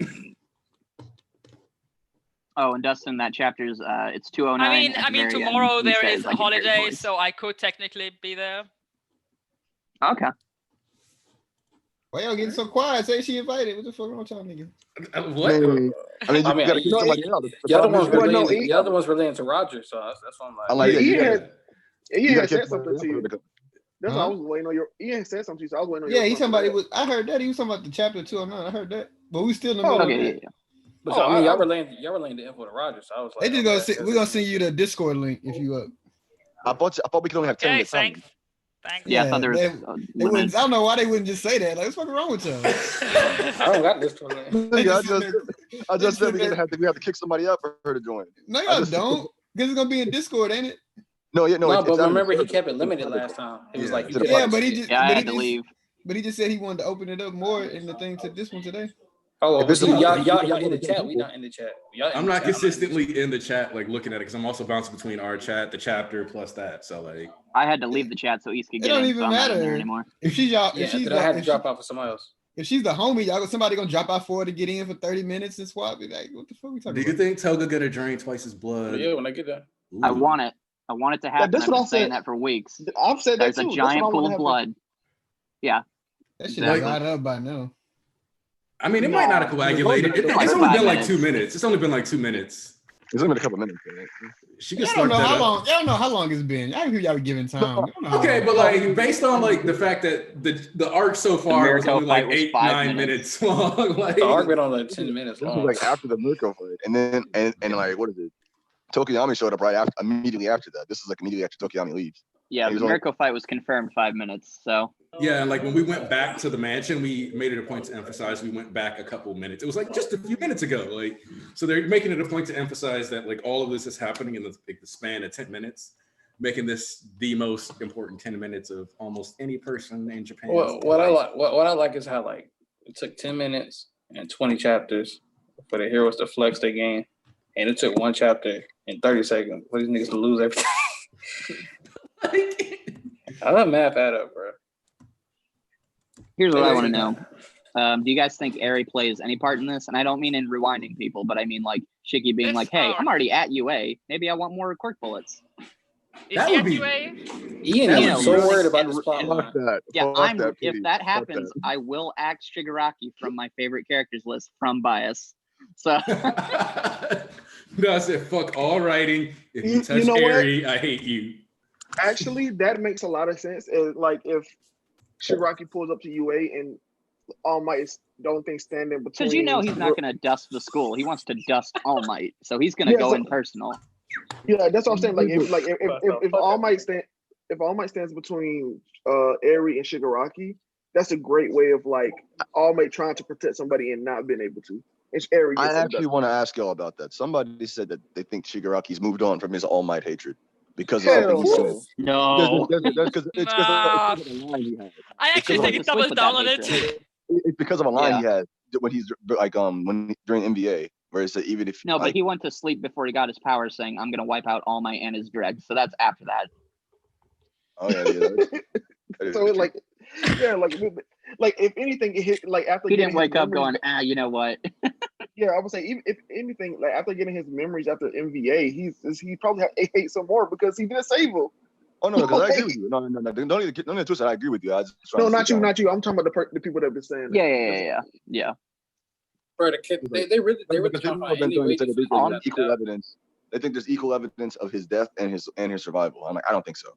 Oh, and Dustin, that chapter's it's 2:09. I mean, tomorrow there is a holiday, so I could technically be there. Okay. Why y'all getting so quiet? Say she invited. What the fuck wrong with y'all niggas? What? I mean, you gotta keep somebody out. The other one's relating to Roger, so that's what I'm like. I'm like, He gotta had keep said something to you. That's why I was waiting on your. Ian said something to you, so I was waiting on your. Yeah, he's somebody was. I heard that he was talking about the chapter 209. I heard that, but we still in the middle of that. But so, I mean, y'all relaying the info to Roger, so I was like, They just we're gonna send you the Discord link if you up. I thought we could only have 10 minutes. Thanks. Yeah, I thought there was. They wouldn't, I don't know why they wouldn't just say that. Like, what's fucking wrong with y'all? I don't got this one. I just said we have to kick somebody out for her to join. No, y'all don't. Because it's gonna be in Discord, ain't it? No, but remember he kept it limited last time. He was like, but he just, I had to leave. But he just said he wanted to open it up more in the thing to this one today. Oh, y'all in the chat. We not in the chat. I'm not consistently in the chat, like looking at it, because I'm also bouncing between our chat, the chapter, plus that. So like, I had to leave the chat so East could it get don't in. even So I'm not in matter there anymore. if she's y'all. Yeah, If she's I had to drop out for somebody else. If she's the homie, y'all somebody gonna drop out for her to get in for 30 minutes and swap it. Like, what the fuck we talking about? Do you think Toga gonna drain twice his blood? Yeah, when I get that. Ooh. I want it. I want it to happen. That's I've what been I'm saying saying. that for weeks. I've said that There's too. a giant pool of blood. Yeah. That shit is right up by now. I mean, it might not have coagulated. It's only been like 2 minutes. It's only been like 2 minutes. It's only been a couple minutes. She can I start don't know that how up. long. I don't know how long it's been. I hear y'all be giving time. Okay, but like based on like the fact that the arc so far was only like 8-9 minutes long. Like the arc been on like 10 minutes This long. was like after the Mirko fight, and then and like what is it? Tokiyami showed up right after, immediately after that. This is like immediately after Tokiyami leaves. Yeah, the Mirko fight was confirmed 5 minutes. So yeah, and like when we went back to the mansion, we made it a point to emphasize we went back a couple minutes. It was like just a few minutes ago. Like, so they're making it a point to emphasize that like all of this is happening in the span of 10 minutes, making this the most important 10 minutes of almost any person in Japan. Well, what I like is how like it took 10 minutes and 20 chapters for the heroes to flex their game, and it took 1 chapter and 30 seconds for these niggas to lose everything. How that math add up, bro? here's what I want to know. Do you guys think Eri plays any part in this? And I don't mean in rewinding people, but I mean like Shiki being like, hey, I'm already at UA. Maybe I want more quirk bullets. Is he at UA? Ian is so worried about this plot line. If that happens, I will act Shigaraki from my favorite characters list from bias. So no, I said fuck all writing. If you touch Eri, I hate you. Actually, that makes a lot of sense. Like if Shigaraki pulls up to UA and All Might is the only thing standing between. Because you know he's not going to dust the school. He wants to dust All Might, so he's going to go in personal. Yeah, that's what I'm saying. Like if All Might stands between Eri and Shigaraki, that's a great way of like All Might trying to protect somebody and not being able to. It's Eri. I actually want to ask y'all about that. Somebody said that they think Shigaraki's moved on from his All Might hatred because of something he said. No, it's because of a line he had. I actually think it doubles down on it. It's because of a line he had when he's like during NBA, where he said even if but he went to sleep before he got his powers, saying I'm gonna wipe out All Might and his dregs. So that's after that. Oh yeah. So like if anything, it hit like after he didn't wake up going, you know what? Yeah, I would say even if anything, like after getting his memories after MVA, he probably hate some more because he didn't save him. Oh no, because I agree with you. No. Don't even twist it. I agree with you. No, not you. I'm talking about the people that have been saying that. Yeah. Bro, the kid, they really equal evidence. They think there's equal evidence of his death and his survival. I'm like, I don't think so.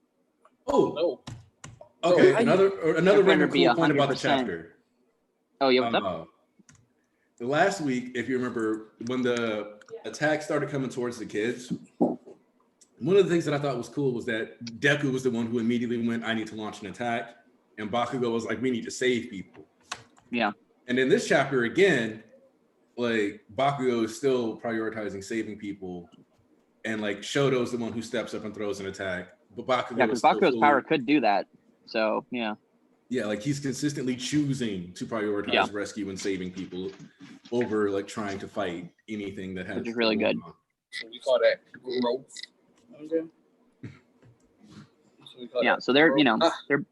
Oh, no. Okay. Another really cool point about the chapter. Oh yeah, what's up? The last week, if you remember, when the attack started coming towards the kids, one of the things that I thought was cool was that Deku was the one who immediately went, I need to launch an attack. And Bakugo was like, we need to save people. Yeah. And in this chapter, again, like Bakugo is still prioritizing saving people. And like Shoto's the one who steps up and throws an attack. But Bakugo because Bakugo's power could do that. So yeah. Yeah, like he's consistently choosing to prioritize rescue and saving people over like trying to fight anything that has. Which is really good. So we call that growth. Okay. So they're, they're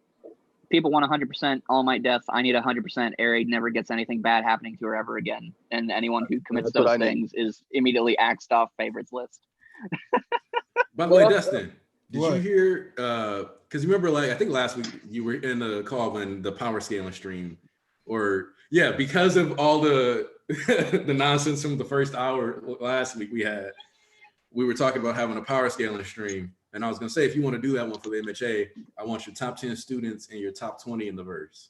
people want 100% All Might death. I need 100% Aerie never gets anything bad happening to her ever again. And anyone who commits those things is immediately axed off favorites list. By the way, Dustin, did you hear? Because remember, like I think last week you were in the call when the power scaling stream, because of all the the nonsense from the first hour last week we were talking about having a power scaling stream. And I was gonna say, if you want to do that one for the MHA, I want your top 10 students and your top 20 in the verse.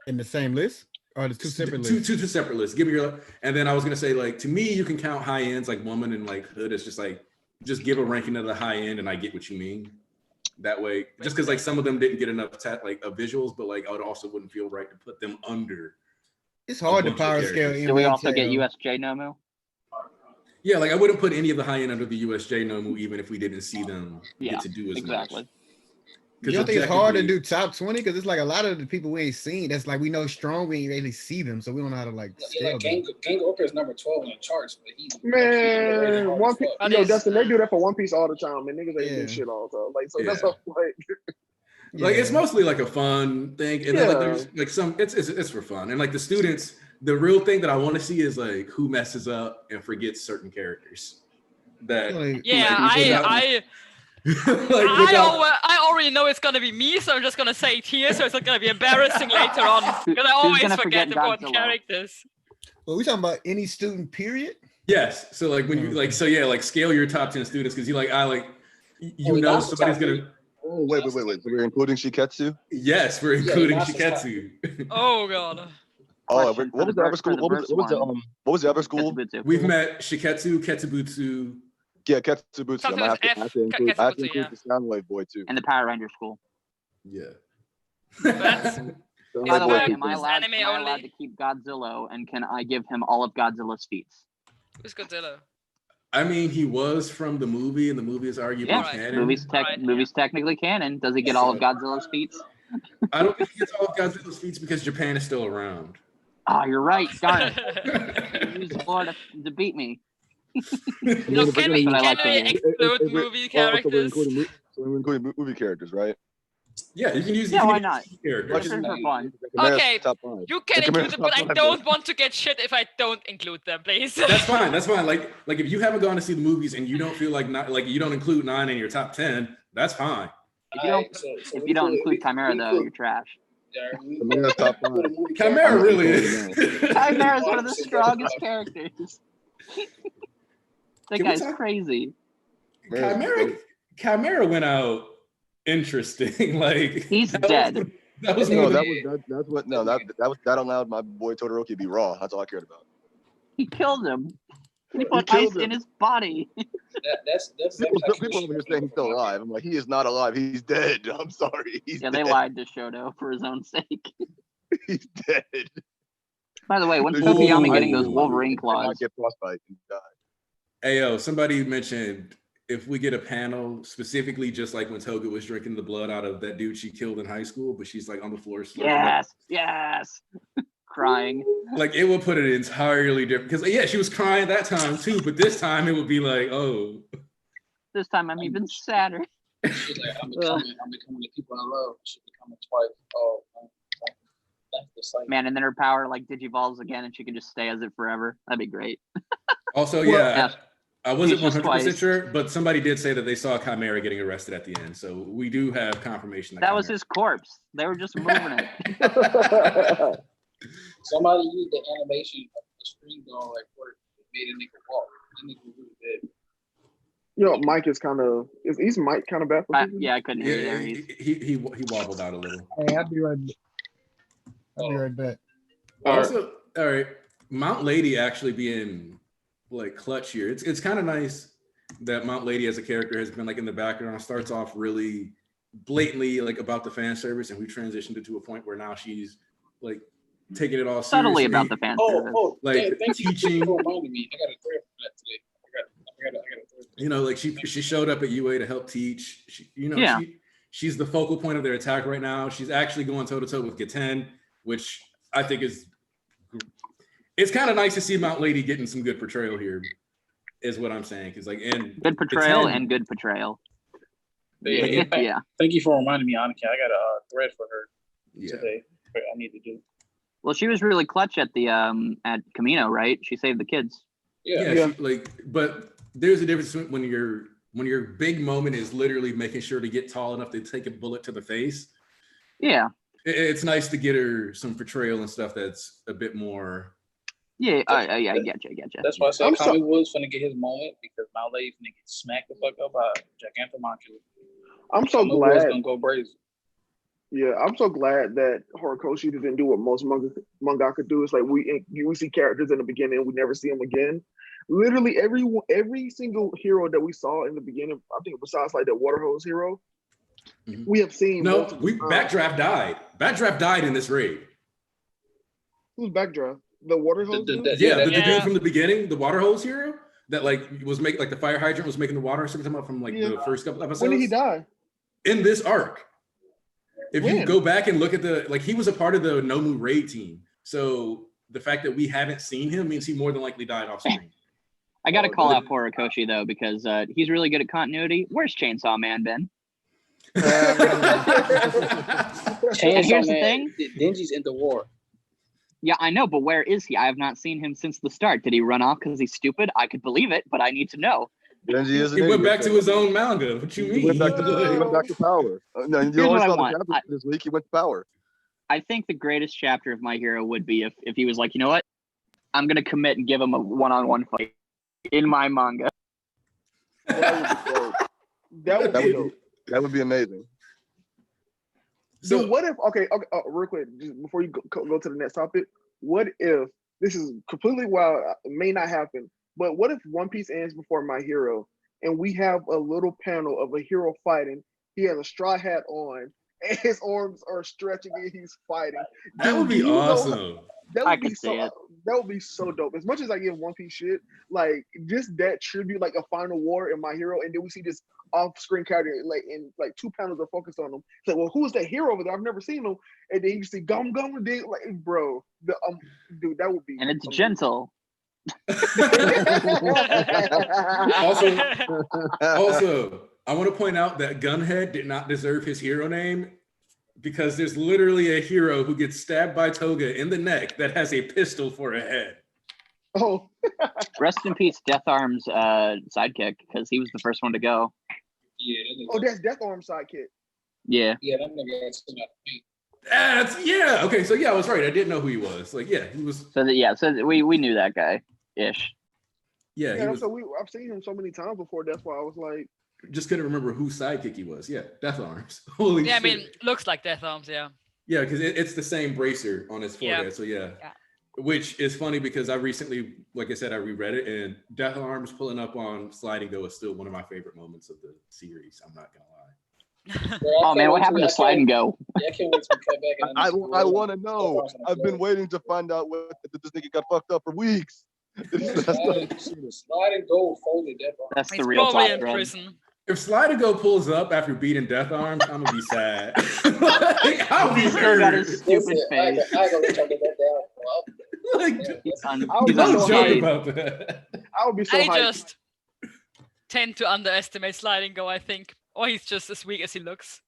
In the same list? Or the two separate lists? Two separate lists. Give me your, and then I was gonna say, like, to me, you can count high ends like woman and like hood. It's just like, just give a ranking of the high end and I get what you mean. That way, just because like some of them didn't get enough visuals, but like I also wouldn't feel right to put them under. It's hard to power scale. Do we also get USJ Nomu? Yeah, like I wouldn't put any of the high end under the USJ Nomu, even if we didn't see them get to do as much. You don't think it's hard to do top 20? Because it's like a lot of the people we ain't seen. That's like we know strong, we ain't really see them, so we don't know how to like scale them. Gang Orca is number 12 on the charts, but he's One Piece. Dustin, they do that for One Piece all the time, and niggas ain't do shit all the time. Like, so that's like it's mostly like a fun thing, and then like there's like some it's for fun, and like the students. The real thing that I want to see is like who messes up and forgets certain characters. That I already know it's gonna be me, so I'm just gonna say it here, so it's not gonna be embarrassing later on. Because I always forget important characters. Well, we talking about any student, period? Yes. So like when you like like scale your top 10 students because you know somebody's gonna. Oh wait. So we're including Shiketsu? Yes, we're including Shiketsu. Oh god. Oh, what was the other school? What was the other school? We've met Shiketsu, Ketsubutsu. Yeah, Ketsubutsu. I have to include the Soundwave boy too. And the Power Ranger school. Yeah. By the way, am I allowed to keep Godzilla, and can I give him all of Godzilla's feats? Who's Godzilla? I mean, he was from the movie, and the movie is arguably canon. Movie's technically canon. Does he get all of Godzilla's feats? I don't think he gets all of Godzilla's feats because Japan is still around. Oh, you're right. Darn it. Use Florida to beat me. No, can we exclude movie characters? So we're including movie characters, right? Yeah, you can use. Yeah, why not? Characters. For fun. Okay, you can include them, but I don't want to get shit if I don't include them, please. That's fine. That's fine. Like if you haven't gone to see the movies and you don't feel like you don't include 9 in your top 10, that's fine. If you don't include Chimera though, you're trash. Chimera's top 5. Chimera really is. Chimera's one of the strongest characters. That guy's crazy. Chimera went out interesting. Like he's dead. That allowed my boy Todoroki to be raw. That's all I cared about. He killed him. He put ice in his body. That's people over here saying he's still alive. I'm like, he is not alive. He's dead. I'm sorry. They lied to Shoto for his own sake. He's dead. By the way, when's Fukuyama getting those Wolverine claws? Get frostbite and die. Hey, somebody mentioned if we get a panel specifically just like when Toga was drinking the blood out of that dude she killed in high school, but she's like on the floor. Yes. Crying. Like it will put it entirely different because she was crying that time too, but this time it would be like, oh. This time I'm even sadder. She's like, I'm becoming the people I love. She's becoming twice. Oh, man, and then her power like digivolves again, and she can just stay as it forever. That'd be great. Also, I wasn't 100% sure, but somebody did say that they saw Chimera getting arrested at the end, so we do have confirmation. That was his corpse. They were just moving it. Somebody used the animation of the screen going like work, made a nigga walk. That nigga really dead. Mike is kind of. Is Mike kind of bad for people? Yeah, I couldn't hear there. He wobbled out a little. Hey, I'll be right back. Also, all right, Mount Lady actually being like clutch here. It's kind of nice that Mount Lady as a character has been like in the background. Starts off really blatantly like about the fan service, and we transitioned it to a point where now she's like taking it all subtly about the fan service. Like teaching. Reminded me, I got a thread for that today. I got a thread. Like she showed up at UA to help teach. she's the focal point of their attack right now. She's actually going toe to toe with Gaten, which I think it's kind of nice to see Mount Lady getting some good portrayal here, is what I'm saying. Because like, and good portrayal Gaten, and good portrayal. Yeah. Thank you for reminding me, Annika. I got a thread for her today. I need to do. Well, she was really clutch at the at Camino, right? She saved the kids. Yeah. But there's a difference when your big moment is literally making sure to get tall enough to take a bullet to the face. Yeah. It's nice to get her some portrayal and stuff that's a bit more. Yeah, I get you. That's why I said Tommy Woods finna get his moment because Mount Lady's finna get smacked the fuck up by Gigantomachia. I'm so glad. Gonna go crazy. Yeah, I'm so glad that Horikoshi didn't do what most mangaka do. It's like we see characters in the beginning and we never see them again. Literally every single hero that we saw in the beginning, I think besides like the water hose hero, we have seen. No, Backdraft died. Backdraft died in this raid. Who's Backdraft? The water hose? The dude from the beginning, the water hose hero that like was making like the fire hydrant was making the water something about from like the first couple episodes. When did he die? In this arc. If you go back and look at he was a part of the Nomu raid team. So the fact that we haven't seen him means he more than likely died off screen. I got to call out Horikoshi though, because he's really good at continuity. Where's Chainsaw Man been? And here's the thing. Denji's in the war. Yeah, I know, but where is he? I have not seen him since the start. Did he run off because he's stupid? I could believe it, but I need to know. He went back to his own manga. What you mean? He went back to power. No, you always saw the chapter this week. He went to power. I think the greatest chapter of My Hero would be if he was like, you know what? I'm going to commit and give him a one-on-one fight in my manga. That would be amazing. So what if, okay, real quick, just before you go to the next topic, what if, this is completely wild, it may not happen, but what if One Piece ends before My Hero and we have a little panel of a hero fighting, he has a straw hat on, and his arms are stretching and he's fighting? That would be awesome. That would be so dope. As much as I give One Piece shit, like just that tribute, like a final war in My Hero, and then we see this off-screen character, like in like 2 panels are focused on him. It's like, well, who's that hero over there? I've never seen him. And then you see Gum Gum, and then like, bro, dude, that would be. And it's gentle. Also, I want to point out that Gunhead did not deserve his hero name, because there's literally a hero who gets stabbed by Toga in the neck that has a pistol for a head. Oh. Rest in peace, Death Arm's sidekick, because he was the first one to go. Yeah. That's Death Arm's sidekick. Yeah. Yeah, that nigga actually not me. Okay, so I was right. I didn't know who he was. Like, yeah, he was. So we knew that guy ish. Yeah, so I've seen him so many times before. That's why I was like, just couldn't remember whose sidekick he was. Yeah, Death Arms. Holy shit. I mean, looks like Death Arms. Yeah. Yeah, because it's the same bracer on his forehead. Yeah. So yeah. Which is funny because I recently, like I said, I reread it, and Death Arms pulling up on Sliding Go is still one of my favorite moments of the series. I'm not gonna lie. Oh man, what happened to Slide and Go? Yeah, I can't wait to come back. And I want to know. I've been waiting to find out what this nigga got fucked up for weeks. Slide and Go folded Death Arms. That's the He's real probably plot in thread. prison. If Slide and Go pulls up after beating Death Arms, I'm gonna be sad. Like, I'll be Still got hurt. his stupid face. I ain't gonna let y'all get that down. Like, He's on don't joke stage. about that. I would be so I hyped. just tend to underestimate Sliding Go, I think. Or he's just as weak as he looks.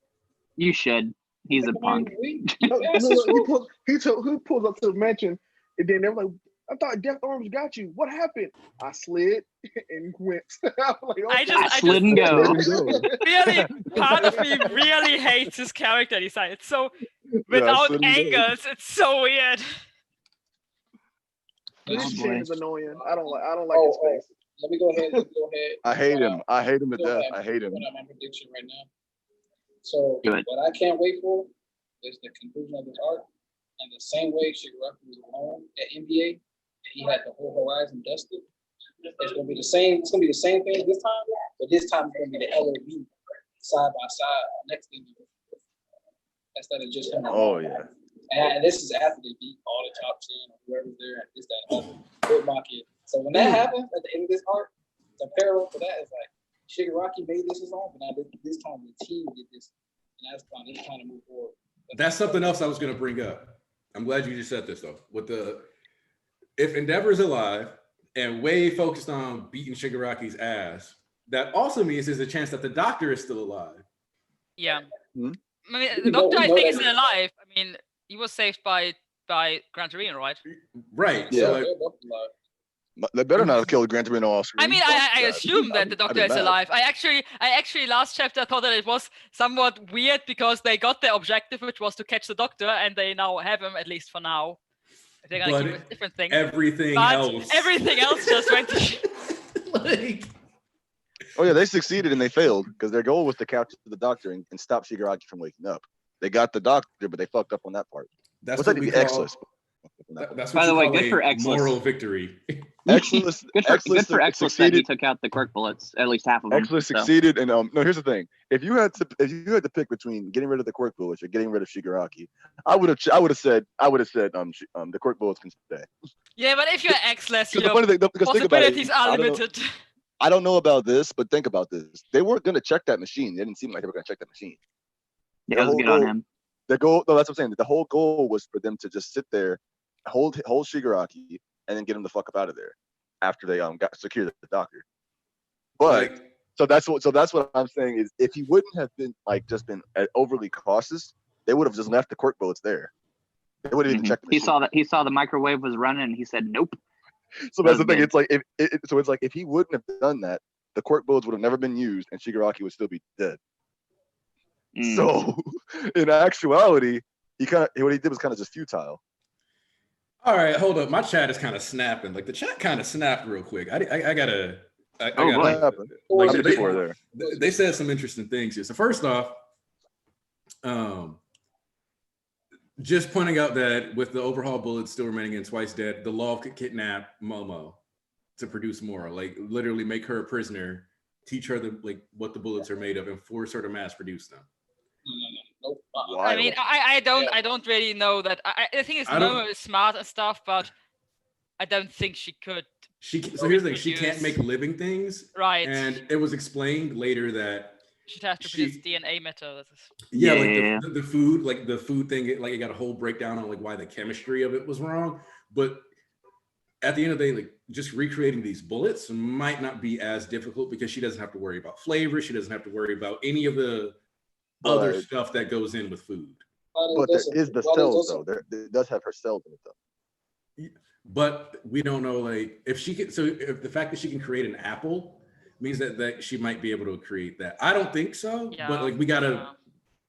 You should. He's a punk. He pulls up to the mansion, and then they're like, I thought Death Arms got you. What happened? I slid and went. I'm like, okay. I slid and go. Really, part of me really hates his character design. It's so without angles. It's so weird. This shit is annoying. I don't like his face. Let me go ahead. I hate him. I hate him to death. I hate him. My prediction right now. So what I can't wait for is the conclusion of this arc. And the same way Shigaraki was alone at NBA, and he had the whole horizon dusted. It's gonna be the same. It's gonna be the same thing this time, but this time it's gonna be the LOB side by side next to you instead of just him. Oh yeah. And this is after they beat all the top 10 or whoever's there at this, that, and other. Market. So when that happens at the end of this arc, the parallel for that is like Shigaraki made this his own, but now this time the team did this and that's trying to move forward. That's something else I was going to bring up. I'm glad you just said this though. If Endeavor is alive and way focused on beating Shigaraki's ass, that also means there's a chance that the doctor is still alive. Yeah. Hmm? I mean, the doctor, I think, is still alive. I mean, he was saved by Gran Torino, right? Right. Yeah. So like, They better not have killed Gran Torino off screen. I mean, I assume that the doctor is alive. I actually last chapter thought that it was somewhat weird because they got their objective, which was to catch the doctor, and they now have him, at least for now. If they're gonna keep a different thing. Everything else just went to shit. like, Oh yeah, they succeeded and they failed because their goal was to capture the doctor and stop Shigaraki from waking up. They got the doctor, but they fucked up on that part. That's what we call Exless. That's what By the you way, call good a for Exless. moral victory. Exless, Good for Exless that succeeded. he took out the quirk bullets, at least half of them. Exless so. succeeded, and no. Here's the thing: if you had to pick between getting rid of the quirk bullets or getting rid of Shigaraki, I would have said the quirk bullets can stay. Yeah, but if you're Exless, your funny thing, because think about it, possibilities are limited. I don't know about this, but think about this: they weren't going to check that machine. They didn't seem like they were going to check that machine. Yeah, it was good on him. The goal, no, that's what I'm saying. The whole goal was for them to just sit there, hold Shigaraki, and then get him the fuck up out of there after they got secured the doctor. But so that's what I'm saying is if he wouldn't have been just been overly cautious, they would have just left the quirk bullets there. They wouldn't even checked the machine. He saw the microwave was running, and he said nope. So that's the thing. It's like if he wouldn't have done that, the quirk bullets would have never been used, and Shigaraki would still be dead. So, in actuality, what he did was kind of just futile. All right, hold up. My chat is kind of snapping. Like the chat kind of snapped real quick. I gotta. They said some interesting things here. So first off, just pointing out that with the overhaul bullets still remaining in Twice Dead, the law could kidnap Momo to produce more. Like literally make her a prisoner, teach her what the bullets are made of, and force her to mass produce them. Nope. I mean, I don't really know that. I think Momo is smart and stuff, but I don't think she could. So here's the thing: she can't make living things, right? And it was explained later that she'd have to produce DNA matter. The food, the food thing, it got a whole breakdown on why the chemistry of it was wrong. But at the end of the day, just recreating these bullets might not be as difficult because she doesn't have to worry about flavor. She doesn't have to worry about any of the other stuff that goes in with food. But there is the cells though. It does have her cells in it though. But we don't know if she can. So if the fact that she can create an apple means that she might be able to create that. I don't think so. Yeah. But we gotta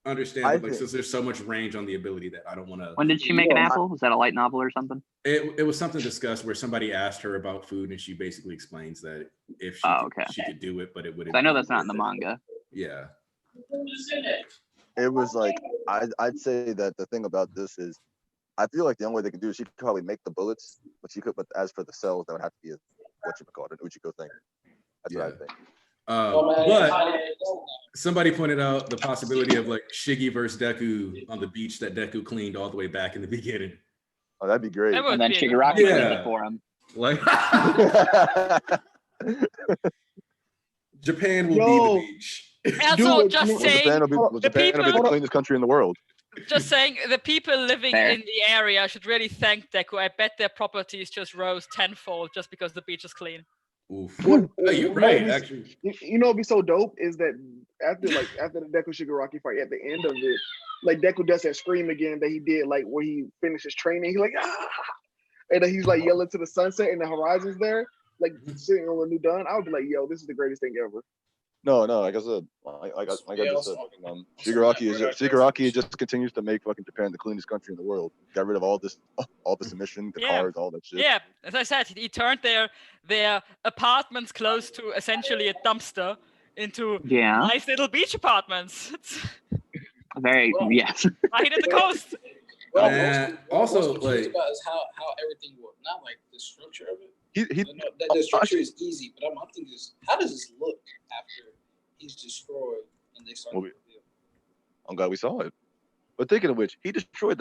understand since there's so much range on the ability that I don't want to. When did she make an apple? Was that a light novel or something? It was something discussed where somebody asked her about food and she basically explains that if she could do it, but it wouldn't. I know that's not in the manga. Yeah. It was I'd say that the thing about this is I feel like the only way they can do is she could probably make the bullets, but as for the cells, that would have to be an Uchiko thing. That's what I think. But somebody pointed out the possibility of Shiggy versus Deku on the beach that Deku cleaned all the way back in the beginning. Oh, that'd be great. And then Shigaraki cleaned it for him. Japan will be the beach. Also, just saying, Japan will be the cleanest country in the world. Just saying, the people living in the area should really thank Deku. I bet their properties just rose tenfold just because the beach is clean. Oof. You're right, actually. You know what'd be so dope is that after the Deku Shigaraki fight, at the end of it, Deku does that scream again that he did where he finishes training. He's and then he's yelling to the sunset and the horizon's there, sitting on the new dawn. I would be like, yo, this is the greatest thing ever. No, like I said, Shigaraki just continues to make fucking Japan the cleanest country in the world. Got rid of all this emission, the cars, all that shit. Yeah, as I said, he turned their apartments close to essentially a dumpster into nice little beach apartments. Yes. Right at the coast. Well, also, about is how everything works, not the structure of it. The structure is easy, but I'm thinking how does this look after he's destroyed and they start? I'm glad we saw it. But thinking of which, he destroyed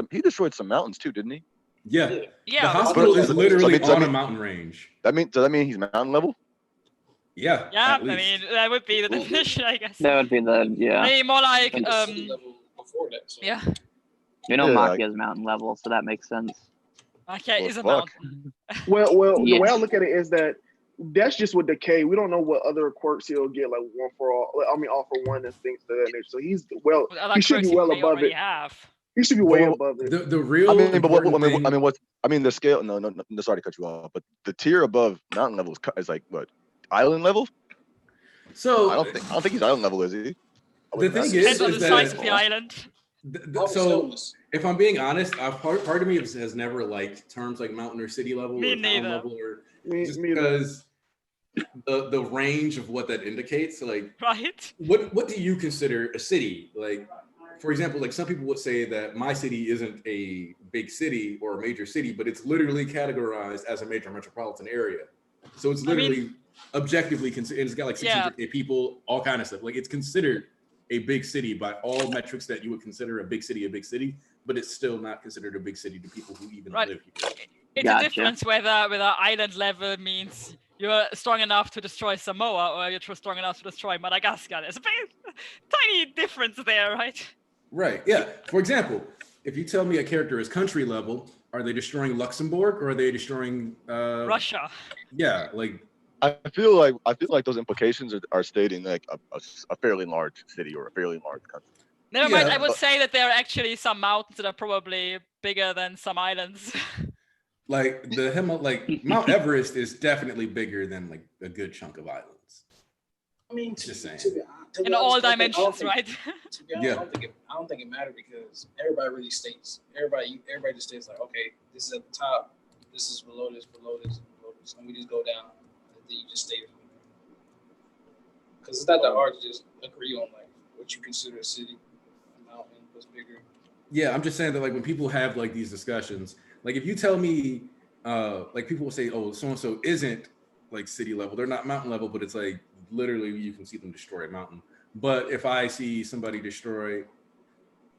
some mountains too, didn't he? Yeah. The hospital is literally on a mountain range. Does that mean he's mountain level? Yeah. Yeah, I mean that would be the definition, I guess. That would be maybe more before that. So. Yeah. You know, Yeah, Mafia is mountain level, so that makes sense. Okay, Well, is a fuck. mountain. Well, the Yeah. way I look at it is that that's just with Decay. We don't know what other quirks he'll get, like one for all. I mean, all for one and things of that nature. So he's well. What other He should be quirks well may above already it. have. He should be way Well, above it. The real I mean, but important thing- the scale. No, sorry to cut you off, but the tier above mountain level is like what, island level? So I don't think he's island level, is he? the thing Depends on is the size of that the island. so if I'm being honest, part of me has never liked terms like mountain or city level Me or town neither. level or Me just neither. because the range of what that indicates. Like, Right? what do you consider a city? Like, for example, like some people would say that my city isn't a big city or a major city, but it's literally categorized as a major metropolitan area. So it's literally objectively considered. It's got like 600 people, all kind of stuff. Like it's considered a big city by all metrics that you would consider a big city, but it's still not considered a big city to people who even live here. It's a difference whether island level means you're strong enough to destroy Samoa or you're strong enough to destroy Madagascar. There's a tiny difference there, right? Right. Yeah. For example, if you tell me a character is country level, are they destroying Luxembourg or are they destroying Russia? Yeah, like I feel like those implications are stating like a fairly large city or a fairly large country. Never mind. I would say that there are actually some mountains that are probably bigger than some islands. Like Mount Everest is definitely bigger than like a good chunk of islands. I mean, just saying. In all dimensions, right? To be honest, I don't think it matters because everybody really states. Everybody just states like, okay, this is at the top, this is below this, below this, below this, and we just go down. And then you just state it from there. Because it's not that hard to just agree on like what you consider a city, a mountain, what's bigger. Yeah, I'm just saying that like when people have like these discussions, like if you tell me, like people will say, oh, so and so isn't like city level, they're not mountain level, but it's like literally you can see them destroy a mountain. But if I see somebody destroy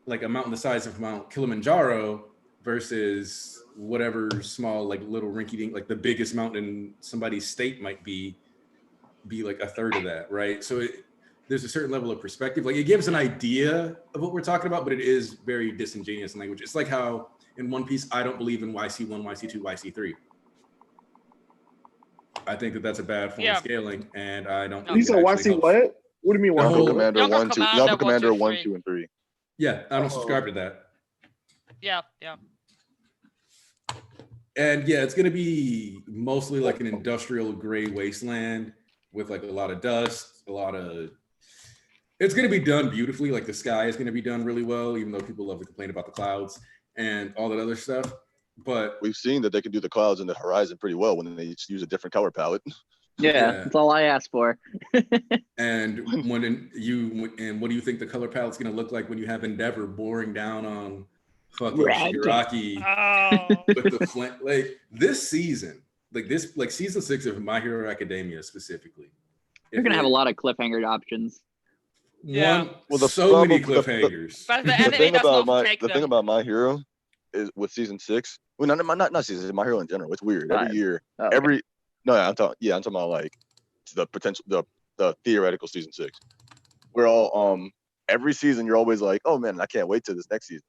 like a mountain the size of Mount Kilimanjaro versus whatever small like little rinky-dink, like the biggest mountain in somebody's state might be like a third of that, right? So there's a certain level of perspective. Like it gives an idea of what we're talking about, but it is very disingenuous in language. It's like how in One Piece, I don't believe in YC1, YC2, YC3. I think that that's a bad form of scaling, and I don't. You said YC what? What do you mean? Yonko Commander Yonko 1, 2, Commander Yonko Commander 1, 3. 2, and 3. Yeah, I don't subscribe to that. Yeah. And yeah, it's gonna be mostly like an industrial gray wasteland with like a lot of dust, it's gonna be done beautifully. Like the sky is gonna be done really well, even though people love to complain about the clouds and all that other stuff. But we've seen that they can do the clouds and the horizon pretty well when they use a different color palette. Yeah, that's all I asked for. And what do you think the color palette's gonna look like when you have Endeavor boring down on fucking Shigaraki with the flint? Like this season, like season 6 of My Hero Academia specifically. You're gonna have a lot of cliffhanger options. Many cliffhangers. The thing about My Hero is with season 6. Well, not season 6, My Hero in general. It's weird. Every year, I'm talking about like the potential, the theoretical season 6. We're all every season you're always like, oh man, I can't wait till this next season.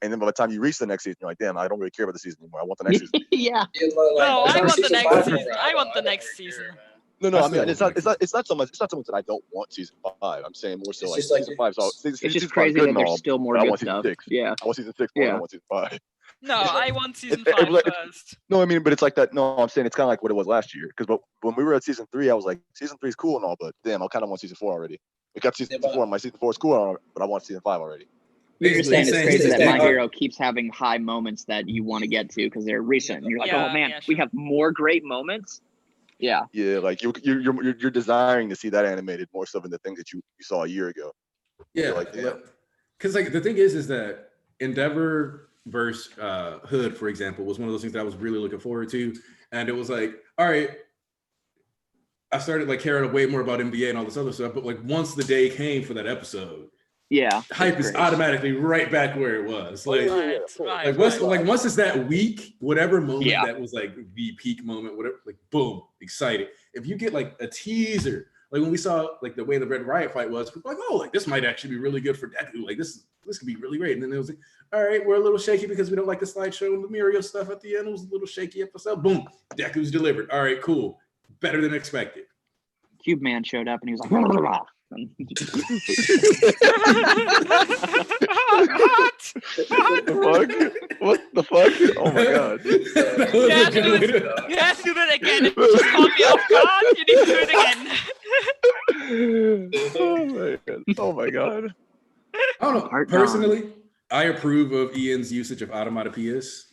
And then by the time you reach the next season, you're like, damn, I don't really care about the season anymore. I want the next season. Yeah. No, I want the next season. I want the next season. No. I mean, it's not so much that I don't want season 5. I'm saying more so like season 5. So it's just crazy that there's still more good stuff. Yeah. I want season 6 more than I want season 5. No, I want season 5 first. No, I mean, but it's like that. No, I'm saying it's kind of like what it was last year. Because when we were at season 3, I was like, season 3 is cool and all, but damn, I kind of want season 4 already. We got season 4. My season 4 is cool, but I want season 5 already. You're saying it's crazy that My Hero keeps having high moments that you want to get to because they're recent. And you're like, oh man, we have more great moments. Yeah. Yeah, like you're desiring to see that animated more so than the things that you saw a year ago. Yeah, like, yeah. Because like the thing is that Endeavor versus Hood, for example, was one of those things that I was really looking forward to, and it was like, all right, I started like caring way more about NBA and all this other stuff, but like once the day came for that episode, hype is automatically right back where it was. Like, once it's that week, whatever moment that was like the peak moment, whatever, like boom, excited. If you get like a teaser Like when we saw like the way the Red Riot fight was, we're like, oh, like this might actually be really good for Deku. Like this could be really great. And then it was like, all right, we're a little shaky because we don't like the slideshow and the Muriel stuff at the end. It was a little shaky episode. Boom, Deku's delivered. All right, cool, better than expected. Cube Man showed up and he was like, blah, blah, blah. What? What the fuck? Oh my god. You have to do that again. It just caught me off guard. You need to do it again. Oh my god. I don't know. Personally, I approve of Ian's usage of onomatopoeias.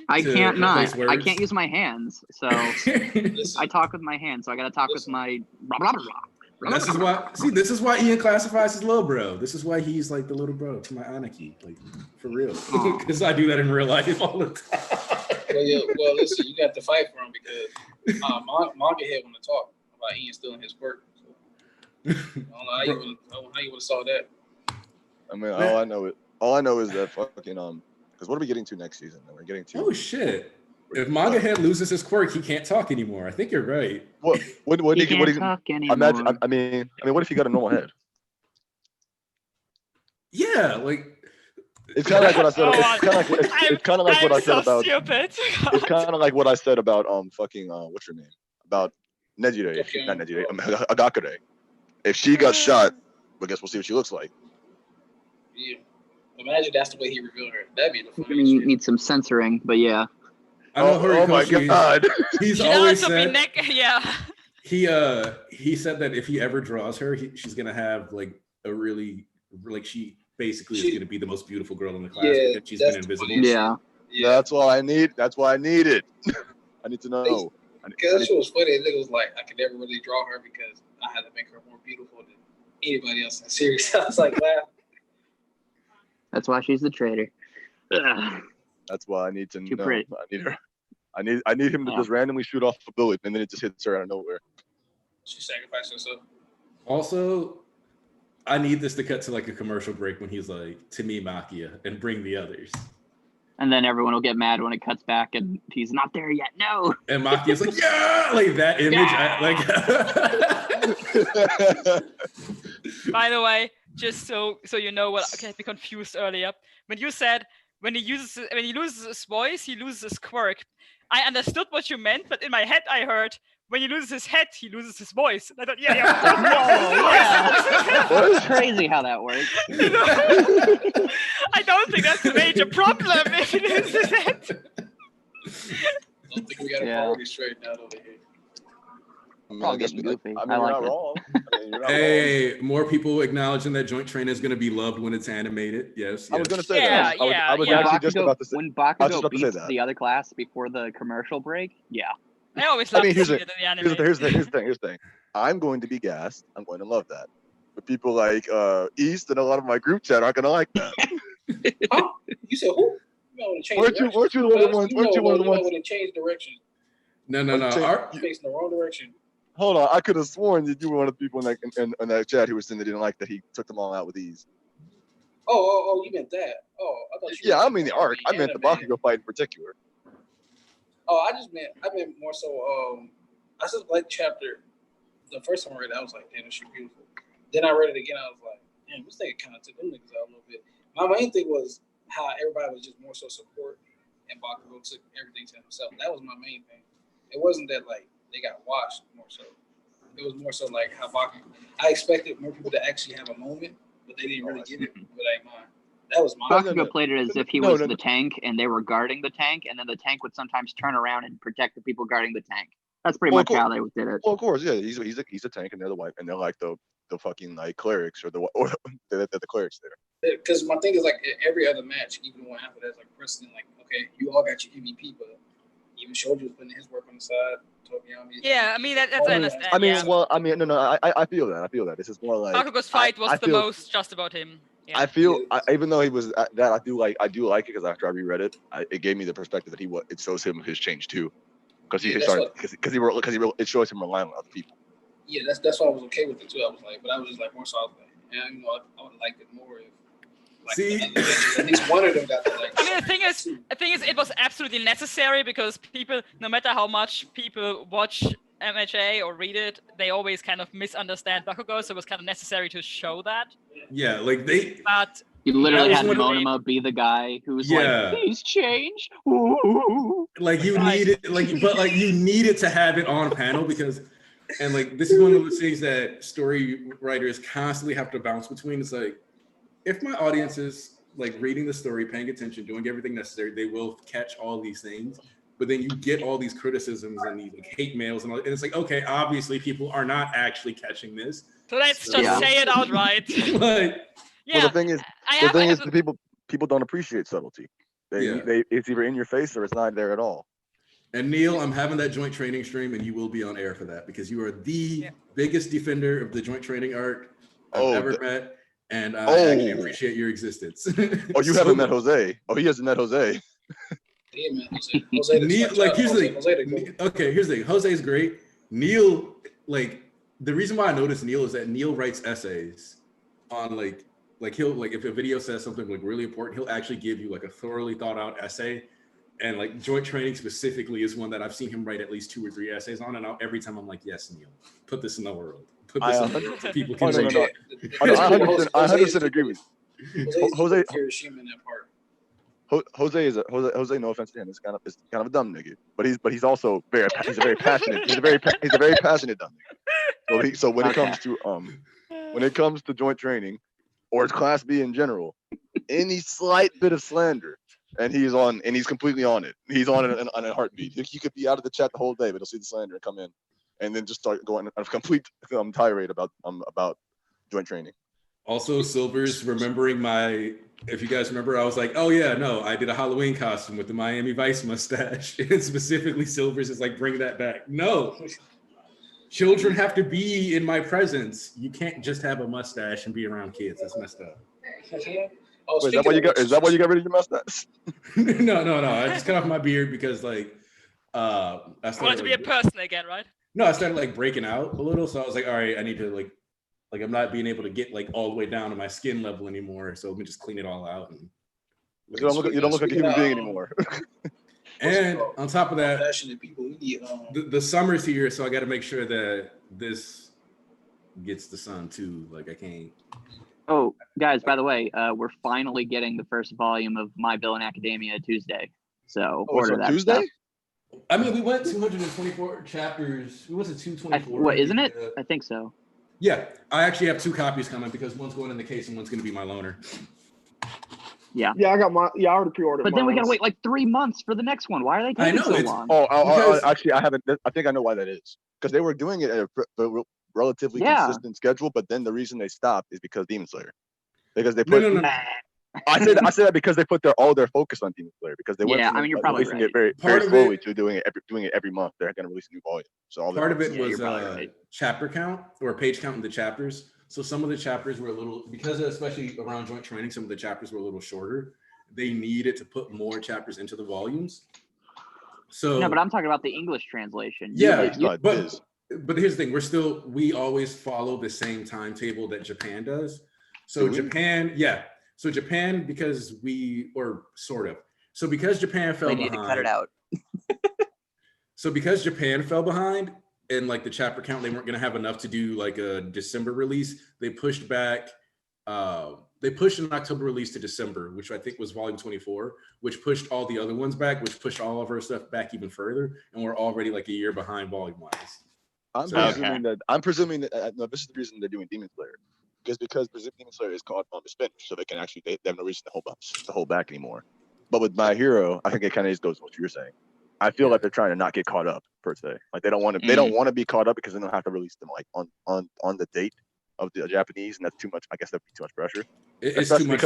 I can't use my hands, so I talk with my hands. So I gotta talk with my blah blah blah. This is why Ian classifies as little bro. This is why he's like the little bro to my Anarchy, like for real. Because I do that in real life all the time. Well, listen, you got to fight for him because Manga Head want to talk about Ian stealing his work. So. I don't know how you would have saw that. I mean, all I know is that fucking because what are we getting to next season? We're getting to. Oh shit! If Manga Head loses his quirk, he can't talk anymore. I think you're right. What he can't talk anymore. Imagine, I mean, what if he got a normal head? Yeah, like it's kind of like what I said. It's kind of like what I said about. Stupid. It's kind of like what I said about fucking what's your name? About Nejire, not Nejire, Agakure. If she got shot, I guess we'll see what she looks like. Yeah. Imagine that's the way he revealed her. That'd be the funniest. I mean, you need some censoring, but yeah. Oh my god! He's always said. He said that if he ever draws her, she's gonna have like a really she basically is gonna be the most beautiful girl in the class because she's been invisible. Yeah. That's all I need. That's why I need it. I need to know. Because that shit was funny. It was like I could never really draw her because I had to make her more beautiful than anybody else in the series. I was like, wow. That's why she's the traitor. Ugh. That's why I need to know. Pretty. I need her. I need him to just randomly shoot off a bullet and then it just hits her out of nowhere. She sacrificed herself. Also, I need this to cut to like a commercial break when he's like, "To me, Makia," and bring the others. And then everyone will get mad when it cuts back and he's not there yet. No. And Makia's like, "Yeah!" Like that image. Yeah. By the way, just so you know what I got me confused earlier. When you said when he loses his voice, he loses his quirk. I understood what you meant, but in my head I heard when he loses his head, he loses his voice. And I thought, yeah. It's crazy how that works. I don't think that's a major problem if he loses his head. I don't think we got a priority straight now over here. I guess goofy. I like not it. wrong. Hey, more people acknowledging that Joint Train is going to be loved when it's animated. Yes. I was going to say that. I was actually just about to say. When Bakugo beats the other class before the commercial break, yeah. I always love here's it in the anime. Here's the thing. I'm going to be gassed. I'm going to love that. But people like East and a lot of my group chat aren't going to like that. Oh, you said who? Weren't you one of the ones? Weren't you one of the ones? To change direction. No. Facing the wrong direction. Hold on, I could have sworn that you were one of the people in that chat who was saying they didn't like that he took them all out with ease. Oh, you meant that. Oh, I thought you. Yeah, I mean the arc. I meant the Bakugo fight in particular. Oh, I meant more so. I just liked chapter. The first time I read it, I was like, damn, this shit beautiful. Then I read it again, I was like, damn, this thing kind of took them niggas out a little bit. My main thing was how everybody was just more so support, and Bakugo took everything to himself. That was my main thing. It wasn't that like they got washed more so. It was more so like how Bakugo. I expected more people to actually have a moment, but they didn't really get it. But like mine. That was mine. Bakugo played it as if he was the tank and they were guarding the tank, and then the tank would sometimes turn around and protect the people guarding the tank. That's pretty much how they did it. Well, of course, yeah. He's a tank, and they're the wife, and they're like the fucking like clerics or they're the clerics there. Because my thing is like every other match, even one after that's like precedent. Like, okay, you all got your MVP, but even Shoji was putting his work on the side. Yeah, I mean that's I understand. I mean, no. I feel that. This is more like Bakugo's fight was the most just about him. Yeah. I feel, even though he was that, I do like it because after I reread it, it gave me the perspective that it shows him his change too, because it shows him relying on other people. Yeah, that's why I was okay with it too. I was like, but I was just like more so. I was like, yeah, I would have liked it more if. At least one of them got to like. I mean, the thing is, it was absolutely necessary because people, no matter how much people watch MHA or read it, they always kind of misunderstand Bakugo, so it was kind of necessary to show that. Yeah, like they. But You literally Yeah, had it's one of- Monoma be the guy who was Yeah. like, "He's changed." Ooh. Like you Right. need it, like but like you needed to have it on panel because, and like this is one of those things that story writers constantly have to bounce between. It's like if my audience is like reading the story, paying attention, doing everything necessary, they will catch all these things. But then you get all these criticisms and these like hate mails and all, and it's like, okay, obviously people are not actually catching this. so let's just say it outright. Like, Yeah, Well, the thing is, people don't appreciate subtlety. Yeah. It's either in your face or it's not there at all. and Neil, I'm having that joint training stream, and you will be on air for that because you are the biggest defender of the joint training art I've ever met, and I actually appreciate your existence. Oh, you haven't met Jose. Oh, he hasn't met Jose. Yeah, man. Jose Neil, like here's the thing. Okay, here's the thing. Jose's great. Neil, like the reason why I noticed Neil is that Neil writes essays on like he'll like if a video says something like really important, he'll actually give you like a thoroughly thought out essay. And like joint training specifically is one that I've seen him write at least 2 or 3 essays on, and every time I'm like, yes, Neil, put this in the world. Put this in the world so people can read it. I 100% agree with you. Jose, Hiroshima in that part. Jose. No offense to him, is kind of a dumb nigga, but he's also he's a very passionate dumb nigga. So when it comes to joint training, or Class B in general, any slight bit of slander, and he's completely on it. He's on it on a heartbeat. He could be out of the chat the whole day, but he'll see the slander and come in, and then just start going on a complete tirade about joint training. Also, Silver's remembering if you guys remember, I was like, oh yeah, no, I did a Halloween costume with the Miami Vice mustache. And specifically Silver's is like, bring that back. No, children have to be in my presence. You can't just have a mustache and be around kids. That's messed up. Oh, Wait, is that why you got rid of your mustache? No. I just cut off my beard because like, I wanted to be a person again, right? No, I started like breaking out a little. So I was like, all right, I need to like I'm not being able to get like all the way down to my skin level anymore. So let me just clean it all out. And you don't look like a human being anymore. And on top of that, passionate people, we need, the summer's here, so I got to make sure that this gets the sun too. Like I can't. Oh, guys, by the way, we're finally getting the first volume of My Villain Academia Tuesday. So order that Tuesday? stuff. I mean, we went 224 chapters. We went to 224. What, isn't it? I think so. Yeah, I actually have 2 copies coming because one's going in the case and one's going to be my loaner. Yeah. Yeah, I got my. Yeah, I already pre-ordered. But then we gotta wait like 3 months for the next one. Why are they taking so long? Actually, I haven't. I think I know why that is. Because they were doing it at a relatively consistent schedule, but then the reason they stopped is because Demon Slayer. Because they put. No. I say that because they put all their focus on Demon Slayer because they went from you're probably releasing right. it very slowly to doing it every month. They're going to release a new volume. So all part of it was right. chapter count or page count in the chapters. So some of the chapters were a little because especially around joint training, some of the chapters were a little shorter. They needed to put more chapters into the volumes. So no, but I'm talking about the English translation. Yeah, but here's the thing: we always follow the same timetable that Japan does. So Japan, So Japan, because Japan fell behind. Need to cut it out. So because Japan fell behind and like the chapter count, they weren't going to have enough to do like a December release. They pushed back. They pushed an October release to December, which I think was volume 24, which pushed all the other ones back, which pushed all of our stuff back even further. And we're already like a year behind volume wise. I'm presuming that no, this is the reason they're doing Demon Slayer. Because Demon Slayer is called on the Spanish, so they can actually they have no reason to hold back anymore. But with My Hero, I think it kind of just goes with what you're saying. I feel like they're trying to not get caught up per se. Like they don't want to they don't want to be caught up because they don't have to release them like on the date of the Japanese, and that's too much. I guess that'd be too much pressure. It's too much,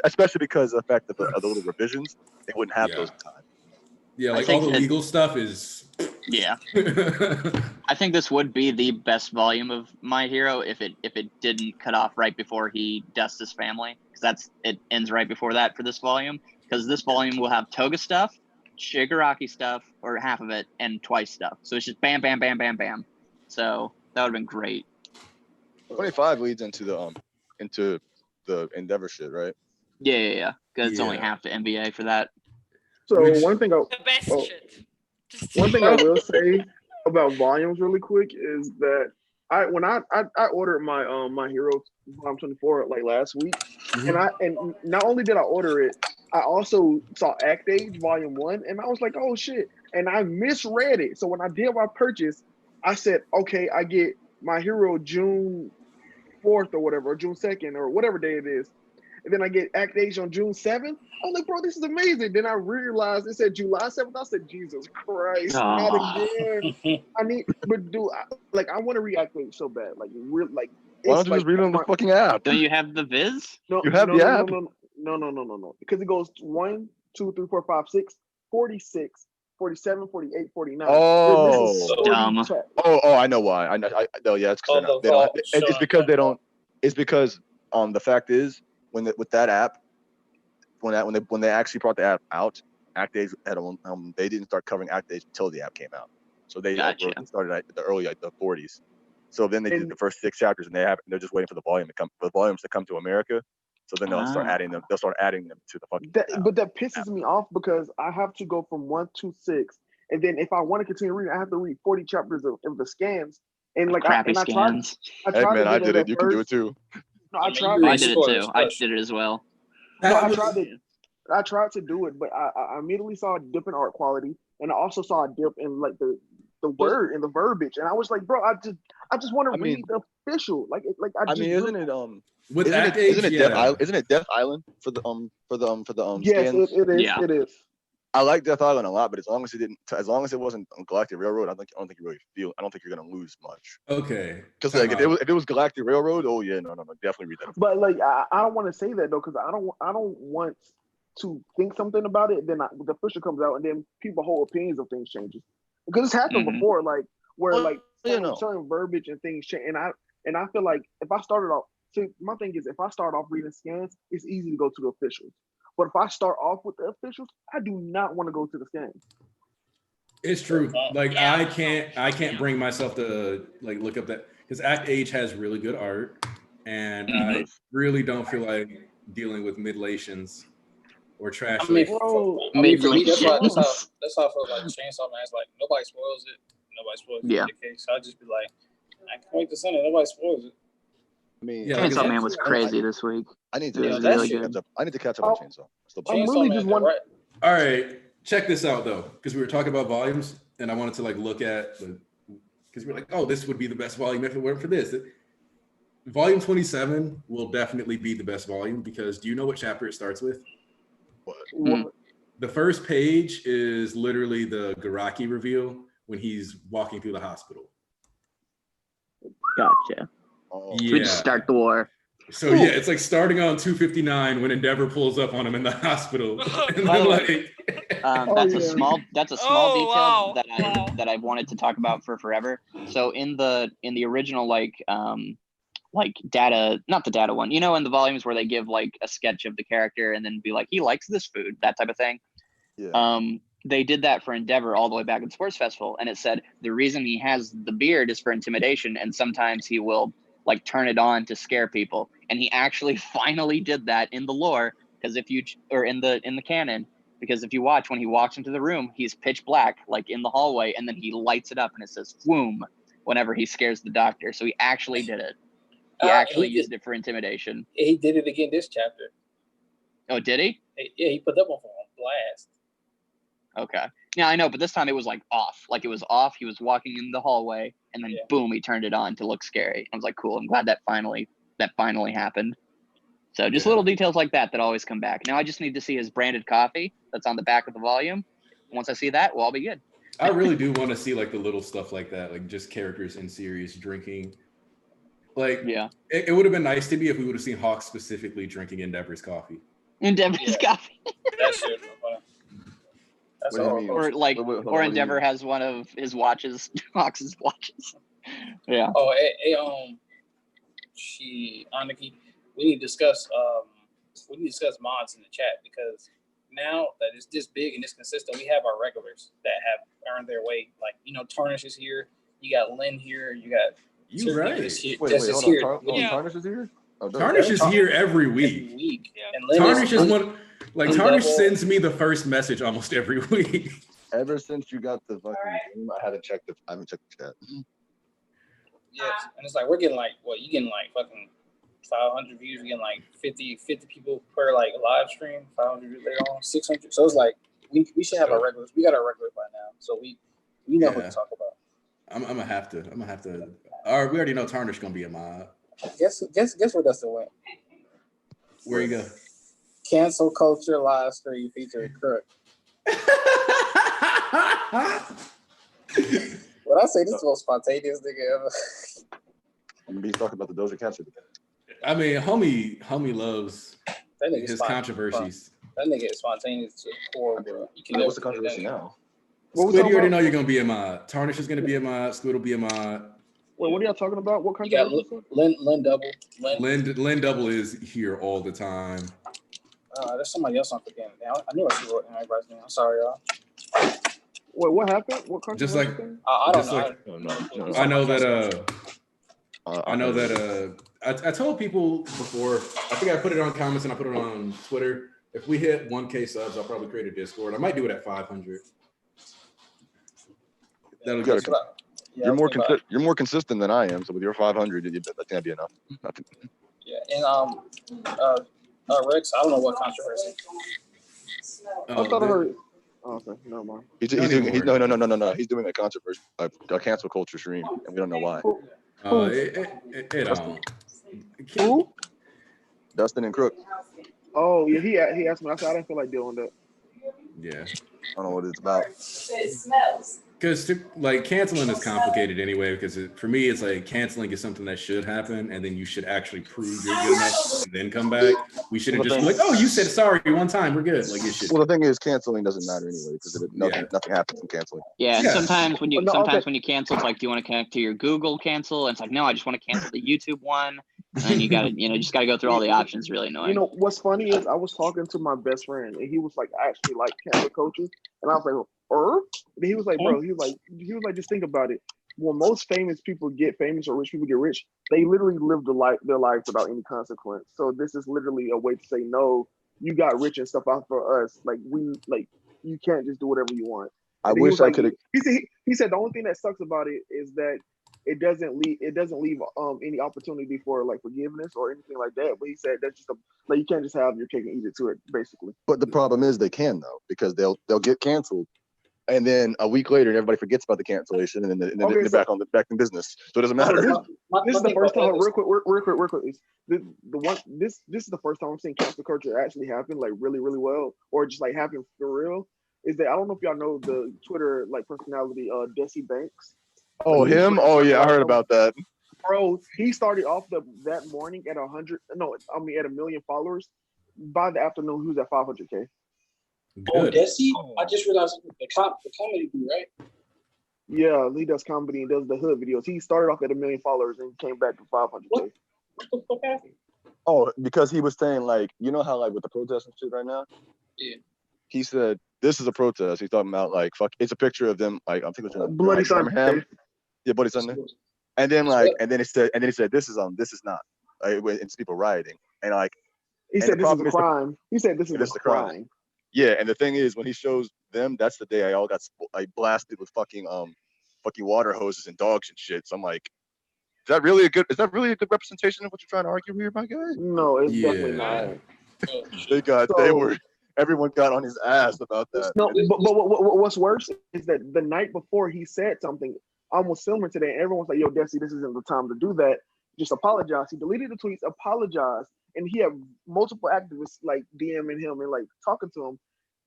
especially because of the fact of the little revisions, they wouldn't have those time. Yeah, like all the legal stuff is. Yeah, I think this would be the best volume of My Hero if it didn't cut off right before he dusts his family, because it ends right before that for this volume. Because this volume will have Toga stuff, Shigaraki stuff, or half of it, and Twice stuff. So it's just bam, bam, bam, bam, bam. So that would have been great. 25 leads into the Endeavor shit, right? Yeah. Because it's only half the NBA for that. So one thing the best shit. One thing I will say about volumes really quick is that I ordered my Hero Volume 24 like last week, and not only did I order it, I also saw Act Age Volume 1, and I was like, oh shit, and I misread it. So when I did my purchase, I said, okay, I get my Hero June 4th or whatever, or June 2nd or whatever day it is. And then I get Act Age on June 7th. I was like, bro, this is amazing. Then I realized it said July 7th. I said, Jesus Christ, not again. But dude, I want to read Act Age so bad. Like, why don't you just read it on the fucking app? Don't you have the Viz? No, you have the app. No. Because it goes 1, 2, 3, 4, 5, 6, 46, 47, 48, 49. Oh, dumb. Oh, I know why. I know. Yeah, it's because they don't. It's because they don't. It's because the fact is with that app, when they actually brought the app out, Act Age had they didn't start covering Act Age until the app came out. So they started at the early the 40s. So then they did the first 6 chapters, and they're just waiting for the volumes to come to America. So then they'll start adding them. They'll start adding them to the fucking. But that pisses me off because I have to go from 1 to 6, and then if I want to continue reading, I have to read 40 chapters of the scans. And like crappy scans. Hey man, I did it. You can do it too. No, I tried. I did it too. I did it as well. No, I tried to do it, but I immediately saw a dip in art quality, and I also saw a dip in like the word and the verbiage, and I was like, bro, I just want to read the official. Isn't it with Act Age, isn't it Death Island for the yes, scans? it is. Yeah. It is. I like Death Island a lot, but as long as it wasn't on Galactic Railroad, I don't think you're gonna lose much. Okay. Because like if it was Galactic Railroad, oh yeah, no, definitely read that. But like I don't want to say that though, because I don't want to think something about it. Then the official comes out, and then people's whole opinions of things changes. Because it's happened before, like where certain verbiage and things change, and I feel like if I started off, see, my thing is if I start off reading scans, it's easy to go to the officials. But if I start off with the officials, I do not want to go to the scans. It's true. Like I can't bring myself to like look up that because Act Age has really good art, and I really don't feel like dealing with midlations or trash. For me, that's how I feel like Chainsaw Man. It's like nobody spoils it. Nobody spoils the case. So I just be like, I can't wait to send it. Nobody spoils it. I mean, Chainsaw Man was crazy this week. I need to catch up on Chainsaw. I'm really just wondering. All right, check this out though, because we were talking about volumes, and I wanted to like look at because we're like, oh, this would be the best volume if it weren't for this. Volume 27 will definitely be the best volume because do you know what chapter it starts with? What? The first page is literally the Garaki reveal when he's walking through the hospital. Gotcha. Yeah. We just start the war. So yeah, it's like starting on 259 when Endeavor pulls up on him in the hospital. And that's a small detail that I've wanted to talk about for forever. So in the original like data, not the data one, in the volumes where they give like a sketch of the character and then be like, he likes this food, that type of thing. Yeah. They did that for Endeavor all the way back in Sports Festival, and it said the reason he has the beard is for intimidation, and sometimes he will like turn it on to scare people. And he actually finally did that in the lore, because in the canon, because if you watch when he walks into the room, he's pitch black, like in the hallway, and then he lights it up and it says "Whoom" whenever he scares the doctor. So he actually did it. He actually used it for intimidation. He did it again this chapter. Oh, did he? Yeah, he put that one on blast. Okay. Yeah, I know, but this time it was like off. Like it was off. He was walking in the hallway, and then boom, he turned it on to look scary. I was like, cool. I'm glad that finally happened. So just little details like that always come back. Now I just need to see his branded coffee that's on the back of the volume. Once I see that, we'll all be good. I really do want to see like the little stuff like that, like just characters in series drinking. Like, it would have been nice to me if we would have seen Hawk specifically drinking Endeavor's coffee. Endeavor's coffee. That shit. Or Endeavor has one of his watches, Hawks' watches. Yeah. Oh, Aniki, we need to discuss mods in the chat, because now that it's this big and this consistent, we have our regulars that have earned their way. Like, Tarnish is here. You got Lynn here. You got. You're right. Tarnish is here. Tarnish is here every week. Yeah. And Tarnish is one. Like Tarnish sends me the first message almost every week. Ever since you got the fucking game, I haven't checked the chat. Yeah, and it's like we're getting like what you getting like fucking 500 views, you're getting like 50 people per like live stream, 500 views later on, 600. So it's like we should have our regulars. We got our regulars by now, so we know who to talk about. I'm gonna have to. All right, we already know Tarnish gonna be a mod. Guess where Dustin went? Where you go? Cancel culture live stream featuring Crook. When I say this is the most spontaneous nigga ever. I'm gonna be talking about the Doja Cat shit. I mean, homie loves his controversies. That nigga is spontaneous to the core, bro. What's the controversy now? Squid, you already know you're gonna be a mod. Tarnish is gonna be a mod. Squid will be a mod. Wait, what are y'all talking about? What country? Lynn Double. Lynn Double is here all the time. There's somebody else I'm forgetting. I knew I should wrote everybody's name. I'm sorry, y'all. Wait, what happened? What country? Just like I don't know. I know that I told people before. I think I put it on comments and I put it on Twitter. If we hit 1K subs, I'll probably create a Discord. I might do it at 500. That'll get you're more consistent than I am. So with your 500, that can't be enough. Nothing. Yeah, and Rex, I don't know what controversy. I thought I heard. Oh, okay, never mind. He's doing no. He's doing a controversy, a cancel culture stream, and we don't know why. Who? Dustin and Crook. Oh yeah, he asked me. I said I didn't feel like dealing with that. Yeah. I don't know what it's about. It smells. Because like canceling is complicated anyway. Because for me, it's like canceling is something that should happen, and then you should actually prove you're good enough, and then come back. We shouldn't just be like, oh, you said sorry one time, we're good. Like it should. Well, the thing is, canceling doesn't matter anyway because nothing happens from canceling. Yeah, and sometimes when you cancel, it's like, do you want to connect to your Google cancel? And it's like, no, I just want to cancel the YouTube one. And then you just gotta go through all the options. Really annoying. You know what's funny is I was talking to my best friend and he was like, I actually like cancel coaches, and I was like, and he was like, bro, he was like, just think about it. When most famous people get famous or rich people get rich, they literally live their lives without any consequence. So this is literally a way to say, no, you got rich and stuff out for us. Like you can't just do whatever you want. I wish I could have. He said the only thing that sucks about it is that it doesn't leave any opportunity for like forgiveness or anything like that. But he said that's just like you can't just have your cake and eat it to it, basically. But the problem is they can though, because they'll get canceled, and then a week later everybody forgets about the cancellation, and then they're back in business. So it doesn't matter. This is the first time. Real quick. This is the first time I'm seeing cancel culture actually happen like really, really well, or just like happen for real. Is that I don't know if y'all know the Twitter like personality Desi Banks. Oh, him? Oh, yeah, I heard about that. Bro, he started off that morning at 1 million followers. By the afternoon, he was at 500K. Good. Oh, Desi? I just realized the comedy dude, right? Yeah, he does comedy and does the hood videos. He started off at 1 million followers and came back to 500K. What the fuck happened? Oh, because he was saying, like, you know how, like, with the protests and shit right now? Yeah. He said, this is a protest. He's talking about, like, fuck, it's a picture of them, like, I'm thinking it's Bloody Sunday. Yeah, Bloody Sunday. And then he said this is not. It's people rioting. And like he said this is a crime. He said this is a crime. Yeah, and the thing is when he shows them, that's the day I all got like blasted with fucking water hoses and dogs and shit. So I'm like, is that really a good representation of what you're trying to argue here, my guy? No, it's definitely not. Everyone got on his ass about that. No, but what's worse is that the night before he said something almost similar to that, and everyone's like, yo, Desi, this isn't the time to do that. Just apologize. He deleted the tweets, apologized, and he had multiple activists like DMing him and like talking to him.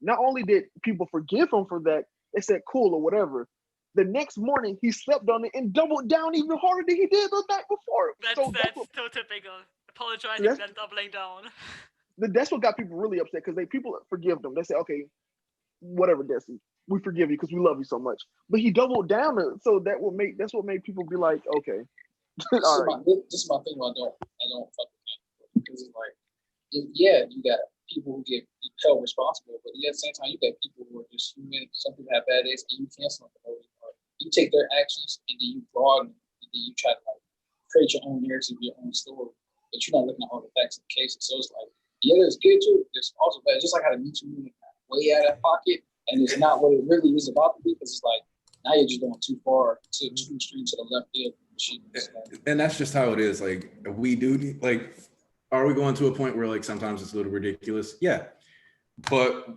Not only did people forgive him for that, they said cool or whatever. The next morning, he slept on it and doubled down even harder than he did the night before. That's so typical. Apologizing and then doubling down. That's what got people really upset because people forgive them. They say, okay, whatever, Desi, we forgive you because we love you so much. But he doubled down, so that's what made people be like, okay. This is my thing. I don't fuck with that because it's like, you got people who get held responsible, but at the same time, you got people who are just human. Some people have bad days, and you cancel them. You take their actions and then you broaden, and then you try to like create your own narrative, your own story, but you're not looking at all the facts of the cases. So it's like, yeah, there's good too. There's also bad. Just like how the Me Too movement way out of pocket, and it's not what it really is about to be, because it's like now you're just going too far to too extreme to the left field machine. And that's just how it is. Like we do need, like, are we going to a point where like sometimes it's a little ridiculous? Yeah, but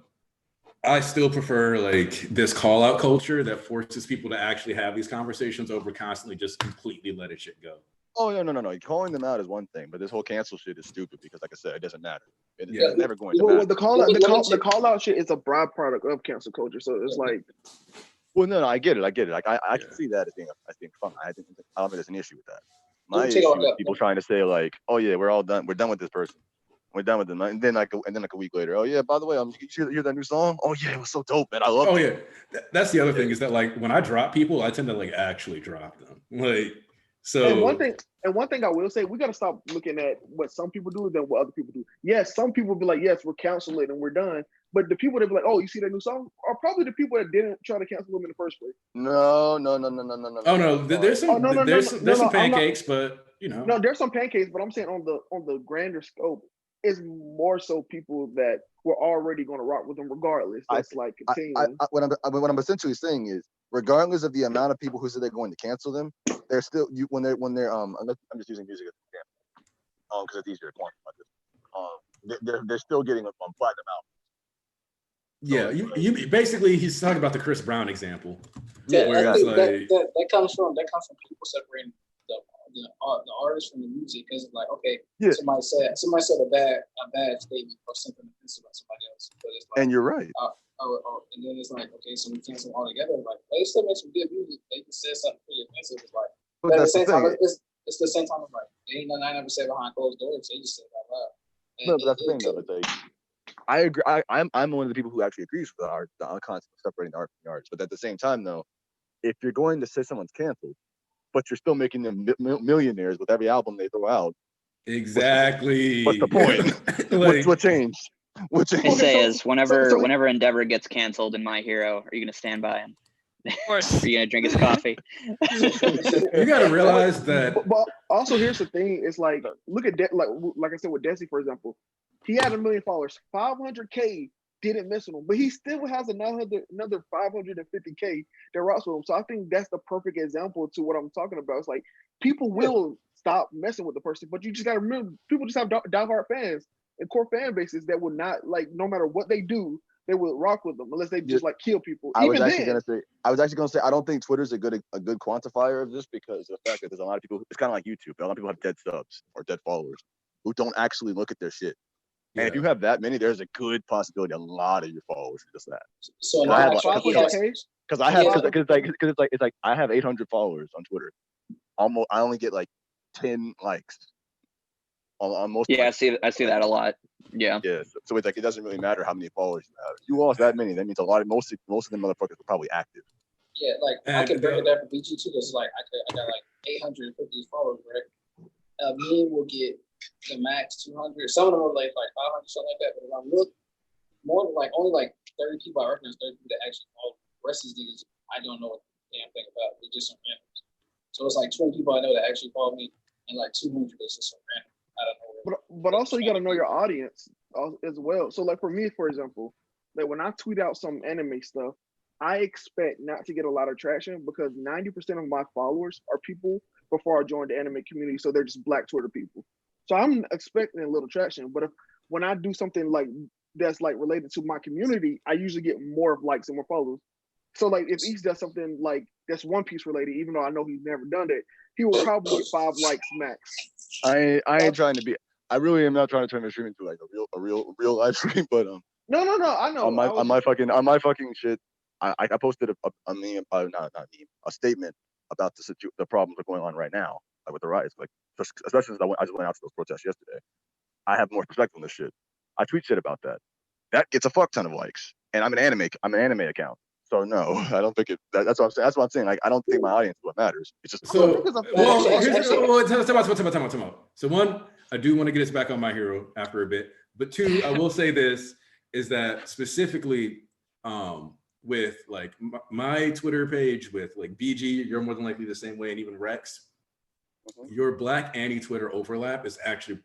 I still prefer like this call out culture that forces people to actually have these conversations over constantly just completely letting shit go. Oh no. Calling them out is one thing, but this whole cancel shit is stupid because, like I said, it doesn't matter. It's never going to matter. The call out shit is a byproduct of cancel culture. So it's like, well, no, I get it. Like I can see that as being fun. I don't think there's an issue with that. My issue is people trying to say like, oh yeah, we're all done. We're done with this person. We're done with them. And then like a week later, oh yeah, by the way, you hear that new song? Oh yeah, it was so dope, man. I love it. Oh yeah, that's the other thing is that like when I drop people, I tend to like actually drop them. Like so. And one thing I will say, we got to stop looking at what some people do than what other people do. Yes, some people be like, yes, we're canceling and we're done. But the people that be like, oh, you see that new song, are probably the people that didn't try to cancel them in the first place. No. Oh no, there's some pancakes, but you know. No, there's some pancakes, but I'm saying on the grander scope, it's more so people that were already going to rock with them regardless. That's like continuing. What I'm essentially saying is, regardless of the amount of people who say they're going to cancel them, they're still when they're I'm just using music as an example, because it's easier to quantify this. They're still getting a platinum album. Yeah, you basically he's talking about the Chris Brown example. Yeah, that comes from people separating the artist from the music, because it's like, okay, somebody said a bad statement or something offensive about somebody else, but it's like, and you're right. And then it's like, okay, so we cancel them all together. Like, they still make some good music. They can say something pretty offensive. It's like, but at the same time, it's the same time. It's like, there ain't nothing I never say behind closed doors. They just say it out loud. No, but that's the thing, though. It's like, I agree. I'm one of the people who actually agrees with the concept of separating the art from the artist. But at the same time, though, if you're going to say someone's canceled, but you're still making them millionaires with every album they throw out, exactly. What's the point? Like, what changed? I say is whenever Endeavor gets canceled in My Hero, are you gonna stand by him? Of course. Are you gonna drink his coffee? You gotta realize that. But also, here's the thing: it's like, look at like I said with Desi, for example, he had 1 million followers, 500K didn't mess with him, but he still has another 550K that rocks with him. So I think that's the perfect example to what I'm talking about. It's like people will stop messing with the person, but you just gotta remember, people just have diehard fans and core fan bases that will not, like, no matter what they do, they will rock with them unless they just like kill people. I was actually gonna say I don't think Twitter's a good quantifier of this, because of the fact that there's a lot of people. It's kind of like YouTube. A lot of people have dead subs or dead followers who don't actually look at their shit. And if you have that many, there's a good possibility a lot of your followers are just that. So it's like I have 800 followers on Twitter. I only get like 10 likes on most. Yeah, I see that a lot. Yeah. Yeah. So it's like it doesn't really matter how many followers you have. If you lost that many, that means most of them motherfuckers are probably active. Yeah, like I can break it down for BG too, because like I got like 850 followers, right? Me will get the max 200. Some of them are like 500, something like that. But if I look, more than like only like 30 people I recognize, 30 people that actually follow. The rest of these niggas, I don't know what the damn thing about. They're just some randoms. So it's like 20 people I know that actually follow me, and like 200 is just some random. I don't know. But also you got to know your audience as well. So like for me, for example, like when I tweet out some anime stuff, I expect not to get a lot of traction because 90% of my followers are people before I joined the anime community. So they're just Black Twitter people. So I'm expecting a little traction. But when I do something like that's like related to my community, I usually get more likes and more followers. So like if East does something like that's One Piece related, even though I know he's never done it, he will probably get 5 likes max. I ain't trying to be. I really am not trying to turn the stream into like a real live stream, but No, I know. On my fucking shit, I posted a meme, not meme, a statement about the problems that are going on right now, like with the riots, like especially since I just went out to those protests yesterday. I have more perspective on this shit. I tweet shit about that. That gets a fuck ton of likes, and I'm an anime account. So no, I don't think it. That's what I'm saying. That's what I'm saying. Like I don't think my audience is what matters. It's just time out. So one, I do want to get us back on My Hero after a bit, but two, I will say this is that specifically with like my Twitter page with like BG, you're more than likely the same way, and even Rex, your Black anti-Twitter overlap is actually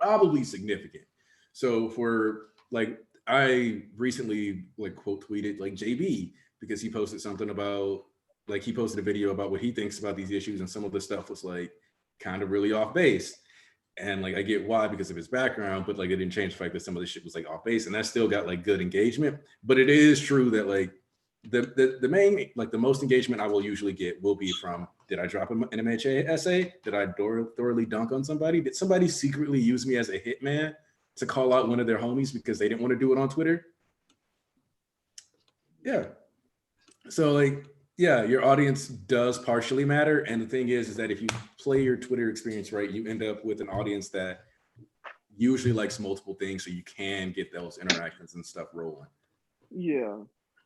probably significant. So for like I recently like quote tweeted like JB because he posted something about like he posted a video about what he thinks about these issues, and some of the stuff was like kind of really off base. And like I get why because of his background, but like it didn't change the fact that some of the shit was like off base, and that still got like good engagement. But it is true that like the main like the most engagement I will usually get will be from, did I drop an MHA essay? Did I thoroughly dunk on somebody? Did somebody secretly use me as a hitman to call out one of their homies because they didn't want to do it on Twitter? Yeah. So like, yeah, your audience does partially matter. And the thing is that if you play your Twitter experience right, you end up with an audience that usually likes multiple things, so you can get those interactions and stuff rolling. Yeah.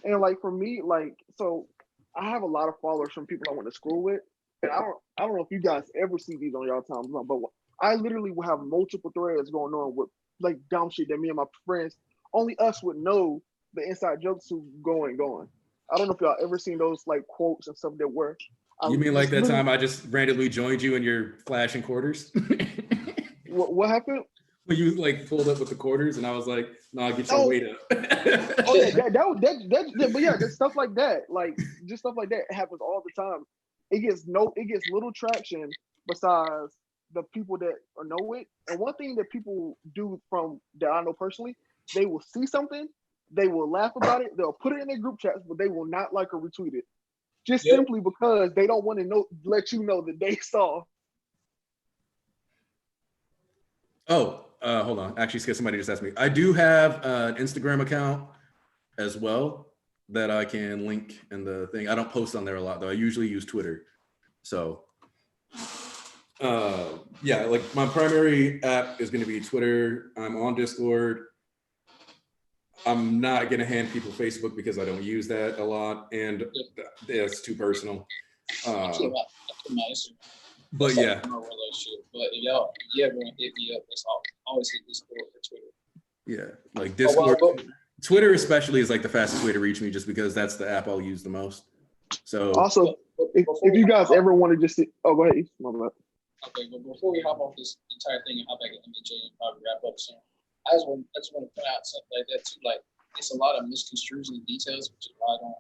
And like for me, like, so I have a lot of followers from people I went to school with. And I don't know if you guys ever see these on y'all timeline, but I literally will have multiple threads going on with like dumb shit that me and my friends, only us would know the inside jokes who going. I don't know if y'all ever seen those like quotes and stuff that were. You mean like that time I just randomly joined you in your flashing quarters? What happened? When you like pulled up with the quarters, and I was like, "No, get your weight up." Oh yeah, that but yeah, just stuff like that, like just stuff like that happens all the time. It gets little traction besides the people that know it. And one thing that people do from that I know personally, they will see something, they will laugh about it, they'll put it in their group chats, but they will not like or retweet it, just simply because they don't want to let you know that they saw. Oh. Hold on. Actually, somebody just asked me. I do have an Instagram account as well that I can link in the thing. I don't post on there a lot though. I usually use Twitter. So yeah, like my primary app is going to be Twitter. I'm on Discord. I'm not going to hand people Facebook because I don't use that a lot, and it's too personal. But yeah. But you ever hit me up, it's always hit Discord or Twitter. Yeah, like Discord. Twitter especially is like the fastest way to reach me, just because that's the app I'll use the most. So also, if you guys ever want to just see, oh, go ahead. Okay, but before we hop off this entire thing and hop back at MHA and probably wrap up soon, I just want to point out something like that too. Like, it's a lot of misconstrued details, which is why I don't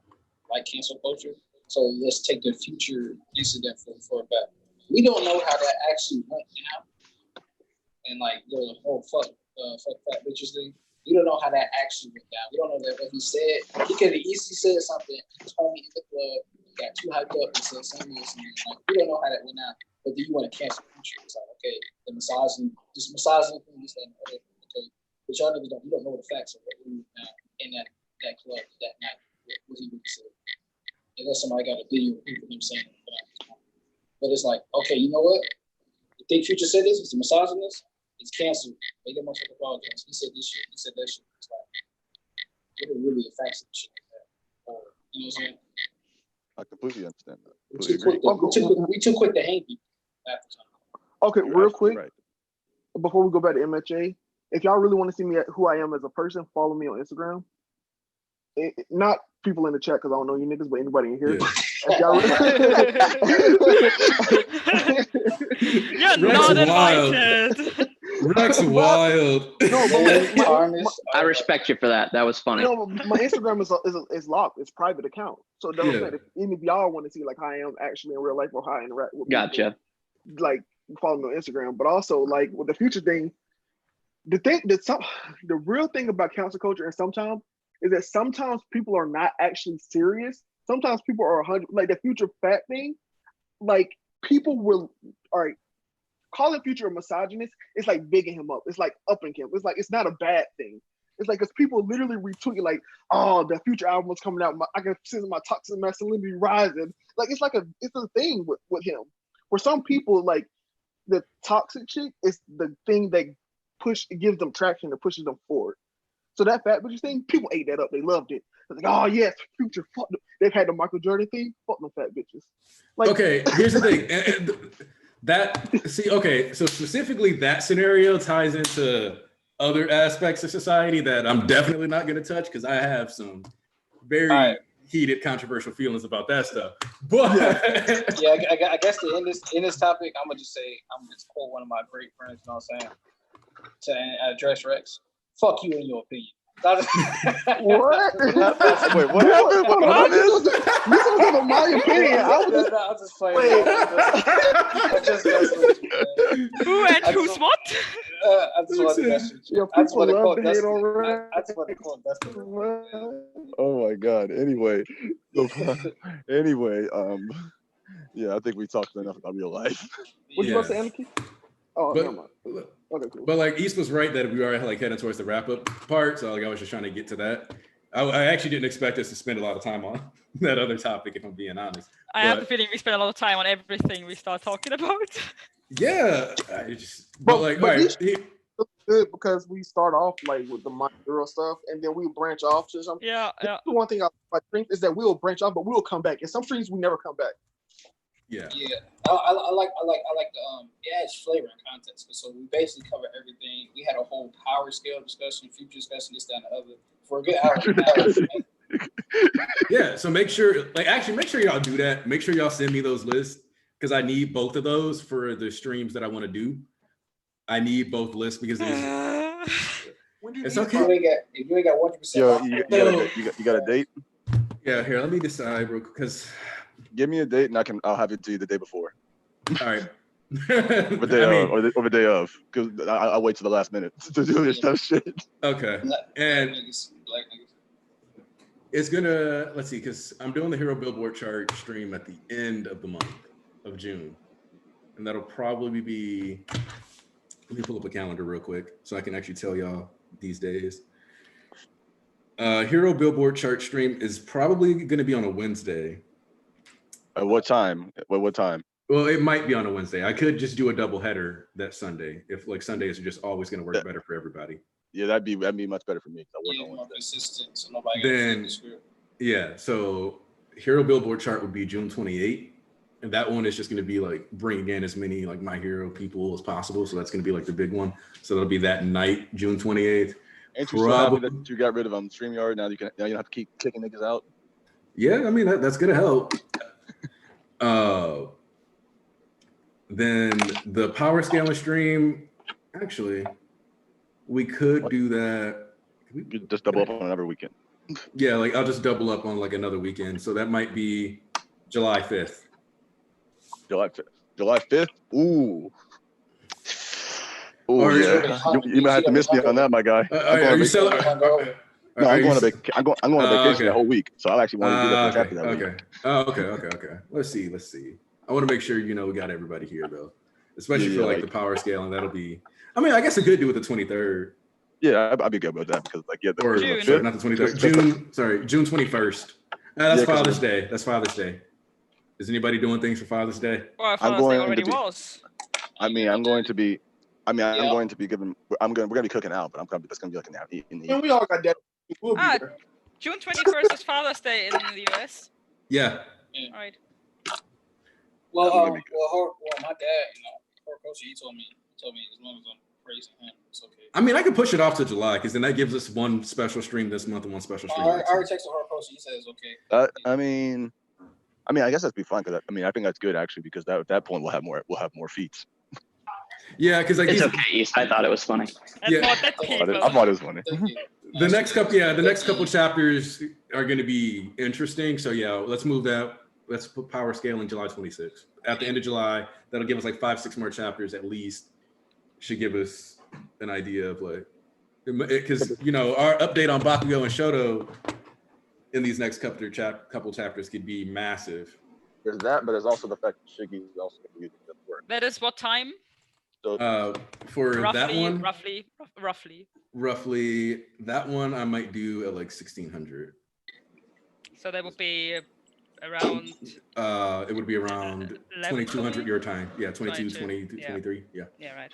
like cancel culture. So let's take the future incident for a fact. We don't know how that actually went down, and like the whole fuck fat bitches thing. We don't know how that actually went down. We don't know that what he said. He could have easily said something. He told me in the club, got too hyped up and said something else. Like, we don't know how that went down. But then you want to cancel culture. It's like, okay, the massaging thing, this and that. Okay, but y'all niggas you don't know the facts of what went down in that club that night. What he really said. Unless somebody got a video of him saying it. But it's like, okay, you know what? You think Future said this? It's a misogynist? It's canceled. Make that motherfucker apologize. He said this shit. He said that shit. It's like, what are really the facts of shit like that? Or, you know what I'm saying? I completely understand that. We too quick to hang people after time. Okay, real quick, right. Before we go back to MHA, if y'all really want to see me who I am as a person, follow me on Instagram. Not people in the chat because I don't know you niggas, but anybody in here. Yeah. You're not invited. Rex wild. No, but I respect you for that. That was funny. No, my Instagram is locked. It's private account. So if any of y'all want to see like how I am actually in real life or how I interact with people, like follow me on Instagram. But also like with the future thing, the real thing about cancel culture and sometimes is that sometimes people are not actually serious. Sometimes people are 100, like the Future fat thing, like people will, all right, calling Future a misogynist, it's like bigging him up. It's like upping him. It's like, it's not a bad thing. It's like, because people literally retweet like, oh, the Future album was coming out. I can see my toxic masculinity rising. Like, it's a thing with him. For some people, like the toxic shit is the thing that gives them traction and pushes them forward. So that fat bitches thing, people ate that up. They loved it. They're like, oh yes, Future. Fuck them. They've had the Michael Jordan thing. Fuck them fat bitches. Like, okay, here's the thing. So specifically that scenario ties into other aspects of society that I'm definitely not going to touch because I have some very heated, controversial feelings about that stuff. But I guess to end this topic, I'm gonna just quote one of my great friends. You know what I'm saying? To address Rex. Fuck you and your opinion. What? Wait, what happened? What What? this? This was my opinion. I'm just playing. I just messed with you, man. Who and who's what? I just wanted to mess with you. Yeah, I just people want to love quote to hate Dustin. on rap. I just want to quote Dustin. Oh my God. Anyway, yeah, I think we talked enough about real life. What you about to say, Anarchy? Oh, never mind. Okay, cool. But like East was right that we are like heading towards the wrap up part. So like I was just trying to get to that. I actually didn't expect us to spend a lot of time on that other topic, if I'm being honest. I have the feeling we spend a lot of time on everything we start talking about. Yeah, but like, all right, good because we start off like with the My Hero stuff, and then we branch off to something. Yeah. The one thing I think is that we will branch off, but we will come back. In some streams, we never come back. Yeah. I like the it adds flavor and context. So we basically cover everything. We had a whole power scale discussion, future discussion, this, that, and the other for a good hour. Yeah, so make sure y'all do that. Make sure y'all send me those lists because I need both of those for the streams that I want to do. I need both lists because it's okay. If you ain't got 100%, you got a date? Yeah, here, let me decide, bro. Because give me a date and I'll have it to you the day before. All right. or the day of, because I wait to the last minute to do this stuff shit. Okay, and it's gonna, let's see, because I'm doing the Hero Billboard chart stream at the end of the month of June, and that'll probably be. Let me pull up a calendar real quick so I can actually tell y'all these days. Hero Billboard chart stream is probably going to be on a Wednesday. At what time? What time? Well, it might be on a Wednesday. I could just do a double header that Sunday if like Sundays are just always going to work better for everybody. Yeah, that'd be much better for me. More consistent, so nobody then, yeah. So Hero Billboard chart would be June 28th. And that one is just going to be like bringing in as many like My Hero people as possible. So that's going to be like the big one. So that'll be that night, June 28th. Ain't you so happy that you got rid of StreamYard? Now you don't have to keep kicking niggas out. Yeah, I mean that's going to help. Then the power scaling stream, actually, we could do that. We could just double up on another weekend. Yeah, like I'll just double up on like another weekend. So that might be July 5th. July 5th? Ooh. Yeah. You might have to miss me on that, my guy. Are you selling? No, I'm going on vacation the whole week, so I actually want to do that after that week. Okay. Let's see. I want to make sure we got everybody here though, especially for like the power scale, and that'll be. I mean, I guess I could do it the 23rd. Yeah, I'd be good with that because sorry, not the 23rd. June 21st. That's Father's Day. That's Father's Day. Is anybody doing things for Father's Day? Well, Father's Day already was. I'm going to be giving. We're gonna be cooking out, but that's gonna be like in the. We all got that. We'll be there. June 21st is Father's Day in the US. Yeah. All right. Well, my dad, Horikoshi, he told me as long as I'm praising him, it's okay. I mean, I can push it off to July because then that gives us one special stream this month and one special stream. I already texted Horikoshi. He says okay. I guess that'd be fine because I think that's good actually because at that point we'll have more feats. Yeah, because like it's okay. I thought it was funny. Yeah, I thought it was funny. The next couple chapters are going to be interesting. So yeah, let's move that. Let's put power scaling July 26th. At the end of July, that'll give us like 5-6 more chapters at least. Should give us an idea of like, because our update on Bakugo and Shoto in these next couple chapters could be massive. There's that, but there's also the fact that Shiggy is also going to be using this work. That is what time? So, for that one, roughly that one I might do at like 1600. So that would be around. It would be around 2200 your time. Yeah, 22, 23. Yeah. Yeah, right.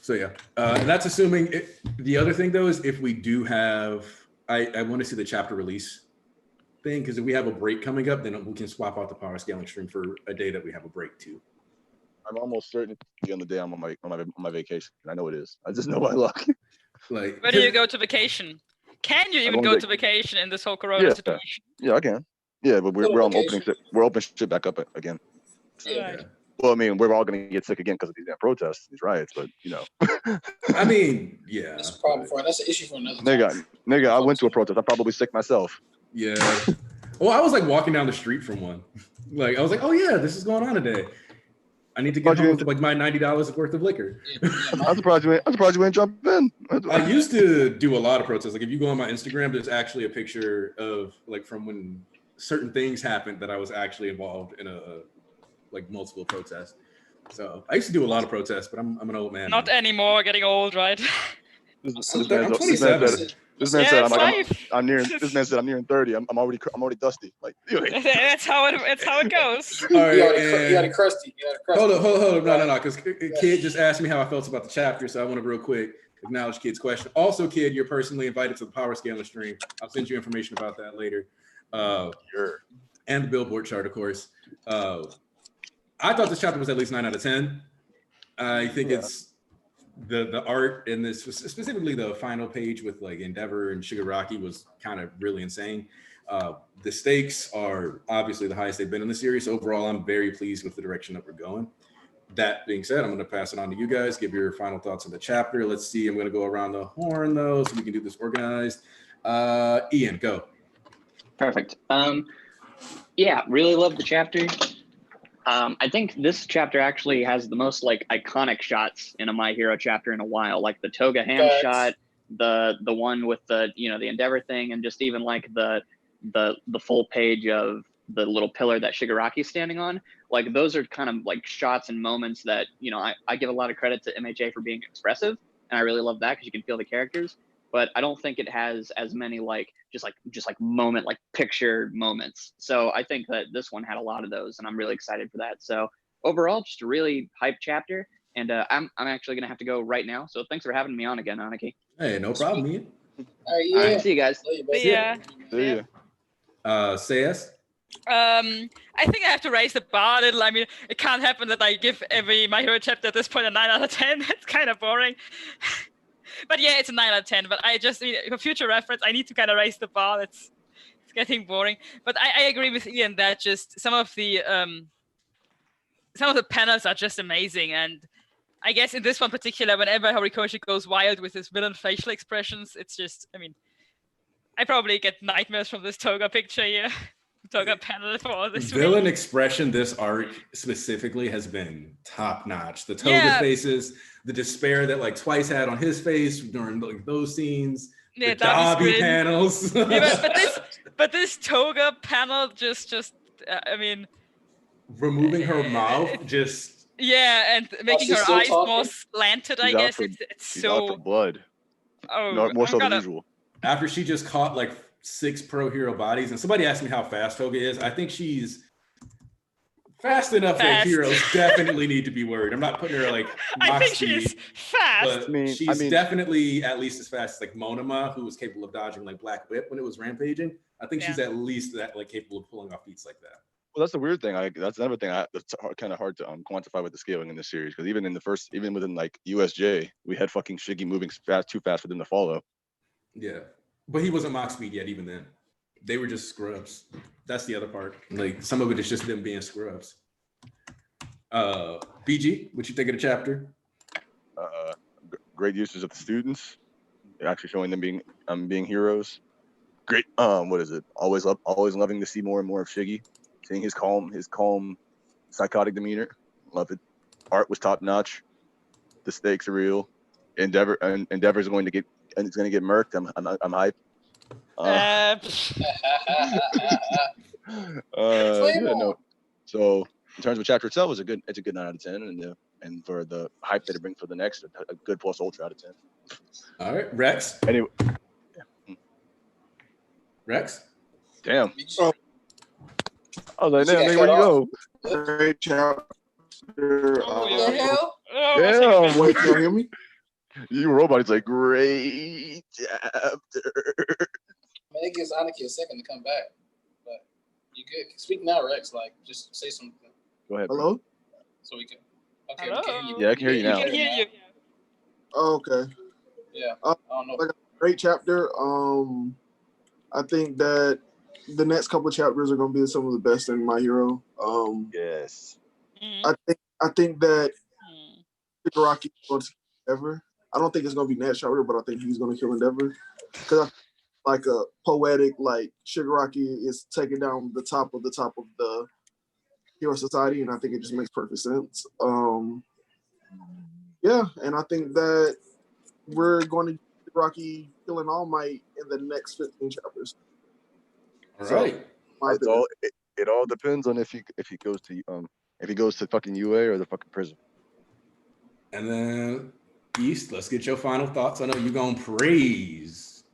So yeah, and that's assuming the other thing though is if we do have, I want to see the chapter release thing because if we have a break coming up, then we can swap out the power scaling stream for a day that we have a break too. I'm almost certain to be on the day I'm on my vacation. I know it is. I just know my luck. Like, where do you go to vacation? Can you even go to vacation in this whole Corona situation? Yeah, I can. Yeah, but we're opening shit back up again. Yeah. Well, I mean, we're all going to get sick again because of these damn protests, these riots. But I mean, yeah, That's a problem for. That's an issue for another time. nigga, I went to a protest. I'm probably sick myself. yeah. Well, I was like walking down the street from one. Like I was like, oh yeah, this is going on today. I need to get home with like my $90 worth of liquor. I'm surprised you ain't jump in. I used to do a lot of protests. Like if you go on my Instagram, there's actually a picture of like from when certain things happened that I was actually involved in a like multiple protests. So I used to do a lot of protests, but I'm an old man. Not now. anymore, getting old, right? I'm 27. This man said I'm nearing. This man said I'm nearing 30. I'm already dusty. Like that's how it goes. All right, you already crusty. Hold up. No. Because Kid just asked me how I felt about the chapter, so I want to real quick acknowledge Kid's question. Also, Kid, you're personally invited to the Power Scaling stream. I'll send you information about that later. Sure. And the Billboard chart, of course. I thought this chapter was at least 9 out of 10. I think it's the art in this, specifically the final page with like Endeavor and Shigaraki, was kind of really insane. The stakes are obviously the highest they've been in the series. Overall, I'm very pleased with the direction that we're going. That being said, I'm going to pass it on to you guys. Give your final thoughts on the chapter. Let's see. I'm going to go around the horn though, so we can do this organized. Ian, go. Perfect. Yeah, really love the chapter. I think this chapter actually has the most like iconic shots in a My Hero chapter in a while, like the Toga hand shot, the one with the the Endeavor thing, and just even like the full page of the little pillar that Shigaraki's standing on. Like those are kind of like shots and moments that I give a lot of credit to MHA for being expressive, and I really love that because you can feel the characters. But I don't think it has as many just moment picture moments. So I think that this one had a lot of those, and I'm really excited for that. So overall, just a really hype chapter, and I'm actually gonna have to go right now. So thanks for having me on again, Aniki. Hey, no problem, Ian. All right, yeah. See you guys. Yeah. See ya. Sayas? I think I have to raise the bar a little. I mean, it can't happen that I give every My Hero chapter at this point a 9 out of 10. It's kind of boring. But yeah, it's a 9 out of 10. But I just, for future reference, I need to kind of raise the bar. It's getting boring. But I agree with Ian that just some of the panels are just amazing. And I guess in this one particular, whenever Horikoshi goes wild with his villain facial expressions, it's just, I probably get nightmares from this Toga picture here. Toga panel for this villain expression. This arc specifically has been top notch. The Toga faces, the despair that Twice had on his face during those scenes. The Dobby panels. but this Toga panel just removing her mouth just. Yeah, and making her eyes more slanted. I guess it's so. Out for blood. Oh, no, more so than usual. After she just caught 6 pro hero bodies, and somebody asked me how fast Toga is. I think she's fast enough that heroes definitely need to be worried. I'm not putting her I think she's fast, but she's definitely at least as fast as Monoma, who was capable of dodging Black Whip when it was rampaging. I think she's at least that capable of pulling off feats like that. Well, that's the weird thing. That's another thing that's kind of hard to quantify with the scaling in this series, because even within USJ, we had fucking Shiggy moving too fast for them to follow. Yeah. But he wasn't Mach speed yet, even then. They were just scrubs. That's the other part. Some of it is just them being scrubs. BG, what you think of the chapter? Great uses of the students, actually showing them being heroes. Great. What is it? Always loving to see more and more of Shiggy, seeing his calm, psychotic demeanor. Love it. Art was top notch. The stakes are real. Endeavor's going to get. And it's gonna get murked. I'm hyped. So in terms of chapter itself, it's a good 9 out of 10, and for the hype that it brings for the next, a good plus ultra out of 10. All right, Rex. Anyway, Rex. Damn. Oh. I was like, damn, nigga, where you go? Great chapter. Damn. Wait, can you hear me? You robot, it's great chapter. It gives Aniki a second to come back, but you good. Speak now, Rex. Just say something. Go ahead. Hello. Bro. So we can. Okay. Hello? We can hear you. Yeah, I can hear you now. We can hear you. Oh, okay. Yeah. I don't know. Great chapter. I think that the next couple of chapters are going to be some of the best in My Hero. Yes. I think I think that Shigaraki is going to kill Endeavor. I don't think it's going to be Nat Schroeder, but I think he's going to kill Endeavor. Because like a poetic, like Shigaraki is taking down the top of the Hero Society, and I think it just makes perfect sense. Yeah, and I think that we're going to get Shigaraki killing All Might in the next 15 chapters. All right. It all depends on if he goes to fucking UA or the fucking prison. And then East, let's get your final thoughts. I know you're gonna praise.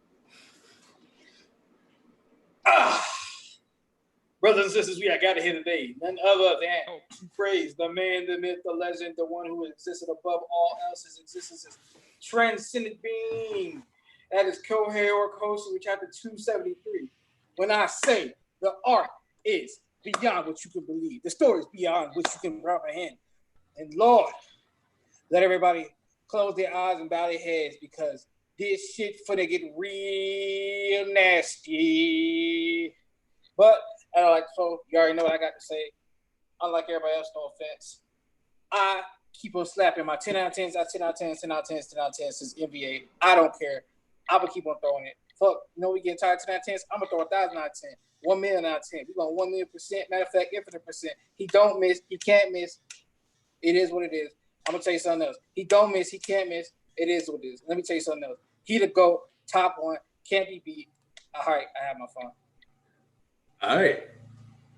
Brothers and sisters, we got it here today. None other than to praise the man, the myth, the legend, the one who existed above all else's existences, transcendent being. That is Kohei Horikoshi, chapter 273. When I say the art is beyond what you can believe, the story is beyond what you can comprehend. And Lord, let everybody close their eyes and bow their heads because this shit finna get real nasty. But so you already know what I got to say. Unlike everybody else, no offense. I keep on slapping my 10 out of 10s, 10 out of 10s, 10 out of 10s, 10 out of 10s since NBA. I don't care. I'm gonna keep on throwing it. Fuck, we getting tired of 10 out of 10s. I'm gonna throw 1,000 out of 10, 1 million out of 10. We're going 1 million %. Matter of fact, infinite %. He don't miss. He can't miss. It is what it is. I'm gonna tell you something else. He don't miss. He can't miss. It is what it is. Let me tell you something else. He the GOAT, top one, can't be beat. All right, I have my fun. All right.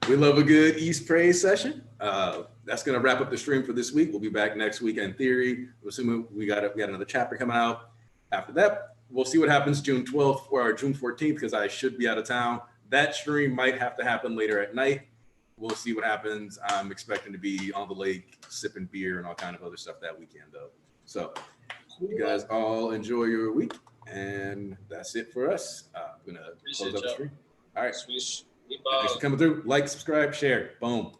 We love a good East praise session. That's going to wrap up the stream for this week. We'll be back next week in theory. Assuming we got another chapter coming out. After that, we'll see what happens June 12th or June 14th because I should be out of town. That stream might have to happen later at night. We'll see what happens. I'm expecting to be on the lake sipping beer and all kind of other stuff that weekend, though. So you guys all enjoy your week. And that's it for us. I'm going to close up the stream. All right. Thanks for coming through. Like, subscribe, share. Boom.